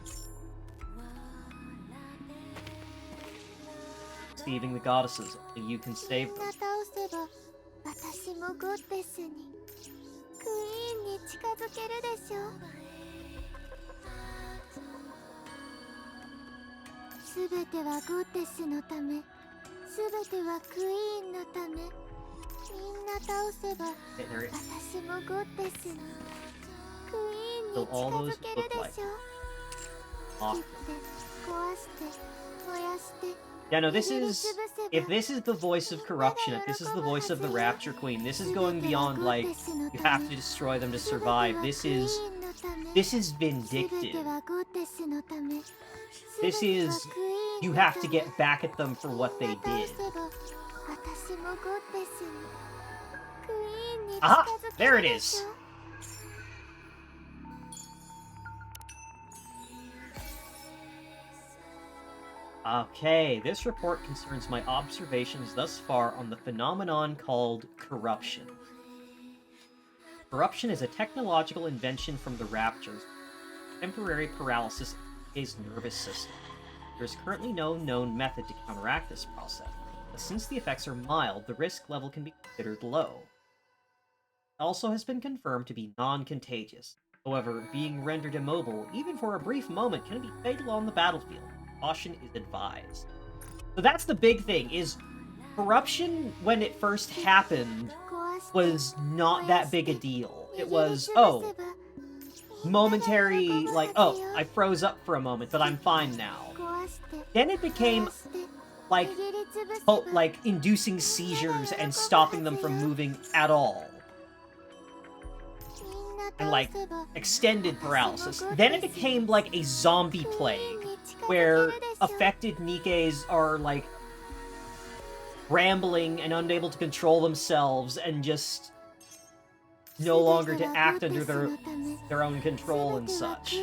A: deceiving the goddesses, only you can save them. So all those look like awesome. Yeah, no, if this is the voice of corruption, if this is the voice of the Rapture Queen, this is going beyond, you have to destroy them to survive. This is vindictive. This is, you have to get back at them for what they did. Aha! There it is! Okay, this report concerns my observations thus far on the phenomenon called corruption. Corruption is a technological invention from the Raptures, temporary paralysis of his nervous system. There is currently no known method to counteract this process, but since the effects are mild, the risk level can be considered low. It also has been confirmed to be non-contagious. However, being rendered immobile, even for a brief moment, can be fatal on the battlefield. Caution is advised. So that's the big thing, is corruption, when it first happened, was not that big a deal. It was, oh, momentary, like, oh, I froze up for a moment, but I'm fine now. Then it became, like, inducing seizures and stopping them from moving at all. And, like, extended paralysis. Then it became, like, a zombie plague, where affected Nikkes are, like, rambling and unable to control themselves and just no longer to act under their own control and such.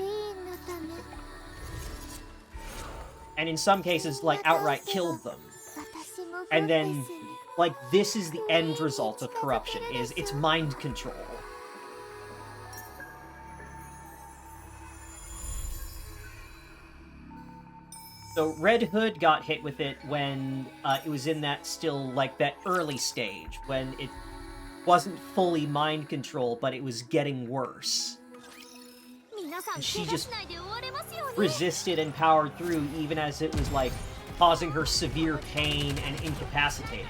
A: And in some cases, like, outright killed them. And then, like, this is the end result of corruption, is it's mind control. So Red Hood got hit with it when it was in that still, like, that early stage, when it wasn't fully mind control, but it was getting worse. And she just resisted and powered through, even as it was, like, causing her severe pain and incapacitating.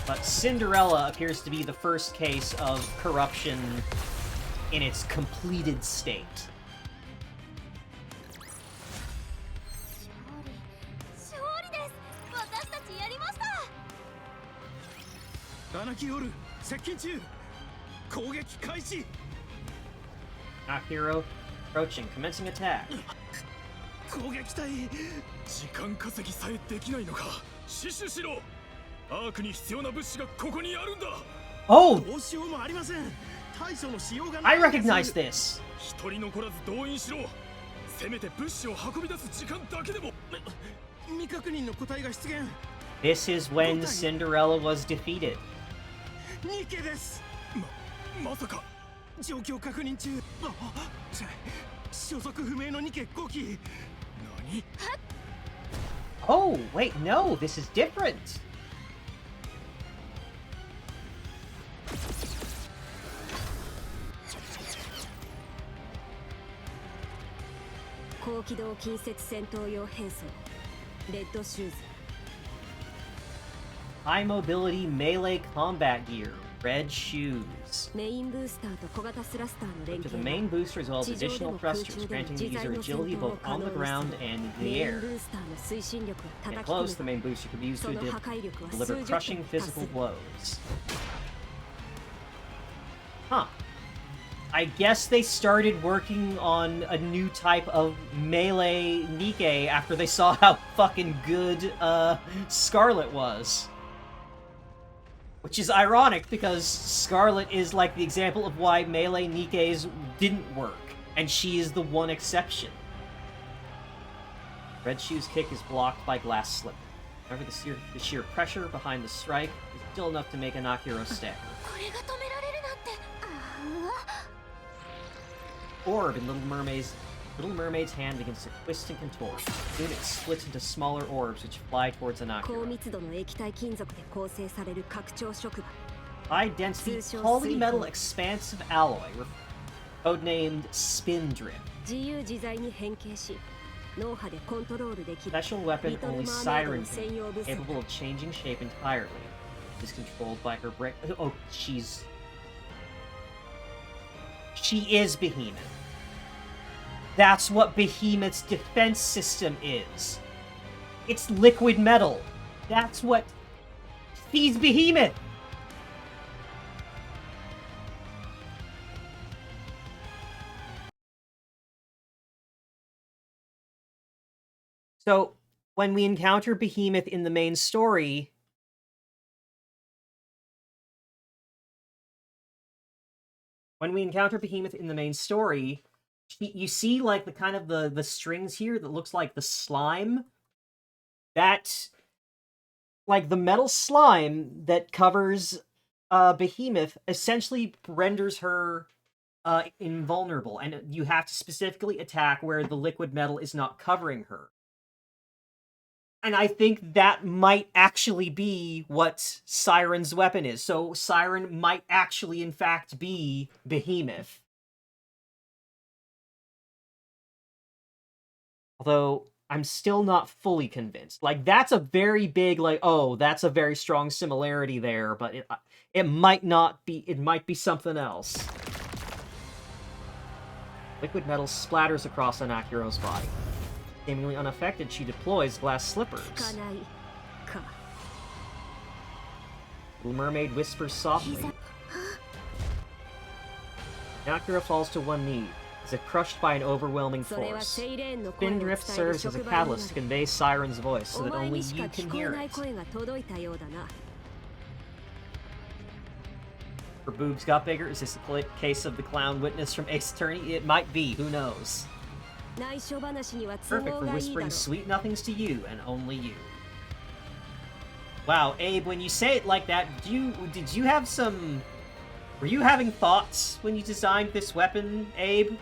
A: But Cinderella appears to be the first case of corruption in its completed state.
F: アナキオル接近中攻撃開始
A: Knock approaching, commencing attack.
F: 攻撃隊時間稼ぎさえできないのか死守しろアークに必要な物資がここにあるんだ
A: Oh!
F: どうしようもありません対処のしようが
A: I recognize this!
F: 一人残らず動員しろせめて物資を運び出す時間だけでも未確認の個体が出現
A: This is when Cinderella was defeated.
F: ニケですまさか状況確認中所属不明のニケ5機何
A: Oh, wait, no, this is different! High mobility melee combat gear. Red shoes. To the main booster as well as additional thrusters, granting the user agility both on the ground and in the air. Get close, the main booster can be used to deliver crushing physical blows. Huh. I guess they started working on a new type of melee Nikke after they saw how fucking good Scarlet was. Which is ironic, because Scarlet is like the example of why melee Nikkes didn't work, and she is the one exception. Red Shoe's kick is blocked by Glass Slipper. However, the sheer pressure behind the strike is still enough to make a Nakiro stagger. Orb in Little Mermaid's hand begins to twist and contort. Soon it splits into smaller orbs which fly towards Anakira. High-density polymetal expansive alloy, codenamed Spindrift. Special weapon only Siren can, capable of changing shape entirely. It is controlled by her brain. Oh, she is Behemoth. That's what Behemoth's defense system is. It's liquid metal. That's what... She's Behemoth! So, when we encounter Behemoth in the main story... You see, like, the kind of the strings here that looks like the slime? That, like, the metal slime that covers Behemoth essentially renders her invulnerable, and you have to specifically attack where the liquid metal is not covering her. And I think that might actually be what Siren's weapon is. So Siren might actually, in fact, be Behemoth. Although, I'm still not fully convinced. Like, that's a very big, like, oh, that's a very strong similarity there, but it might not be, it might be something else. Liquid metal splatters across Anakiro's body. Seemingly unaffected, she deploys glass slippers. The mermaid whispers softly. Anakiro falls to one knee, as if crushed by an overwhelming force. Spindrift serves as a catalyst to convey Siren's voice, so that only you can hear it. Her boobs got bigger? Is this a case of the clown witness from Ace Attorney? It might be, who knows? Perfect for whispering sweet nothings to you, and only you. Wow, Abe, when you say it like that, did you have some... Were you having thoughts when you designed this weapon, Abe?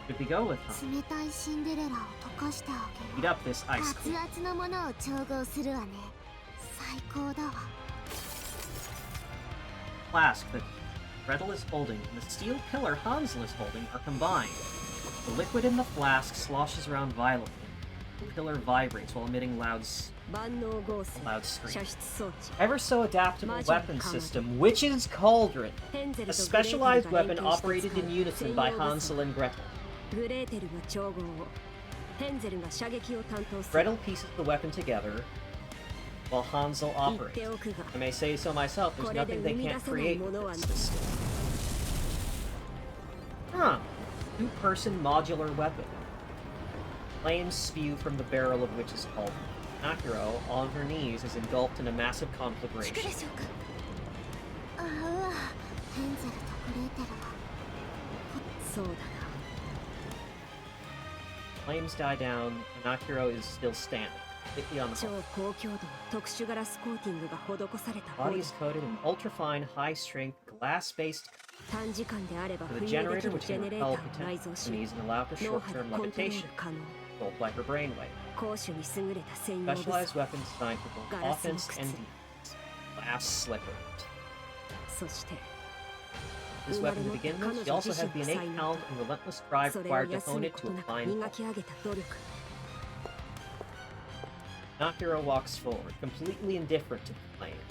A: Should we go with her? Heat up this ice cream. Flask that Gretel is holding and the steel pillar Hansel is holding are combined. The liquid in the flask sloshes around violently. The pillar vibrates while emitting loud screams. Ever so adaptable weapon system, Witch's Cauldron. A specialized weapon operated in unison by Hansel and Gretel. Gretel pieces the weapon together, while Hansel operates. I may say so myself, there's nothing they can't create with this system. Huh. Two-person modular weapon. Flames spew from the barrel of Witch's Cauldron. Akiro, on her knees, is engulfed in a massive conflagration. Flames die down, and Akiro is still standing, completely on the floor. Body is coated in ultrafine, high-strength, glass-based with a generator which can repel potential enemies and allow for short-term levitation, controlled by her brainwave. Specialized weapons designed for both offense and defense. Glass slipper. This weapon to begin with, she also has the innate talent and relentless drive required to hone it to a fine point. Nakiro walks forward, completely indifferent to the flames.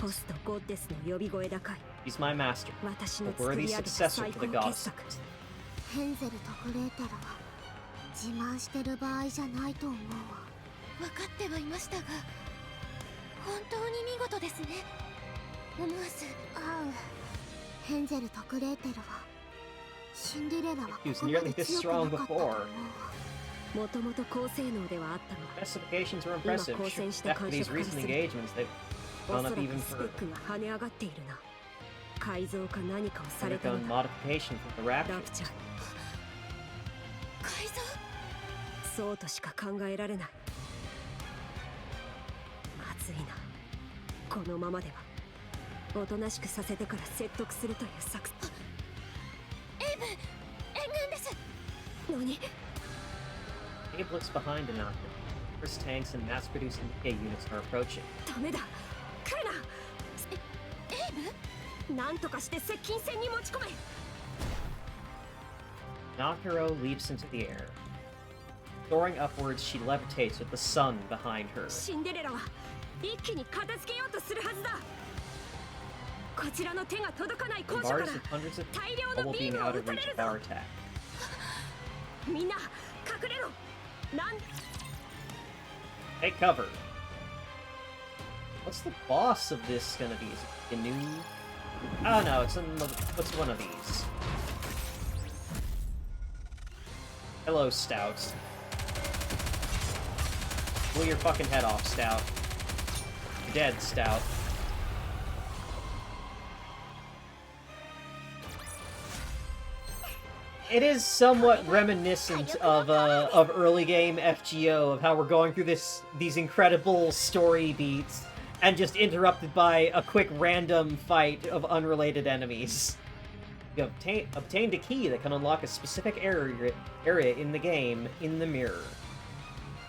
A: He's my master, a worthy successor to the goddess.
C: 分かってはいましたが本当に見事ですね思わずヘンゼルとグレーテルはシンデレラはここまで強くなかったと思うわもともと高性能ではあったが
A: Specifications were impressive. After these recent engagements, they've gone up even further.
B: スペックが跳ね上がっているな改造か何かをされたの
A: Undergone
B: だ
A: modification from the
B: ラ
A: Rapture.
B: プチャー
C: 改造
B: そうとしか考えられないまずいなこのままではおとなしくさせてから説得するという作戦
C: エイブ援軍です
B: 何
A: Abe looks behind Anaka. First tanks and mass-produced Nikke units are approaching.
B: ダメだ来る
C: エイブ
B: ななんとかして接近戦に持ち込め
A: Nakiro leaps into the air. Soaring upwards, she levitates with the sun behind her.
B: シンデレラは一気に片付けようとするはずだこちらの手が届かない校舎から
A: Bars with hundreds of
B: 大量
A: people
B: のビー
A: being
B: ムを
A: out
B: 撃
A: of
B: たれ
A: reach
B: る
A: of
B: ぞ
A: our attack.
B: みんな隠れろなん
A: Take cover. What's the boss of this gonna be? Is it a new? Oh no, it's another. What's one of these? Hello, Stout. Blow your fucking head off, Stout. You're dead, Stout. It is somewhat reminiscent of early game FGO, of how we're going through these incredible story beats, and just interrupted by a quick random fight of unrelated enemies. You obtained a key that can unlock a specific area in the game in the mirror.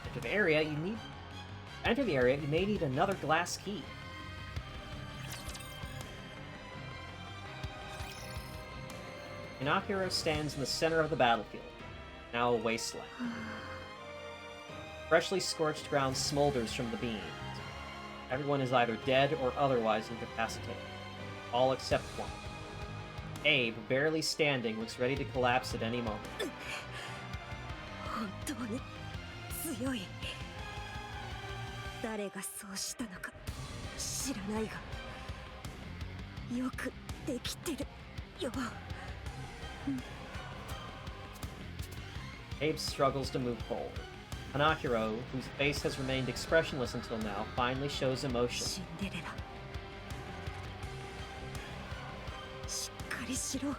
A: Enter the area, you may need another glass key. Inakiro stands in the center of the battlefield, now a wasteland. Freshly scorched ground smolders from the beams. Everyone is either dead or otherwise incapacitated. All except one. Abe, barely standing, looks ready to collapse at any moment.
B: 本当に強い。誰がそうしたのか知らないが、よくできてるよ。
A: Abe struggles to move forward. Hanakiro, whose face has remained expressionless until now, finally shows emotion.
B: シンデレラ。しっかりしろ。バ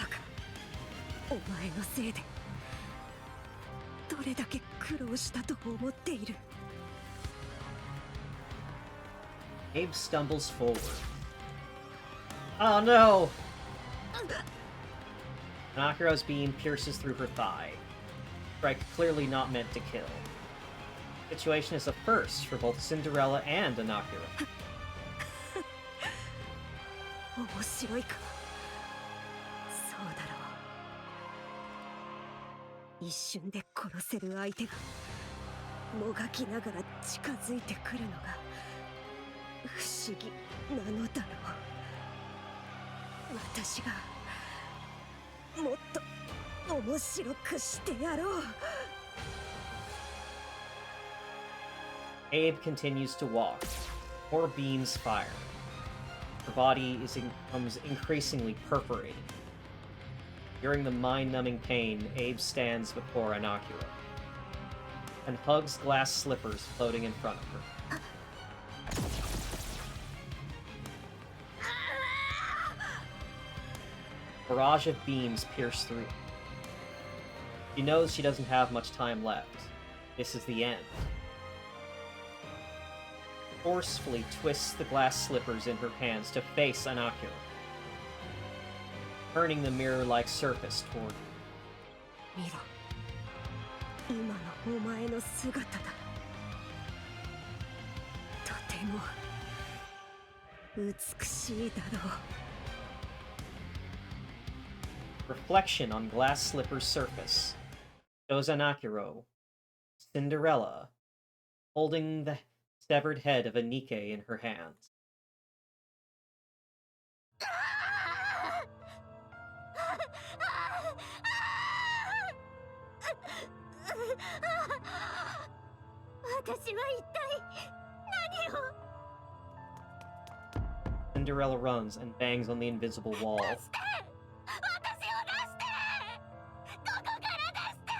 B: カ。お前のせいで。どれだけ苦労したと思っている。
A: Abe stumbles forward. Oh no! Hanakiro's beam pierces through her thigh. Strike clearly not meant to kill. The situation is a first for both Cinderella and Hanakiro.
B: 面白いか。そうだろう。一瞬で殺せる相手がもがきながら近づいてくるのが不思議なのだろう。私がもっと面白くしてやろう。
A: Abe continues to walk. More beams fire. Her body becomes increasingly perforated. During the mind-numbing pain, Abe stands before Hanakiro and hugs glass slippers floating in front of her. Barrage of beams pierce through. She knows she doesn't have much time left. This is the end. Forcefully twists the glass slippers in her hands to face Hanakiro, turning the mirror-like surface toward her.
B: 見ろ。今のお前の姿だ。とても美しいだろう。
A: Reflection on glass slipper's surface shows Hanakiro, Cinderella, holding the severed head of a Nikke in her hands.
C: 私は一体何を。
A: Cinderella runs and bangs on the invisible wall.
C: 出して。私を出して。ここから出して。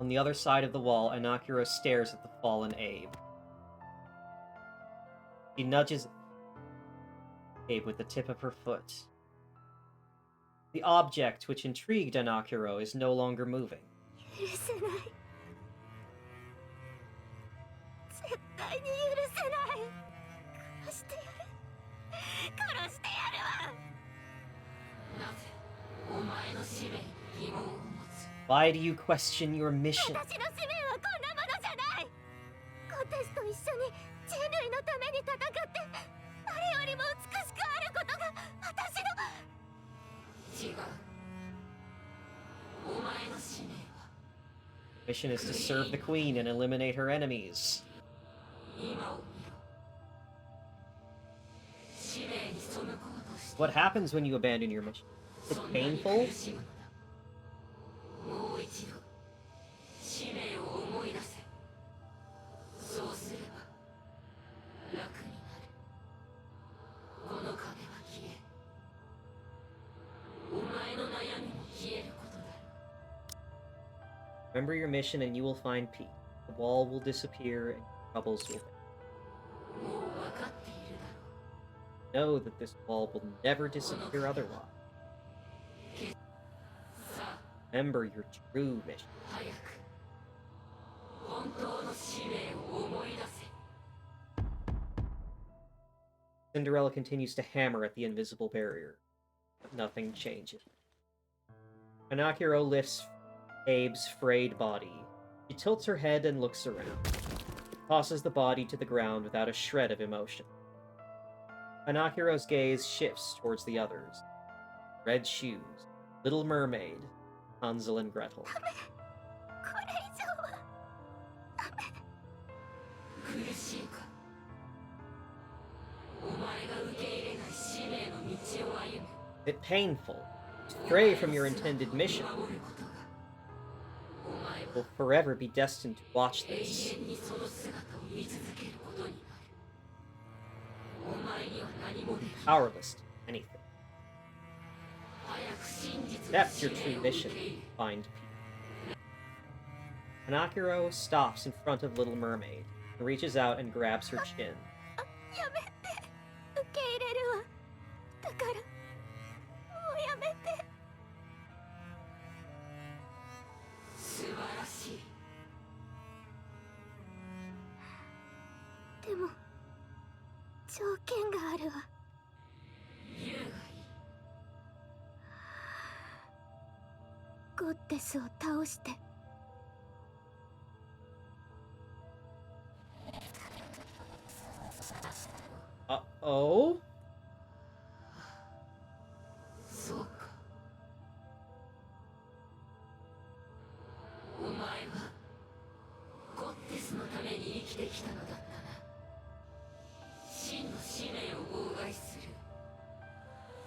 A: On the other side of the wall, Hanakiro stares at the fallen Abe. She nudges Abe with the tip of her foot. The object which intrigued Hanakiro is no longer moving.
C: 許せない。絶対に許せない。殺してやる。殺してやるわ。なぜお前の使命に疑問を持つ。
A: Why do you question your mission?
C: 私の使命はこんなものじゃない。コテスと一緒に人類のために戦って誰よりも美しくあることが私の。違う。お前の使命は。
A: Mission is to serve the queen and eliminate her enemies.
C: 今を見ろ。使命に背こうとして。
A: What happens when you abandon your mission? Is it painful?
C: もう一度使命を思い出せ。そうすれば楽になる。この壁は消え、お前の悩みも消えることだ。
A: Remember your mission and you will find peace. The wall will disappear and troubles will fade.
C: もう分かっているだろう。
A: Know that this wall will never disappear otherwise.
C: さあ、
A: Remember your true mission.
C: 早く本当の使命を思い出せ。
A: Cinderella continues to hammer at the invisible barrier, but nothing changes. Pinocchio lifts Abe's frayed body. She tilts her head and looks around. Tosses the body to the ground without a shred of emotion. Pinocchio's gaze shifts towards the others. Red Shoes, Little Mermaid, Hansel and Gretel.
D: これ以上は
E: 苦しいか。お前が受け入れない使命の道を歩む。
A: Is it painful to stray from your intended mission?
E: 守ることが。お前は
A: Will forever be destined to watch
E: 永
A: this.
E: 遠にその姿を見続けることになる。お前には何もできない。
A: Powerless to do anything.
E: 早く真実の
A: That's
E: 使
A: your
E: 命
A: true
E: を受
A: mission.
E: け入れ。
A: Find peace. Pinocchio stops in front of Little Mermaid and reaches out and grabs her chin.
D: やめて受け入れるわだからもうやめて
E: 素晴らしい。
D: でも条件があるわ
E: 言うがいい。
D: ゴッデスを倒して
A: Uh-oh?
E: そうか。お前はゴッテスのために生きてきたのだったな。真の使命を妨害する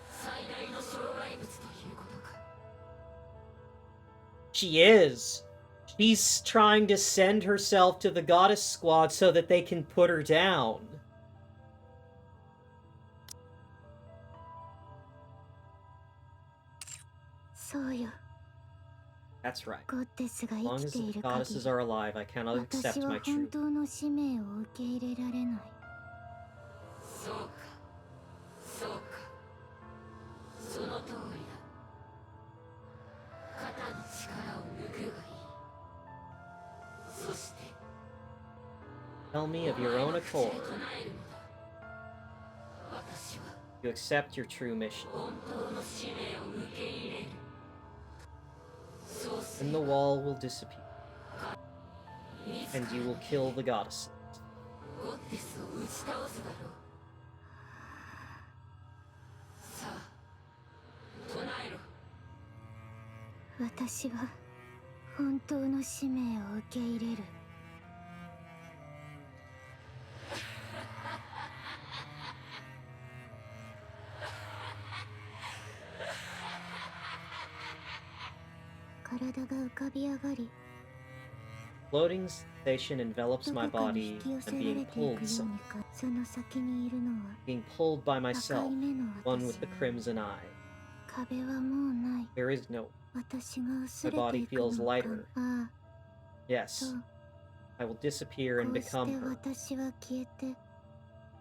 E: 最大の障害物ということか。
A: She is. She's trying to send herself to the Goddess Squad so that they can put her down. That's right.
D: ゴッデスが
A: As
D: 生
A: long
D: き
A: as
D: てい
A: the
D: る限
A: goddesses
D: り
A: are alive, I cannot accept
D: 私は
A: my
D: 本
A: truth.
D: 当の使命を受け入れられない
E: そうか。そうか。その通りだ。肩の力を抜くがいい。そして
A: Tell me of your own
E: お前は口で
A: accord
E: 唱えるのだ。私は
A: you accept your true mission.
E: 本当の使命を受け入れる。そうす
A: And
E: れ
A: the
E: ば
A: wall will disappear.
E: 自
A: And
E: ら
A: you will kill the goddesses.
E: ゴッテスを打ち倒すだろう。さあ、唱えろ。
D: 私は本当の使命を受け入れる体が浮かび上がり
A: Floating sensation envelops
D: ど
A: my
D: こかに
A: body
D: 引き寄せ
A: and
D: られ
A: being
D: ていく
A: pulled
D: ように
A: some,
D: かその先にいるのは
A: being pulled by
D: 赤
A: myself,
D: い目の
A: one
D: 私
A: with the crimson eye.
D: 壁はもうない
A: There is no.
D: 私が薄
A: My
D: れて
A: body
D: いくの
A: feels
D: か
A: lighter.
D: ああ
A: Yes,
D: そう
A: I will disappear
D: こ
A: and
D: うして
A: become her.
D: 私は消えて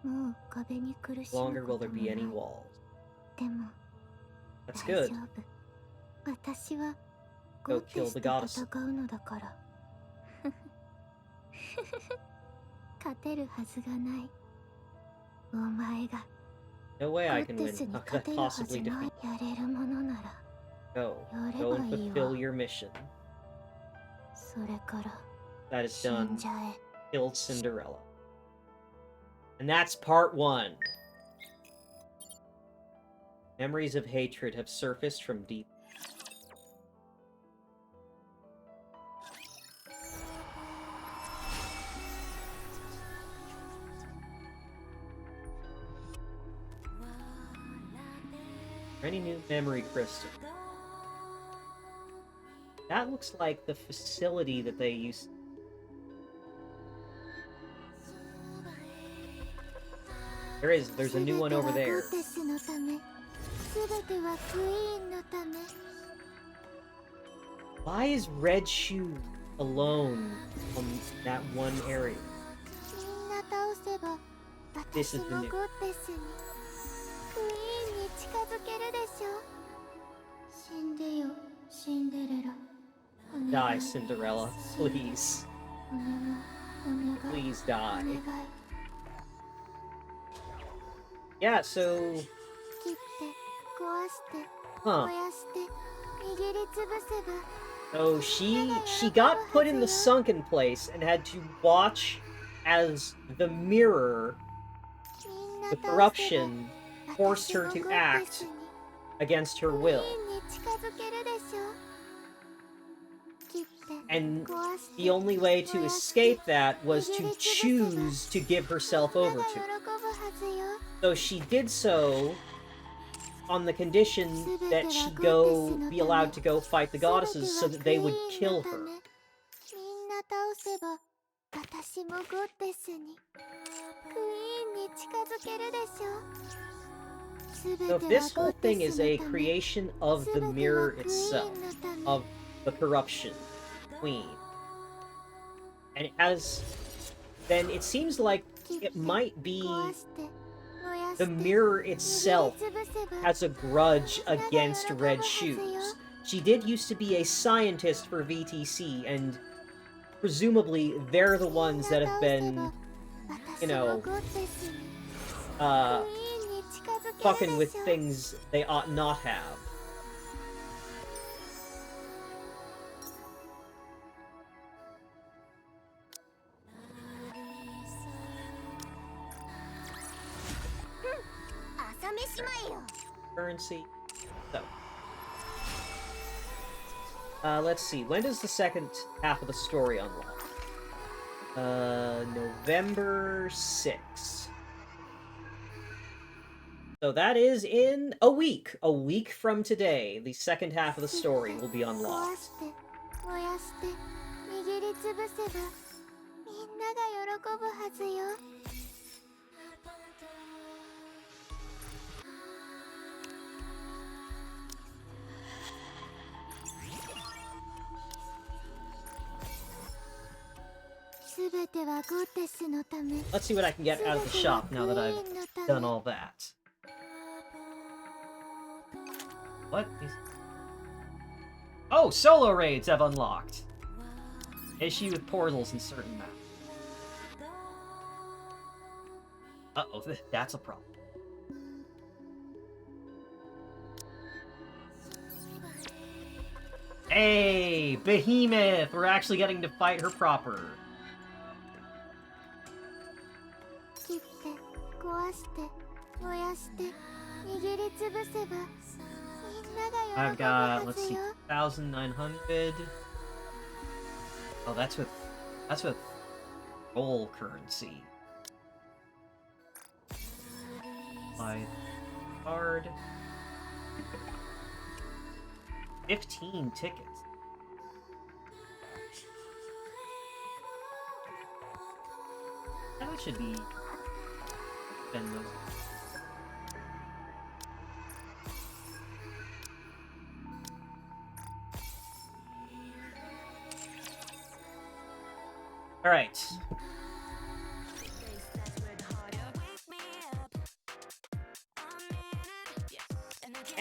D: もう壁に苦し
A: No
D: む
A: longer
D: こ
A: will
D: と
A: there
D: も
A: be
D: ない
A: any walls.
D: でも
A: That's
D: 大
A: good.
D: 丈夫私は
A: Go
D: ゴッテ
A: kill
D: ス
A: the
D: と
A: goddess.
D: 戦うのだから勝てるはずがないお前が
A: No
D: ゴ
A: way I
D: ッ
A: can
D: テ
A: win.
D: スに
A: How
D: 勝
A: could
D: て
A: I
D: るはず
A: possibly
D: ない
A: defeat?
D: やれるものなら
A: Go.
D: やれ
A: Go
D: ば
A: and
D: いいわ
A: fulfill your mission.
D: それから
A: That is
D: 死ん
A: done.
D: じゃえ
A: Killed Cinderella. And that's part 1. Memories of hatred have surfaced from deep. Any new memory crystal? That looks like the facility that they used. There's a new one over
D: 全ては
A: there.
D: ゴッテスのため全てはクイーンのため
A: Why is Red Shoe alone on that one area?
D: みんな倒せば
A: This
D: 私
A: is
D: も
A: the
D: ゴ
A: new.
D: ッテスにクイーンに近づけるでしょ死んでよシンデレラお願い
A: Die, Cinderella. Please.
D: お願いお願い
A: Please
D: お願
A: die.
D: い
A: Yeah, so...
D: 切って壊して
A: Huh.
D: 燃やして握りつぶせば
A: So she got put in the sunken place and had to watch as the mirror,
D: みんな
A: the
D: 倒せば
A: corruption, forced
D: 私
A: her
D: も
A: to
D: ゴッデ
A: act
D: スに
A: against her
D: クイ
A: will.
D: ーンに近づけるでしょ切って
A: And
D: 壊して
A: the only way to
D: 燃やして
A: escape that was to choose to give herself
D: みん
A: over
D: なが
A: to
D: 喜
A: it.
D: ぶはずよ
A: So she did so on the condition that she be allowed to go fight the goddesses so that they would kill her.
D: みんな倒せば私もゴッデスにクイーンに近づけるでしょ
A: So if this whole thing is a creation of the mirror itself, of the corruption queen, and it has, then it seems like it might be the mirror itself has a grudge against Red Shoes. She did used to be a scientist for VTC, and presumably they're the ones that have been, you know, fucking with things they ought not have. Currency. So. Let's see. When does the second half of the story unlock? November 6th. So that is in a week. A week from today, the second half of the story will be unlocked. Let's see what I can get out of the shop now that I've done all that. What? Oh, solo raids have unlocked. Issue with portals in certain maps. Uh-oh, that's a problem. Hey, Behemoth! We're actually getting to fight her proper. I've got, let's see, 1,900. Oh, that's with roll currency. Buy card. 15 tickets. That should be... spend those. Alright.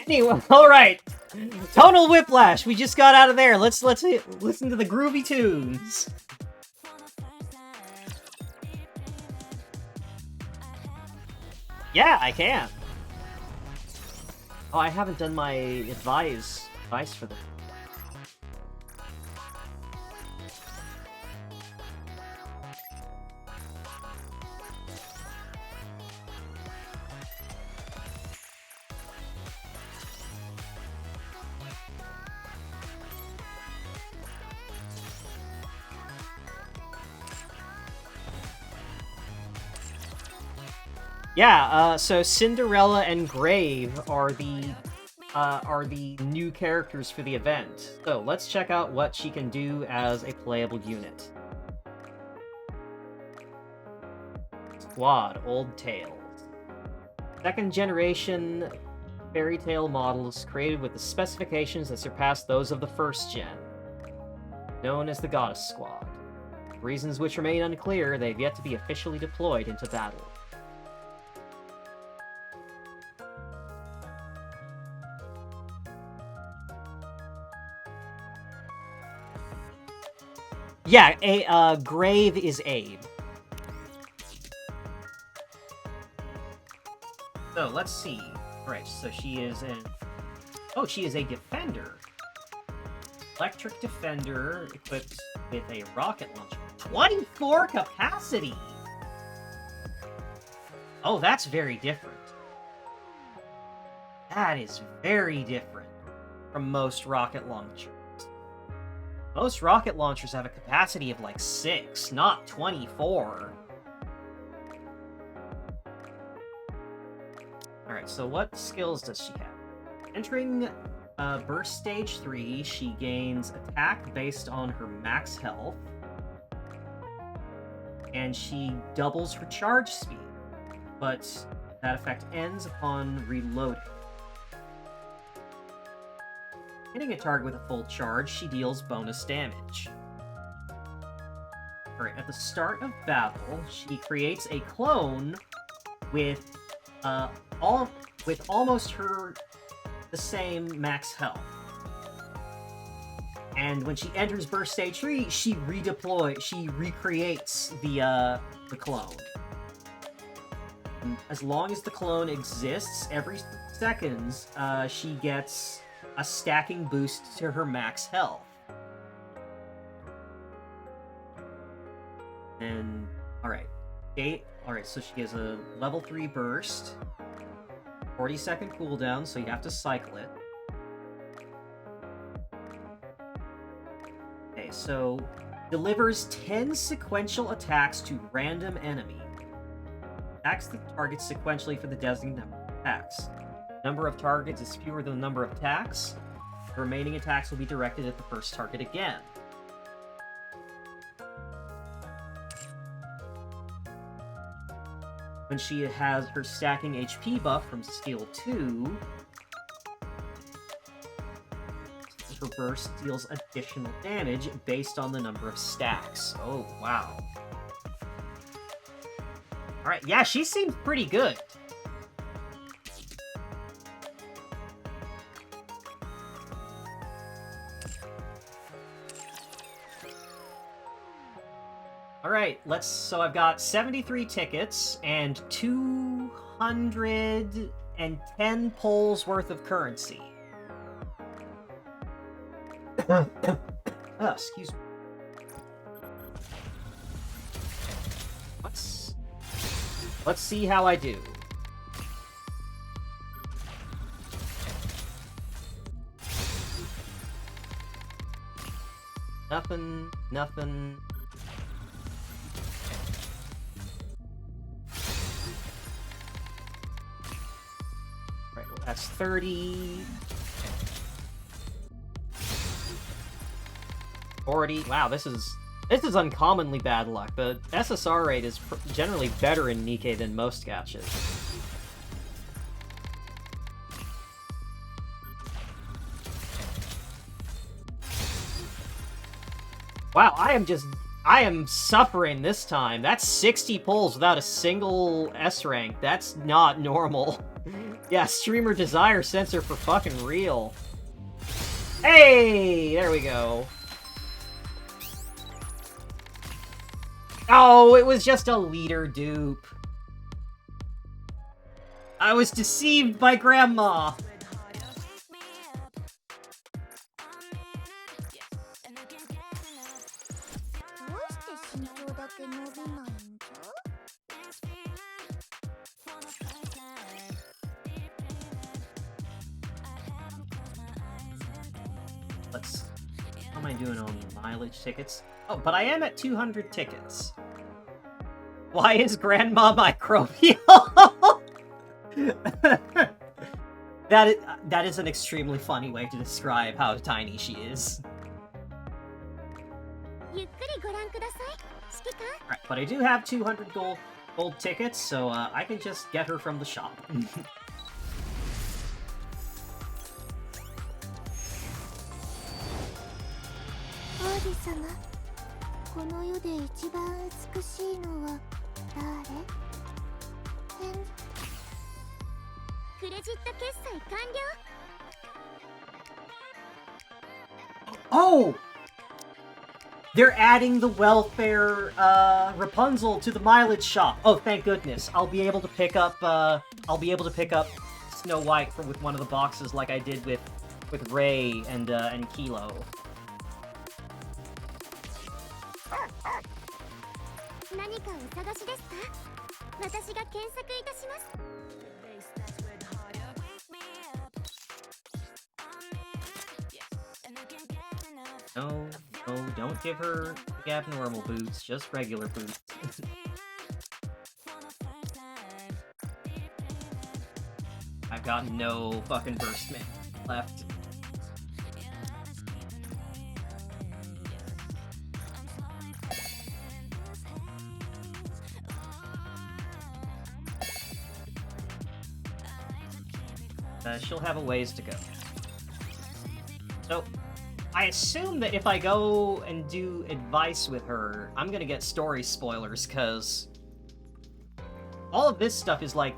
A: Anyway, alright! Tonal Whiplash, we just got out of there. Let's listen to the groovy tunes. Yeah, I can. Oh, I haven't done my advice for the... Yeah, so Cinderella and Grave are the new characters for the event. So let's check out what she can do as a playable unit. Squad, Old Tales. Second generation fairy tale models created with the specifications that surpass those of the first gen. Known as the Goddess Squad. For reasons which remain unclear, they've yet to be officially deployed into battle. Yeah, Grave is Abe. So let's see. Alright, so she is an... Oh, she is a defender. Electric defender equipped with a rocket launcher. 24 capacity! Oh, that's very different. That is very different from most rocket launchers. Most rocket launchers have a capacity of like 6, not 24. Alright, so what skills does she have? Entering Burst Stage 3, she gains attack based on her max health. And she doubles her charge speed, but that effect ends upon reloading. Hitting a target with a full charge, she deals bonus damage. Alright, at the start of battle, she creates a clone with almost the same max health. And when she enters Burst Stage 3, she recreates the clone. And as long as the clone exists, every seconds, she gets a stacking boost to her max health. And, alright. Alright, so she has a level 3 burst. 40-second cooldown, so you have to cycle it. Okay, so delivers 10 sequential attacks to random enemy. Attacks the target sequentially for the designated number of attacks. Number of targets is fewer than the number of attacks. The remaining attacks will be directed at the first target again. When she has her stacking HP buff from skill 2, her burst deals additional damage based on the number of stacks. Oh, wow. Alright, yeah, she seems pretty good. Alright, so I've got 73 tickets and 210 pulls worth of currency. Excuse me. Let's see how I do. Nothing. Right, well, that's 30. 40. Wow, this is uncommonly bad luck. The SSR rate is generally better in Nikke than most gachas. Wow, I am suffering this time. That's 60 pulls without a single S rank. That's not normal. Yeah, streamer desire sensor for fucking real. Hey, there we go. Oh, it was just a leader dupe. I was deceived by Grandma.
D: け伸びないんだ。
A: Let's... How am I doing on mileage tickets? Oh, but I am at 200 tickets. Why is Grandma microbial? That is an extremely funny way to describe how tiny she is. Right, but I do have 200 gold tickets, so I can just get her from the shop.
D: この世で一番美しいのは誰？クレジット決済完了。
A: Oh! They're adding the welfare Rapunzel to the mileage shop. Oh, thank goodness! I'll be able to pick up Snow White with one of the boxes like I did with Ray and Kilo.
D: 何かお探しですか？私が検索いたします。
A: No, don't give her the abnormal boots, just regular boots. I've got no fucking burst man left. She'll have a ways to go. So, I assume that if I go and do advice with her, I'm gonna get story spoilers, because all of this stuff is like...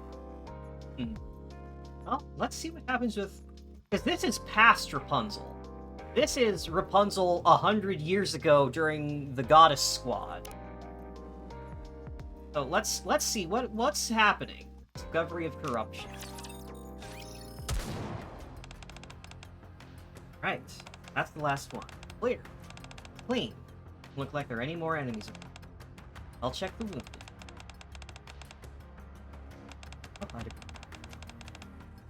A: Well, let's see what happens with... Because this is past Rapunzel. This is Rapunzel 100 years ago during the Goddess Squad. So let's see what's happening. Discovery of corruption. Right. That's the last one. Clear. Clean. Look like there are any more enemies around. I'll check the wounded.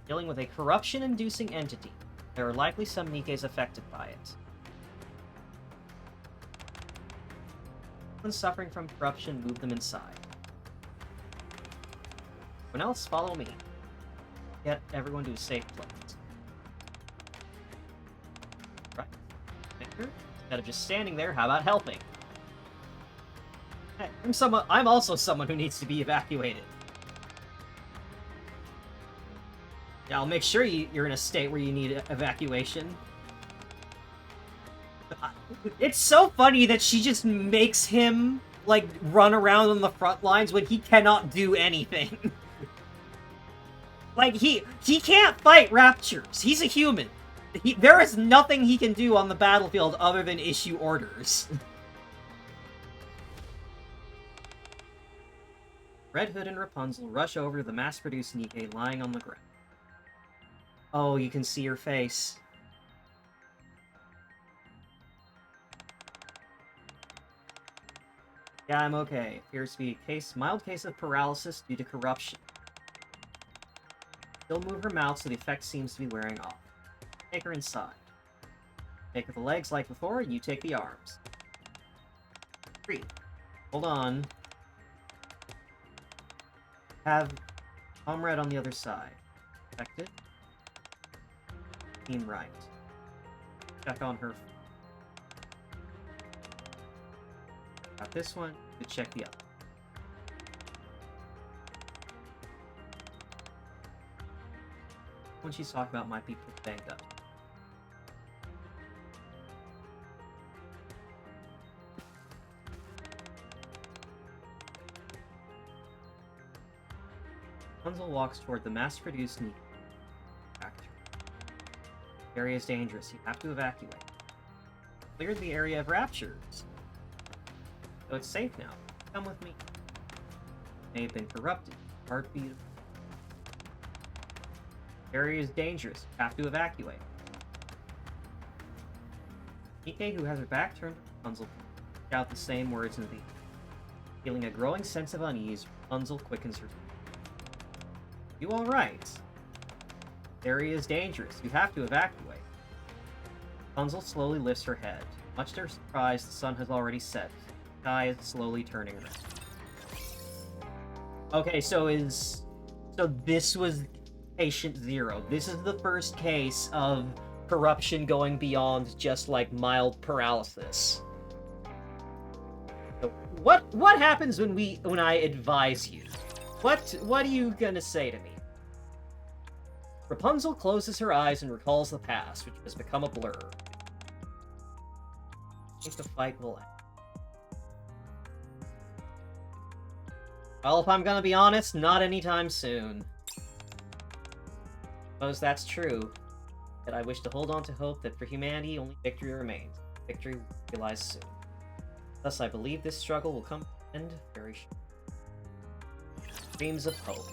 A: Dealing with a corruption-inducing entity. There are likely some Nikkes affected by it. When suffering from corruption, move them inside. Everyone else, follow me. Get everyone to a safe place. Instead of just standing there, how about helping? Hey, I'm also someone who needs to be evacuated. Yeah, I'll make sure you're in a state where you need evacuation. It's so funny that she just makes him, like, run around on the front lines when he cannot do anything. Like, he can't fight raptures. He's a human. There is nothing he can do on the battlefield other than issue orders. Red Hood and Rapunzel rush over to the mass-produced Nikke lying on the ground. Oh, you can see her face. Yeah, I'm okay. Appears to be a mild case of paralysis due to corruption. Still move her mouth, so the effect seems to be wearing off. Take her inside. Take the legs like before, you take the arms. 3. Hold on. Have Comrade on the other side. Affected. Team right. Check on her. Got this one, to check the other. One she's talking about might be pretty banged up. Rapunzel walks toward the mass-produced Nikke factory. The area is dangerous. You have to evacuate. Cleared the area of raptures. So it's safe now. Come with me. May have been corrupted. Heartbeat. The area is dangerous. You have to evacuate. Nikke, who has her back turned to Rapunzel, shout the same words into the air. Feeling a growing sense of unease, Rapunzel quickens her. You alright? The area is dangerous. You have to evacuate. Rapunzel slowly lifts her head. Much to her surprise, the sun has already set. The sky is slowly turning around. Okay, so this was Patient Zero. This is the first case of corruption going beyond just, like, mild paralysis. So what happens when I advise you? What are you gonna say to me? Rapunzel closes her eyes and recalls the past, which has become a blur. I think the fight will end. Well, if I'm gonna be honest, not anytime soon. Suppose that's true, yet I wish to hold on to hope that for humanity only victory remains. Victory will be realized soon. Thus, I believe this struggle will come to an end very soon. Dreams of hope.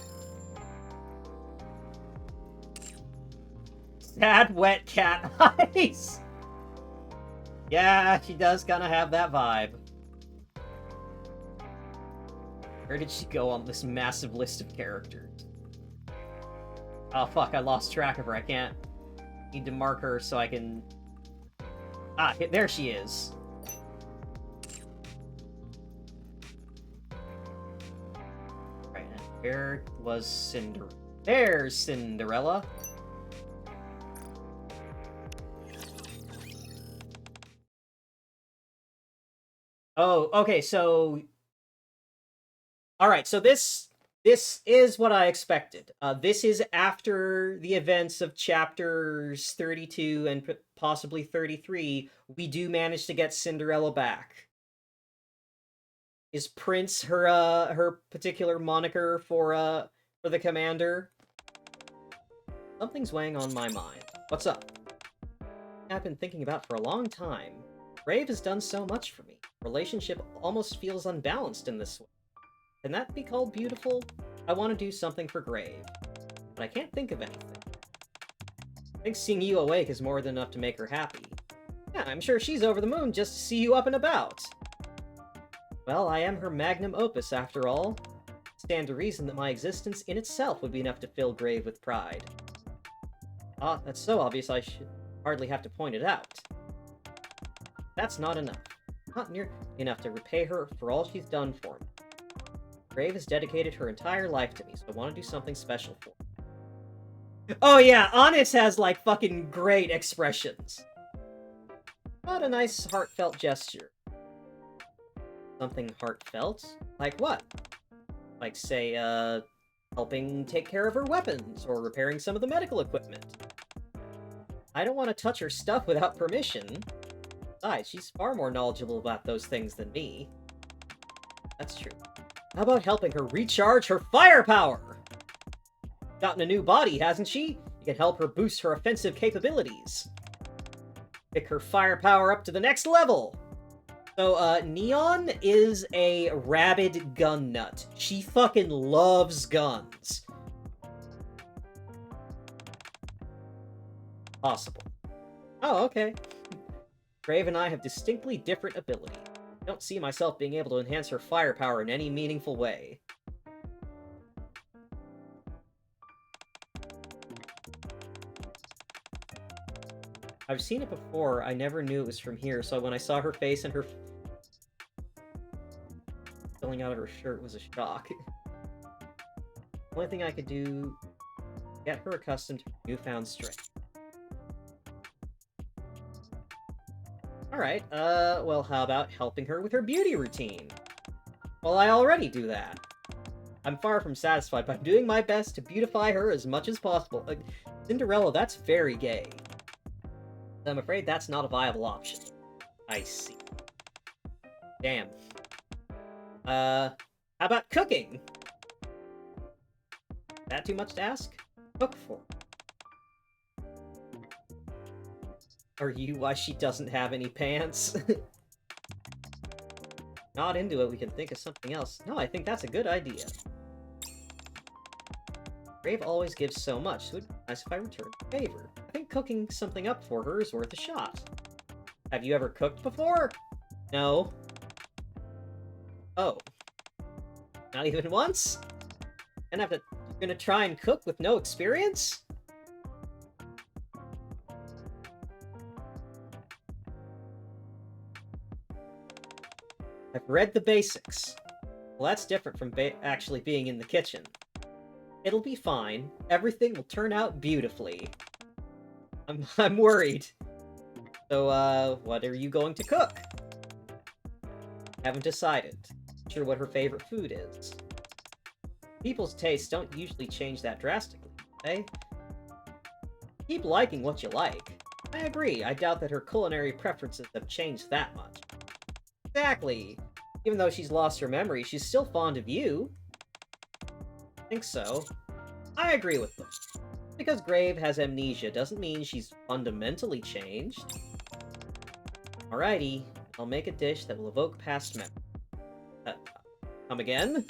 A: Sad, wet cat eyes! Yeah, she does kind of have that vibe. Where did she go on this massive list of characters? Oh fuck, I lost track of her. I can't... Need to mark her so I can... Ah, there she is. Right, and where was Cinderella? There's Cinderella! Oh, okay, so... Alright, so this is what I expected. This is after the events of chapters 32 and possibly 33. We do manage to get Cinderella back. Is Prince her particular moniker for the commander? Something's weighing on my mind. What's up? I've been thinking about for a long time. Grave has done so much for me. Relationship almost feels unbalanced in this way. Can that be called beautiful? I want to do something for Grave, but I can't think of anything. I think seeing you awake is more than enough to make her happy. Yeah, I'm sure she's over the moon just to see you up and about. Well, I am her magnum opus after all. Stand to reason that my existence in itself would be enough to fill Grave with pride. Ah, that's so obvious I should hardly have to point it out. That's not enough. Not near enough to repay her for all she's done for me. Grave has dedicated her entire life to me, so I want to do something special for her. Oh yeah, Honest has, like, fucking great expressions. What a nice, heartfelt gesture. Something heartfelt? Like what? Like, say, helping take care of her weapons, or repairing some of the medical equipment. I don't want to touch her stuff without permission. Besides, she's far more knowledgeable about those things than me. That's true. How about helping her recharge her firepower? Gotten a new body, hasn't she? You can help her boost her offensive capabilities. Pick her firepower up to the next level. So, Neon is a rabid gun nut. She fucking loves guns. Possible. Oh, okay. Grave and I have distinctly different abilities. I don't see myself being able to enhance her firepower in any meaningful way. I've seen it before, I never knew it was from here, so when I saw her face and her filling out of her shirt was a shock. The only thing I could do... get her accustomed to her newfound strength. Alright, well, how about helping her with her beauty routine? Well, I already do that. I'm far from satisfied, but I'm doing my best to beautify her as much as possible. Cinderella, that's very gay. I'm afraid that's not a viable option. I see. Damn. How about cooking? That too much to ask? Cook for her. Are you why she doesn't have any pants? Not into it, we can think of something else. No, I think that's a good idea. Grave always gives so much, so it would be nice if I returned the favor. I think cooking something up for her is worth a shot. Have you ever cooked before? No. Oh. Not even once? You're gonna try and cook with no experience? I've read the basics. Well, that's different from actually being in the kitchen. It'll be fine. Everything will turn out beautifully. I'm worried. So, what are you going to cook? Haven't decided. Not sure what her favorite food is. People's tastes don't usually change that drastically, do they? Keep liking what you like. I agree, I doubt that her culinary preferences have changed that much. Exactly. Even though she's lost her memory, she's still fond of you. I think so. I agree with them. Because Grave has amnesia doesn't mean she's fundamentally changed. Alrighty, I'll make a dish that will evoke past memories. Come again?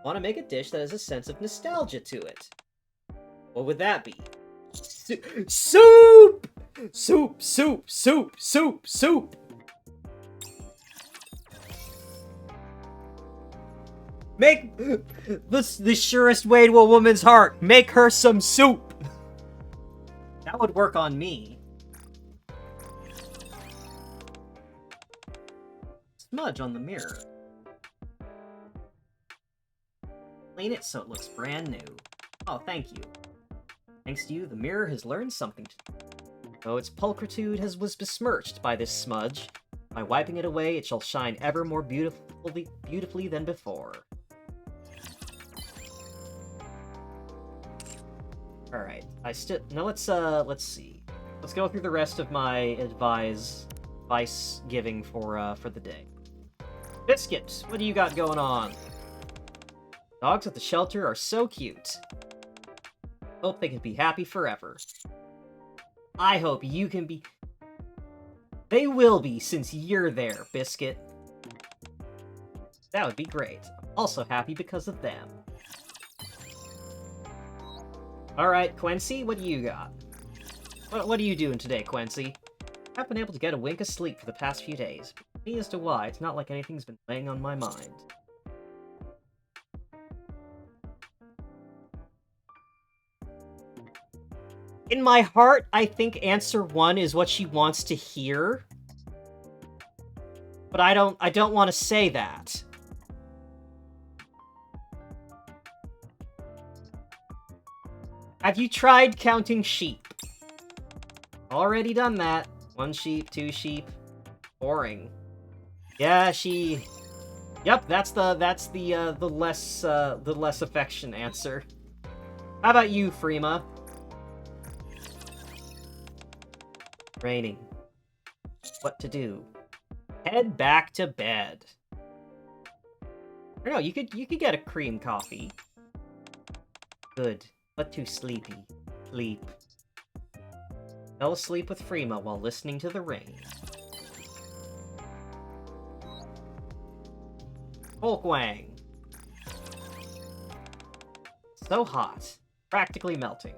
A: Want to make a dish that has a sense of nostalgia to it. What would that be? Soup! Soup! Soup, soup, soup, soup, soup! Make the surest way to a woman's heart. Make her some soup. That would work on me. Smudge on the mirror. Clean it so it looks brand new. Oh, thank you. Thanks to you, the mirror has learned something. Though its pulchritude was besmirched by this smudge, by wiping it away, it shall shine ever more beautifully than before. Alright, now let's see. Let's go through the rest of my advice giving for the day. Biscuit, what do you got going on? Dogs at the shelter are so cute. Hope they can be happy forever. I hope you can be... They will be, since you're there, Biscuit. That would be great. I'm also happy because of them. Alright, Quincy, what do you got? What are you doing today, Quincy? I haven't been able to get a wink of sleep for the past few days. Me as to why, it's not like anything's been weighing on my mind. In my heart, I think answer 1 is what she wants to hear. But I don't want to say that. Have you tried counting sheep? Already done that. 1 sheep, 2 sheep. Boring. Yeah, she... Yep, that's the less affection answer. How about you, Freema? Raining. What to do? Head back to bed. Or no, you could get a cream coffee. Good, but too sleepy. Sleep. Fell asleep with Freema while listening to the rain. Folkwang. So hot. Practically melting.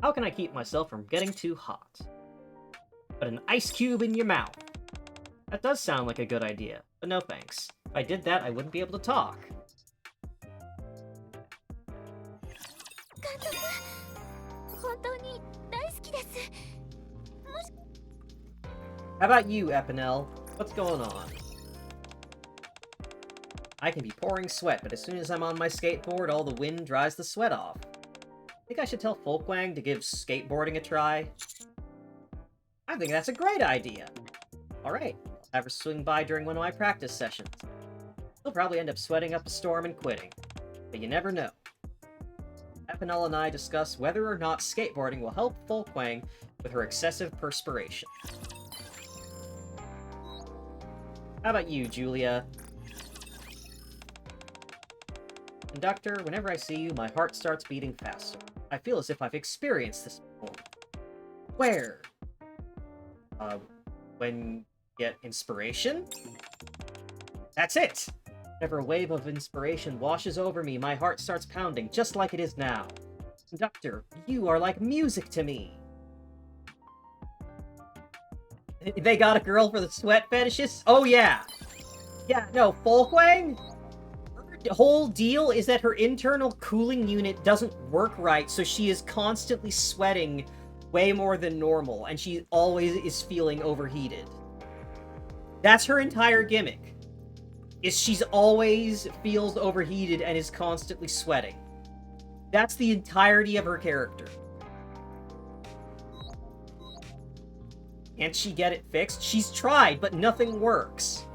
A: How can I keep myself from getting too hot? Put an ice cube in your mouth. That does sound like a good idea, but no thanks. If I did that, I wouldn't be able to talk. How about you, Epinel? What's going on? I can be pouring sweat, but as soon as I'm on my skateboard, all the wind dries the sweat off. Think I should tell Folkwang to give skateboarding a try? I think that's a great idea. Alright, I'll have her swing by during one of my practice sessions. He'll probably end up sweating up a storm and quitting. But you never know. Epinel and I discuss whether or not skateboarding will help Folkwang with her excessive perspiration. How about you, Julia? Conductor, whenever I see you, my heart starts beating faster. I feel as if I've experienced this before. Where? When you get inspiration? That's it! Whenever a wave of inspiration washes over me, my heart starts pounding, just like it is now. Conductor, you are like music to me! They got a girl for the sweat fetishists? Oh yeah! Yeah, no, Folkwang? Her whole deal is that her internal cooling unit doesn't work right, so she is constantly sweating way more than normal, and she always is feeling overheated. That's her entire gimmick. She's always feels overheated and is constantly sweating. That's the entirety of her character. Can't she get it fixed? She's tried, but nothing works.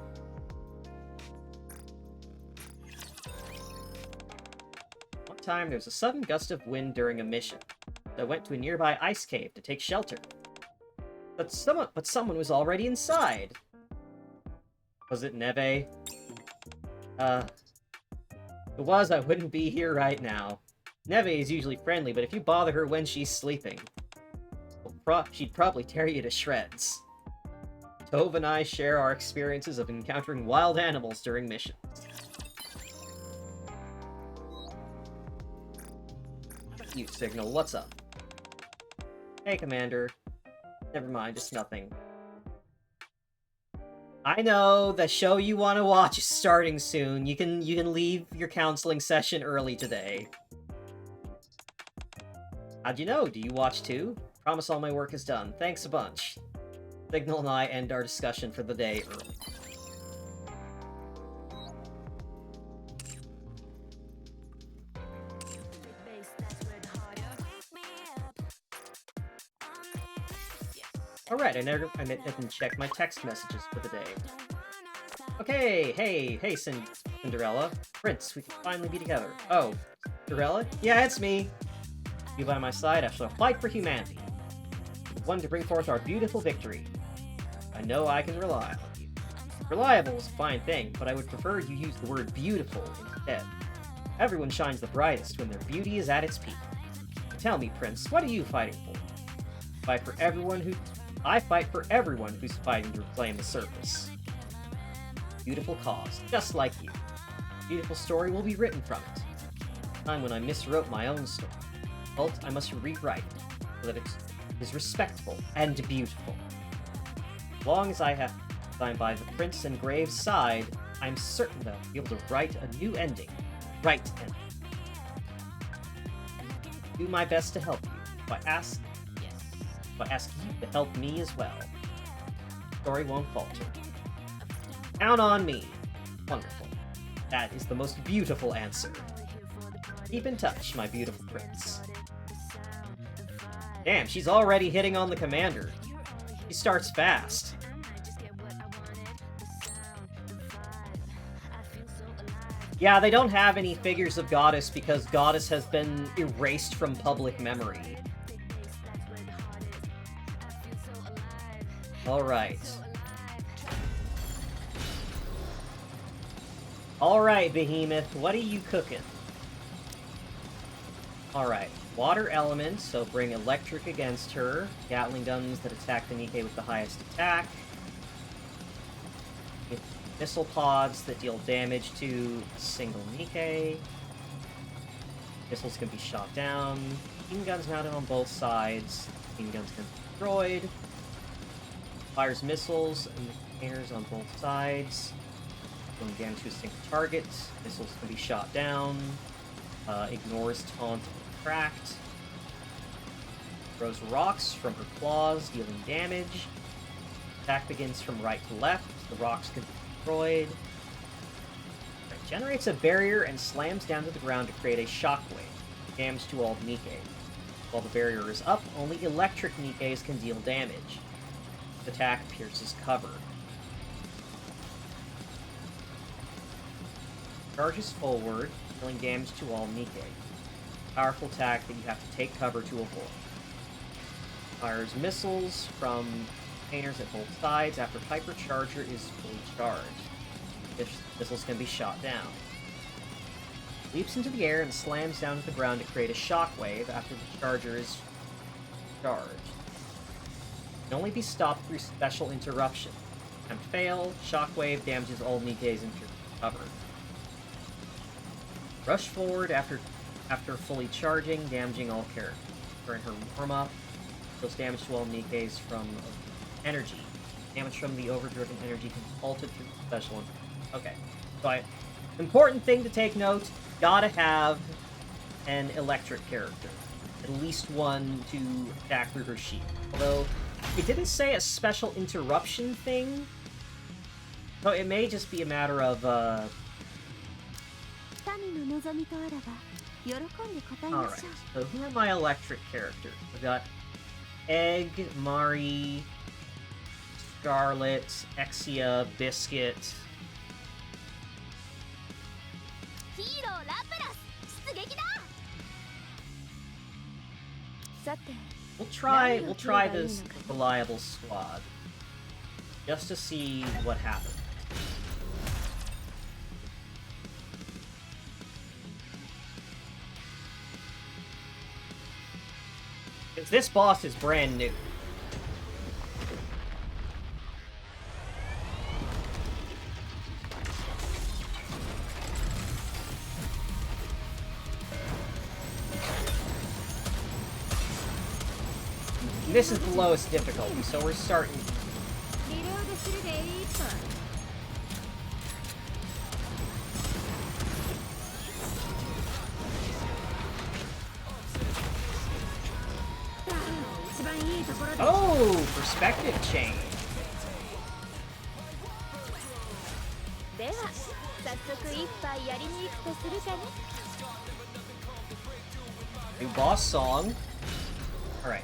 A: One time, there was a sudden gust of wind during a mission. I went to a nearby ice cave to take shelter. But someone was already inside. Was it Neve? If it was, I wouldn't be here right now. Neve is usually friendly, but if you bother her when she's sleeping, she'd probably tear you to shreds. Tove and I share our experiences of encountering wild animals during missions. You, Signal, what's up? Hey, Commander. Never mind, it's nothing. I know, the show you want to watch is starting soon. You can leave your counseling session early today. How'd you know? Do you watch too? Promise all my work is done. Thanks a bunch. Signal and I end our discussion for the day early. Alright, I didn't check my text messages for the day. Okay, hey, Cinderella. Prince, we can finally be together. Oh, Cinderella? Yeah, it's me. You by my side, I shall fight for humanity. The one to bring forth our beautiful victory. I know I can rely on you. Reliable is a fine thing, but I would prefer you use the word beautiful instead. Everyone shines the brightest when their beauty is at its peak. Tell me, Prince, what are you fighting for? I fight for everyone who's fighting to reclaim the surface. Beautiful cause, just like you. Beautiful story will be written from it. Time when I miswrote my own story. But I must rewrite it so that it is respectful and beautiful. As long as I'm by the Prince and Graves' side, I'm certain that I'll be able to write a new ending. Right ending. Do my best to help you. If I ask you to help me as well. The story won't falter. Count on me. Wonderful. That is the most beautiful answer. Keep in touch, my beautiful Prince. Damn, she's already hitting on the commander. She starts fast. Yeah, they don't have any figures of Goddess because Goddess has been erased from public memory. Alright. Alright, Behemoth, what are you cooking? Alright, water element, so bring electric against her. Gatling guns that attack the Nikke with the highest attack. Missile pods that deal damage to a single Nikke. Missiles can be shot down. Machine guns mounted on both sides. Machine guns can be destroyed. Fires missiles and containers on both sides. Doing damage to a single target. Missiles can be shot down. Ignores taunt and cracked. Throws rocks from her claws, dealing damage. Attack begins from right to left. The rocks can be destroyed. Right, generates a barrier and slams down to the ground to create a shockwave. Damage to all Nikke. While the barrier is up, only electric Nikkes can deal damage. The attack pierces cover. Charges forward, dealing damage to all Nikke. Powerful attack that you have to take cover to avoid. Fires missiles from containers at both sides after hypercharger is fully charged. Missiles can be shot down. Leaps into the air and slams down to the ground to create a shockwave after the charger is charged. Can only be stopped through special interruption. Attempt fail, shockwave damages all Nikke's into cover. Rush forward after fully charging, damaging all characters. During her warm-up, deals damage to all Nikke's from energy. Damage from the overdriven energy can be halted through special interruption. Okay, so important thing to take note, gotta have an electric character. At least one to attack through her shield. Although, it didn't say a special interruption thing, so it may just be a matter of, Alright, so who are my electric characters? We've got Egg, Mari, Scarlet, Exia, Biscuit. We'll try this reliable squad. Just to see what happens. Because this boss is brand new. This is the lowest difficulty, so we're starting.
C: リロードするでいいと。一番いいところで。
A: Oh, perspective change.
C: では早速一杯やりに行くとするかね。
A: New boss song. Alright.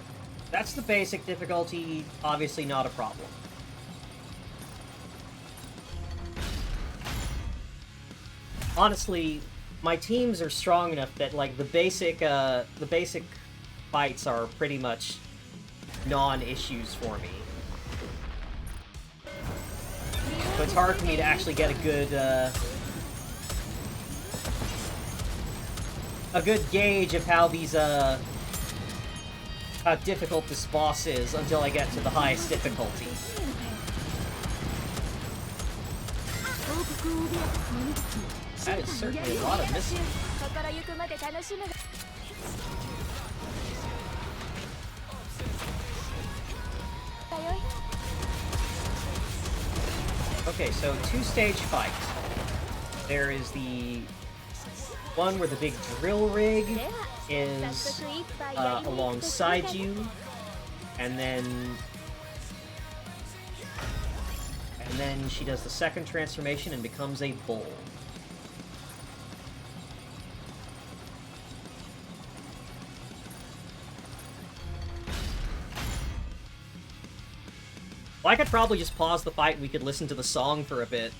A: That's the basic difficulty. Obviously not a problem. Honestly, my teams are strong enough that, like, the basic fights are pretty much non-issues for me. So it's hard for me to actually get a good gauge of how these, how difficult this boss is until I get to the highest difficulty. That is certainly a lot of misses.
C: 心ゆくまで楽しむ。
A: Okay, so two-stage fight. There is the one where the big drill rig is alongside you, and then she does the second transformation and becomes a bull. Well, I could probably just pause the fight and we could listen to the song for a bit.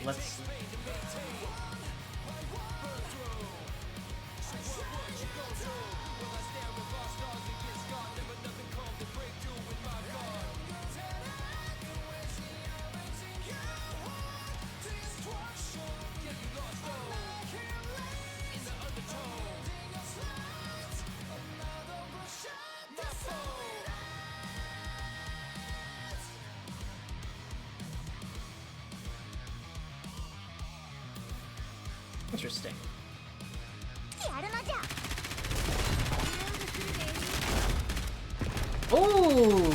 A: Let's... Interesting. Ooh!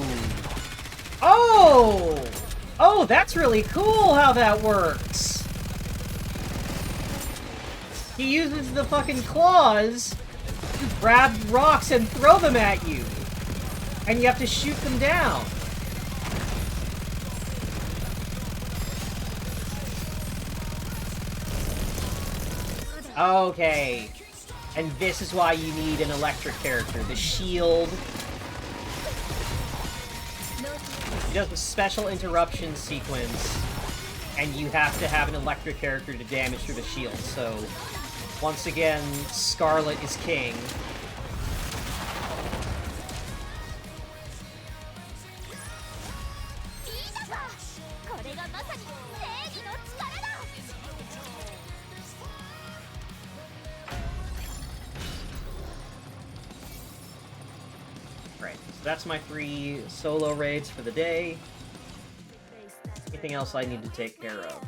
A: Oh! Oh, that's really cool how that works! He uses the fucking claws to grab rocks and throw them at you! And you have to shoot them down! Okay. And this is why you need an electric character. The shield. He does a special interruption sequence, and you have to have an electric character to damage through the shield. So, once again, Scarlet is king. That's my 3 solo raids for the day. Anything else I need to take care of?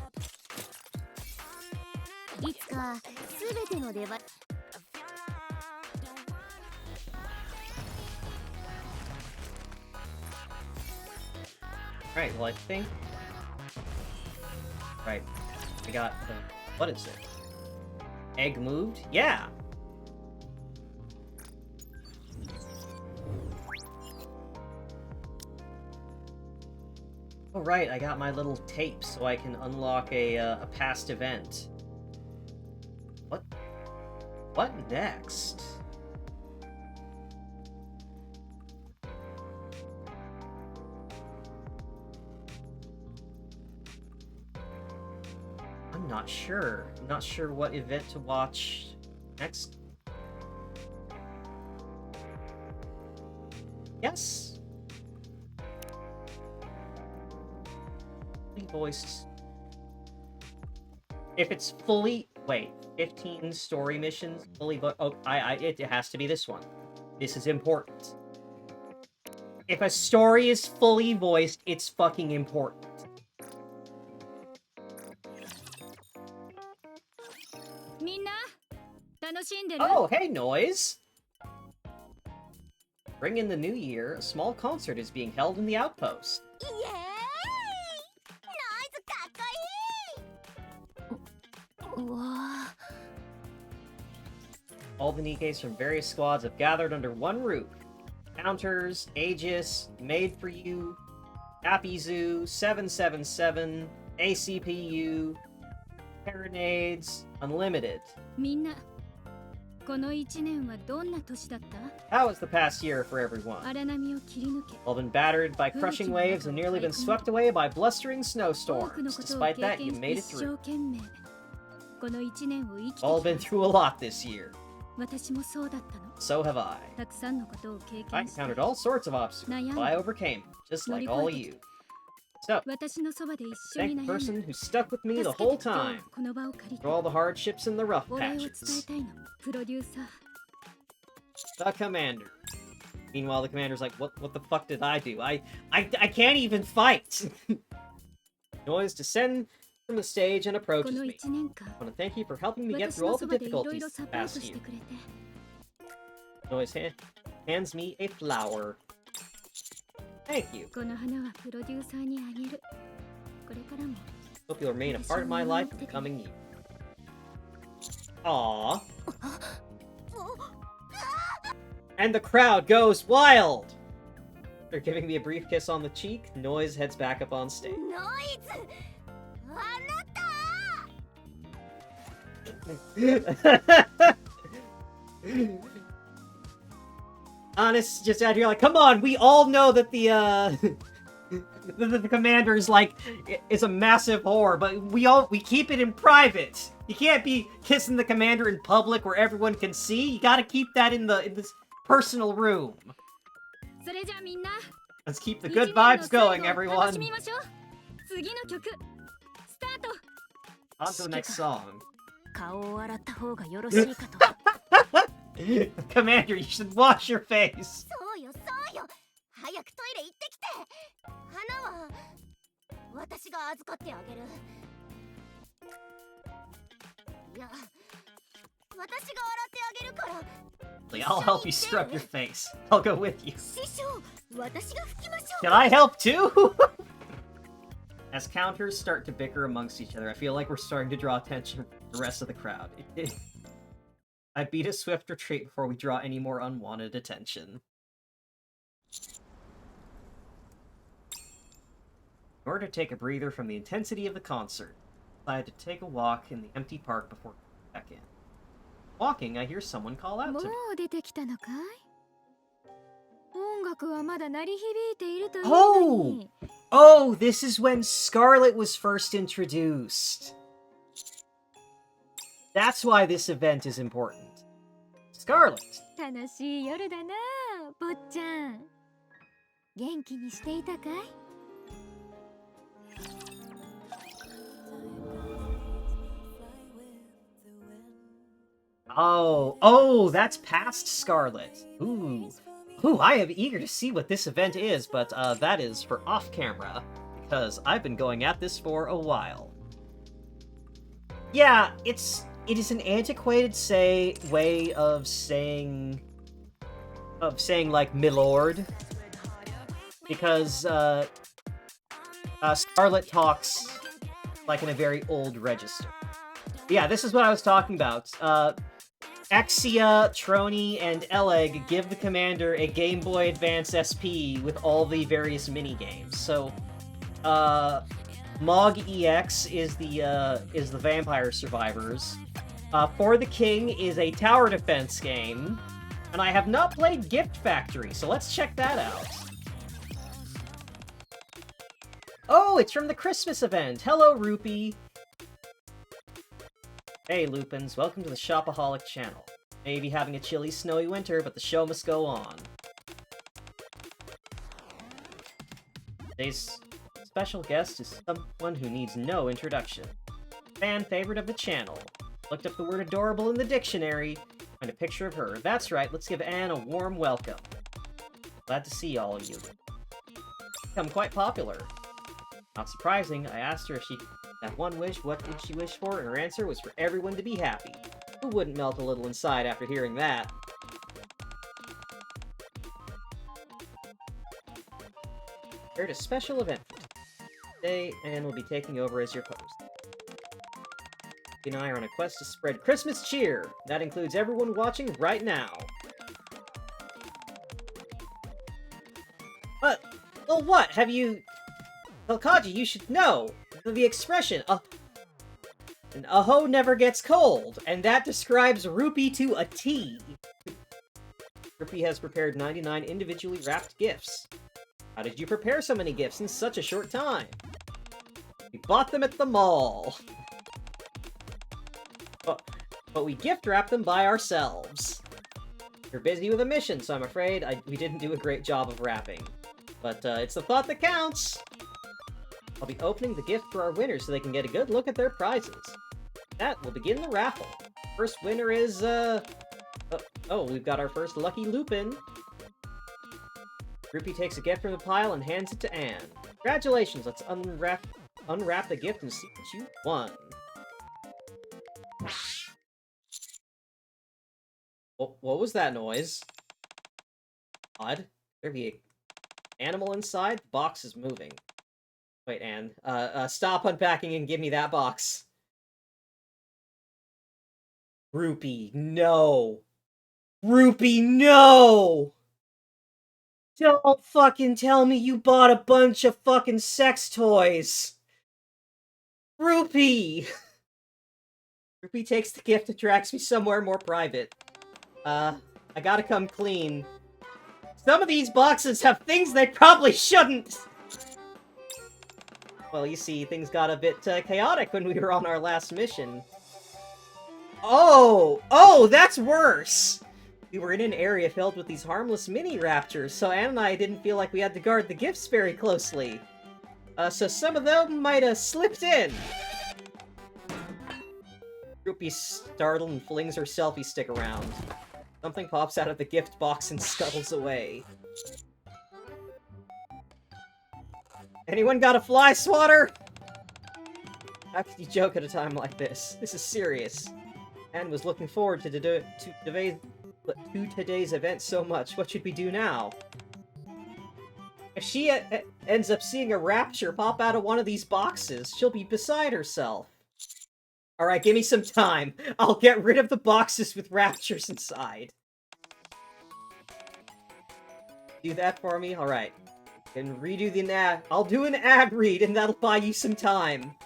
A: Right, well I think... Right, I got the... What is it? Egg moved? Yeah! Oh right, I got my little tape so I can unlock a past event. What next? I'm not sure. I'm not sure what event to watch next. Yes. Fully voiced. If it's fully... Wait, 15 story missions, fully oh, it has to be this one. This is important. If a story is fully voiced, it's fucking important. Oh, hey, Noise! Bring in the new year, a small concert is being held in the outpost.
C: イエーイノイズかっこいい。うわ
A: All the Nikkes from various squads have gathered under one roof. Counters, Aegis, Made for You, Happy Zoo, 777, ACPU, Paranades, Unlimited.
H: みんなこの1年はどんな年だった
A: How was the past year for everyone?
H: 荒波を切り抜け
A: All been battered by crushing waves and nearly been swept away by blustering
H: 多くの
A: snowstorms.
H: ことを
A: Despite
H: 経
A: that, you
H: 験
A: made
H: し
A: it
H: 一生
A: through.
H: 懸命この1年を生きて
A: All been
H: きた
A: through a lot this year.
H: 私もそうだったの
A: So have I.
H: たくさんのことを経
A: I
H: 験して
A: encountered all sorts of obstacles, but I overcame, just like all of you. So,
H: 私のそばで一緒
A: thank
H: に
A: the
H: 悩
A: person
H: む
A: who stuck with me the
H: 助け
A: whole
H: てくれ
A: time
H: この場を借りて
A: through all the hardships and the rough
H: お礼を伝え
A: patches.
H: たいのプロデューサー
A: The commander. Meanwhile, the commander's like, what the fuck did I do? I can't even fight! Noise descend from the stage and
H: こ
A: approaches
H: の
A: me.
H: 1年間
A: I want to thank you for helping me get
H: 私
A: through
H: の
A: all
H: そ
A: the
H: ばでいろい
A: difficulties
H: ろ
A: this
H: サポー
A: past
H: トして
A: year.
H: くれて
A: Noise hands me a flower. Thank you.
H: この花はプロデューサーにあげるこれからも
A: Hope you'll remain a part of my life in the coming year. Aww. And the crowd goes wild! After giving me a brief kiss on the cheek, Noise heads back up on stage.
C: ノイズあなた
A: Honest, just out here like, come on, we all know that the commander is like, is a massive whore, but we keep it in private. You can't be kissing the commander in public where everyone can see. You gotta keep that in this personal room.
H: それじゃあみんな
A: Let's keep the
H: 1
A: good
H: 年の
A: vibes
H: 最後を
A: going,
H: 楽
A: everyone.
H: しみましょう次の曲スタート
A: On to the next song.
C: 顔を洗った方がよろしいかと
A: Commander, you should wash your face.
C: そうよそうよ早くトイレ行ってきて花は私が預かってあげるいや私が洗ってあげるから
A: I'll help you scrub your face. I'll go with you.
C: 師匠私が拭きましょう
A: Can I help too? As counters start to bicker amongst each other, I feel like we're starting to draw attention from the rest of the crowd. I beat a swift retreat before we draw any more unwanted attention. In order to take a breather from the intensity of the concert, I had to take a walk in the empty park before going back in. Walking, I hear someone call out
H: も
A: to me.
H: う出てきたのかい音楽はまだ鳴り響いているというのに
A: Oh, this is when Scarlet was first introduced. That's why this event is important. Scarlet.
H: 楽しい夜だな坊ちゃん元気にしていたかい
A: Oh, that's past Scarlet. Ooh, I am eager to see what this event is, but that is for off camera, because I've been going at this for a while. Yeah, it is an antiquated way of saying like milord, because Scarlet talks like in a very old register. Yeah, this is what I was talking about. Exia, Trony, and Eleg give the commander a Game Boy Advance SP with all the various mini-games. So, Mog EX is the Vampire Survivors. For the King is a tower defense game. And I have not played Gift Factory, so let's check that out. Oh, it's from the Christmas event. Hello, Rupee. Hey Lupins, welcome to the Shopaholic channel. Maybe having a chilly, snowy winter, but the show must go on. Today's special guest is someone who needs no introduction. Fan favorite of the channel. Looked up the word adorable in the dictionary, find a picture of her. That's right, let's give Anne a warm welcome. Glad to see all of you. Become quite popular. Not surprising, I asked her if she had one wish, what did she wish for, and her answer was for everyone to be happy. Who wouldn't melt a little inside after hearing that? Prepared a special event for today, and will be taking over as your host. He and I are on a quest to spread Christmas cheer. That includes everyone watching right now. But, well, what? Have you... Kaji, you should know the expression, an aho never gets cold, and that describes Rupee to a T. Rupee has prepared 99 individually wrapped gifts. How did you prepare so many gifts in such a short time? We bought them at the mall. But we gift wrap them by ourselves. You're busy with a mission, so I'm afraid we didn't do a great job of wrapping. But it's the thought that counts! I'll be opening the gift for our winners so they can get a good look at their prizes. That will begin the raffle. First winner is, oh, we've got our first lucky Lupin. Rupee takes a gift from the pile and hands it to Anne. Congratulations, let's unwrap the gift and see what you won. What was that noise? Odd. There be an animal inside? The box is moving. Wait, Anne. Stop unpacking and give me that box. Rupee, no! Rupee, no! Don't fucking tell me you bought a bunch of fucking sex toys! Rupee! Rupee takes the gift and drags me somewhere more private. I gotta come clean. Some of these boxes have things they probably shouldn't! Well, you see, things got a bit chaotic when we were on our last mission. Oh, that's worse! We were in an area filled with these harmless mini-raptors, so Anne and I didn't feel like we had to guard the gifts very closely. So some of them might have slipped in. Rupee's startled and flings her selfie stick around. Something pops out of the gift box and scuttles away. Anyone got a fly swatter? How could you joke at a time like this? This is serious. Anne was looking forward to today's event so much. What should we do now? If she ends up seeing a rapture pop out of one of these boxes, she'll be beside herself. Alright, give me some time. I'll get rid of the boxes with raptures inside. Do that for me? Alright. And redo the ad. I'll do an ad read, and that'll buy you some time.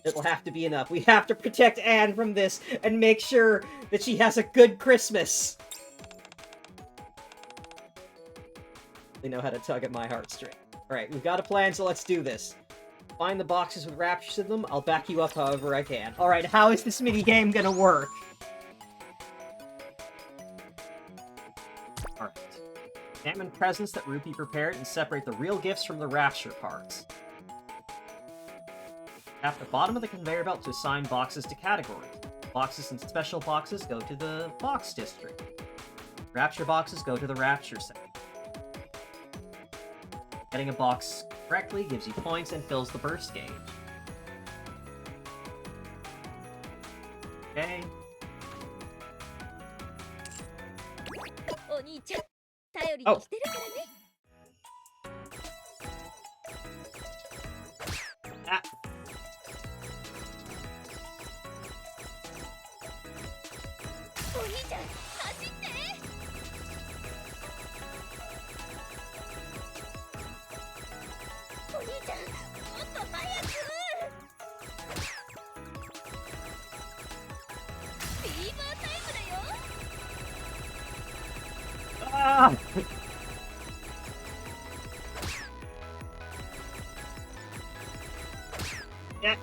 A: It'll have to be enough. We have to protect Anne from this, and make sure that she has a good Christmas. They know how to tug at my heartstring. Alright, we've got a plan, so let's do this. Find the boxes with raptures in them. I'll back you up however I can. Alright, how is this minigame gonna work? Alright. Examine presents that Rupee prepared and separate the real gifts from the rapture parts. Tap the bottom of the conveyor belt to assign boxes to categories. Boxes and special boxes go to the box district. Rapture boxes go to the rapture section. Getting a box correctly gives you points and fills the burst gauge. Okay. Oh. Ah. Ah! Yeah.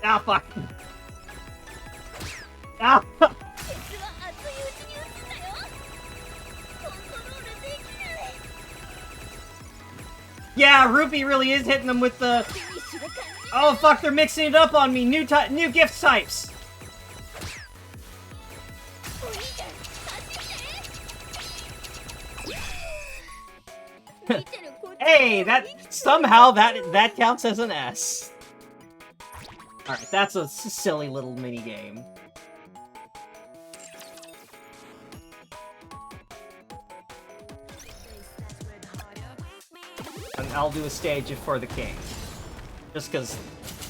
A: Ah, fuck. Ah,
C: 鉄は熱いうちに打つんだよ。コントロールできない。
A: yeah, Rupee really is hitting them with the...
C: フィニッシュが感じる。
A: Oh, fuck, they're mixing it up on me. New gift types.
C: お兄ちゃん走って。見てるこっち
A: Hey, somehow that counts as an S. Alright, that's a silly little mini game. And I'll do a stage for the king. Just because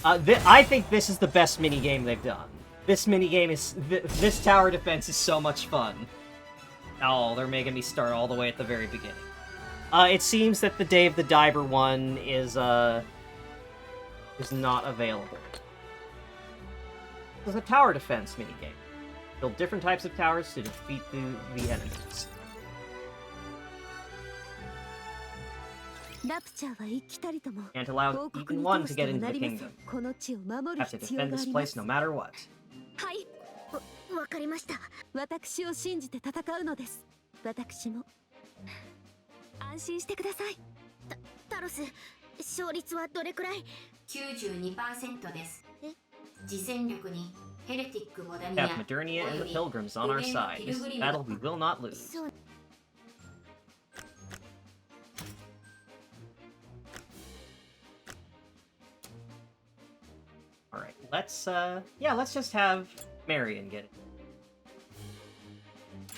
A: I think this is the best mini game they've done. This mini game is this tower defense is so much fun. Oh, they're making me start all the way at the very beginning. It seems that the Dave the Diver one is not available. It's a tower defense minigame. Build different types of towers to defeat the enemies.
B: ラプチャーは生きたりとも
A: Can't allow
B: 王国
A: even
B: に
A: one
B: 通
A: to
B: して
A: get
B: は
A: into
B: な
A: the
B: りません
A: kingdom.
B: この地を守る
A: Have to
B: 必要
A: defend
B: があ
A: this
B: りま
A: place
B: す
A: no matter what.
C: はいわかりました。
B: 私を信じて戦うのです。私も安心してください。
C: タロス勝率はどれくらい？
I: 92% です。次戦力にヘレティックモダニア
A: Have Modernia and the Pilgrims on our side. This battle we will not lose.
C: そう
A: Alright, let's just have Marion get it.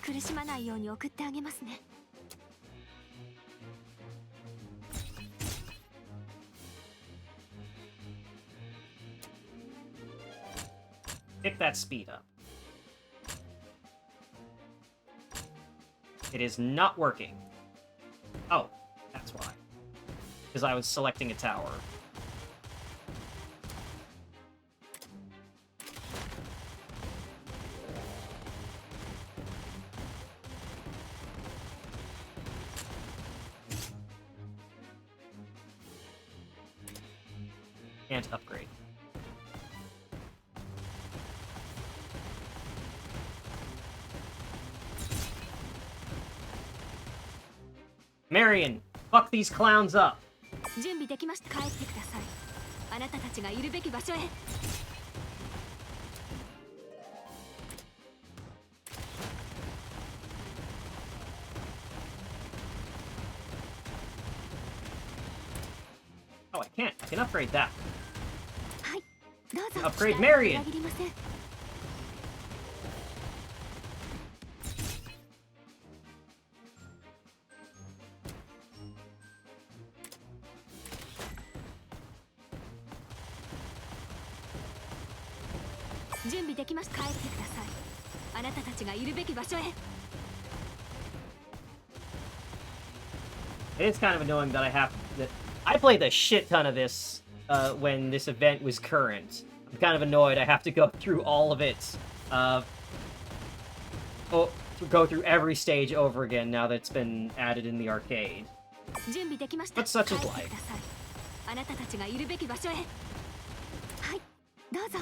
B: 苦しまないように送ってあげますね。
A: Pick that speed up. It is not working. Oh, that's why. Because I was selecting a tower. Can't upgrade. Marion, fuck these clowns up.
B: 準備できました。帰ってください。あなたたちがいるべき場所へ。
A: Oh, I can't. I can upgrade that.
B: はい、どうぞ。
A: Upgrade Marion.
B: 裏切りません。 準備できました。帰ってください。あなたたちがいるべき場所へ。
A: It is kind of annoying that I played a shit ton of this when this event was current. I'm kind of annoyed I have to go through all of it. Go through every stage over again now that it's been added in the arcade.
B: 準備できました。
A: But such is
B: 帰って
A: life.
B: ください。あなたたちがいるべき場所へ。はい、どうぞ。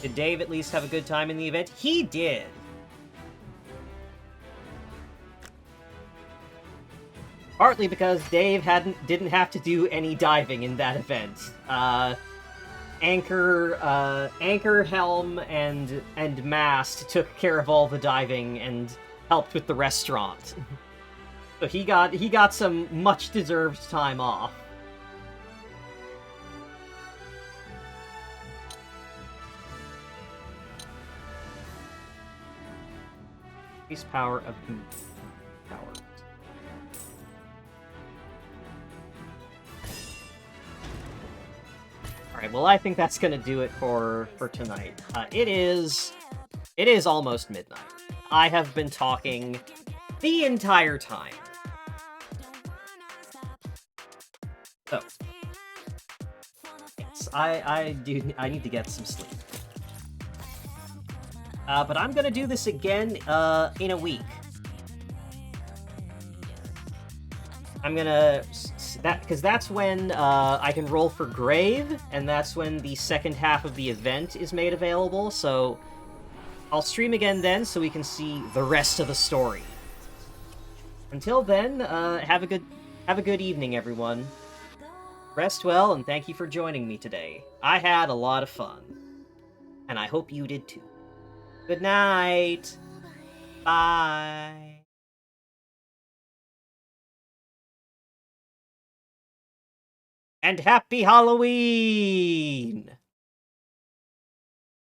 A: Did Dave at least have a good time in the event? He did! Partly because Dave didn't have to do any diving in that event. Anchor, helm, and mast took care of all the diving and helped with the restaurant. So he got some much-deserved time off. Increase power of power. Alright, well I think that's gonna do it for tonight. It is almost midnight. I have been talking the entire time. So yes, I need to get some sleep. But I'm gonna do this again in a week. I'm gonna because that's when I can roll for Grave, and that's when the second half of the event is made available. So I'll stream again then, so we can see the rest of the story. Until then, have a good evening, everyone. Rest well, and thank you for joining me today. I had a lot of fun, and I hope you did too. Good night. Bye. And happy Halloween!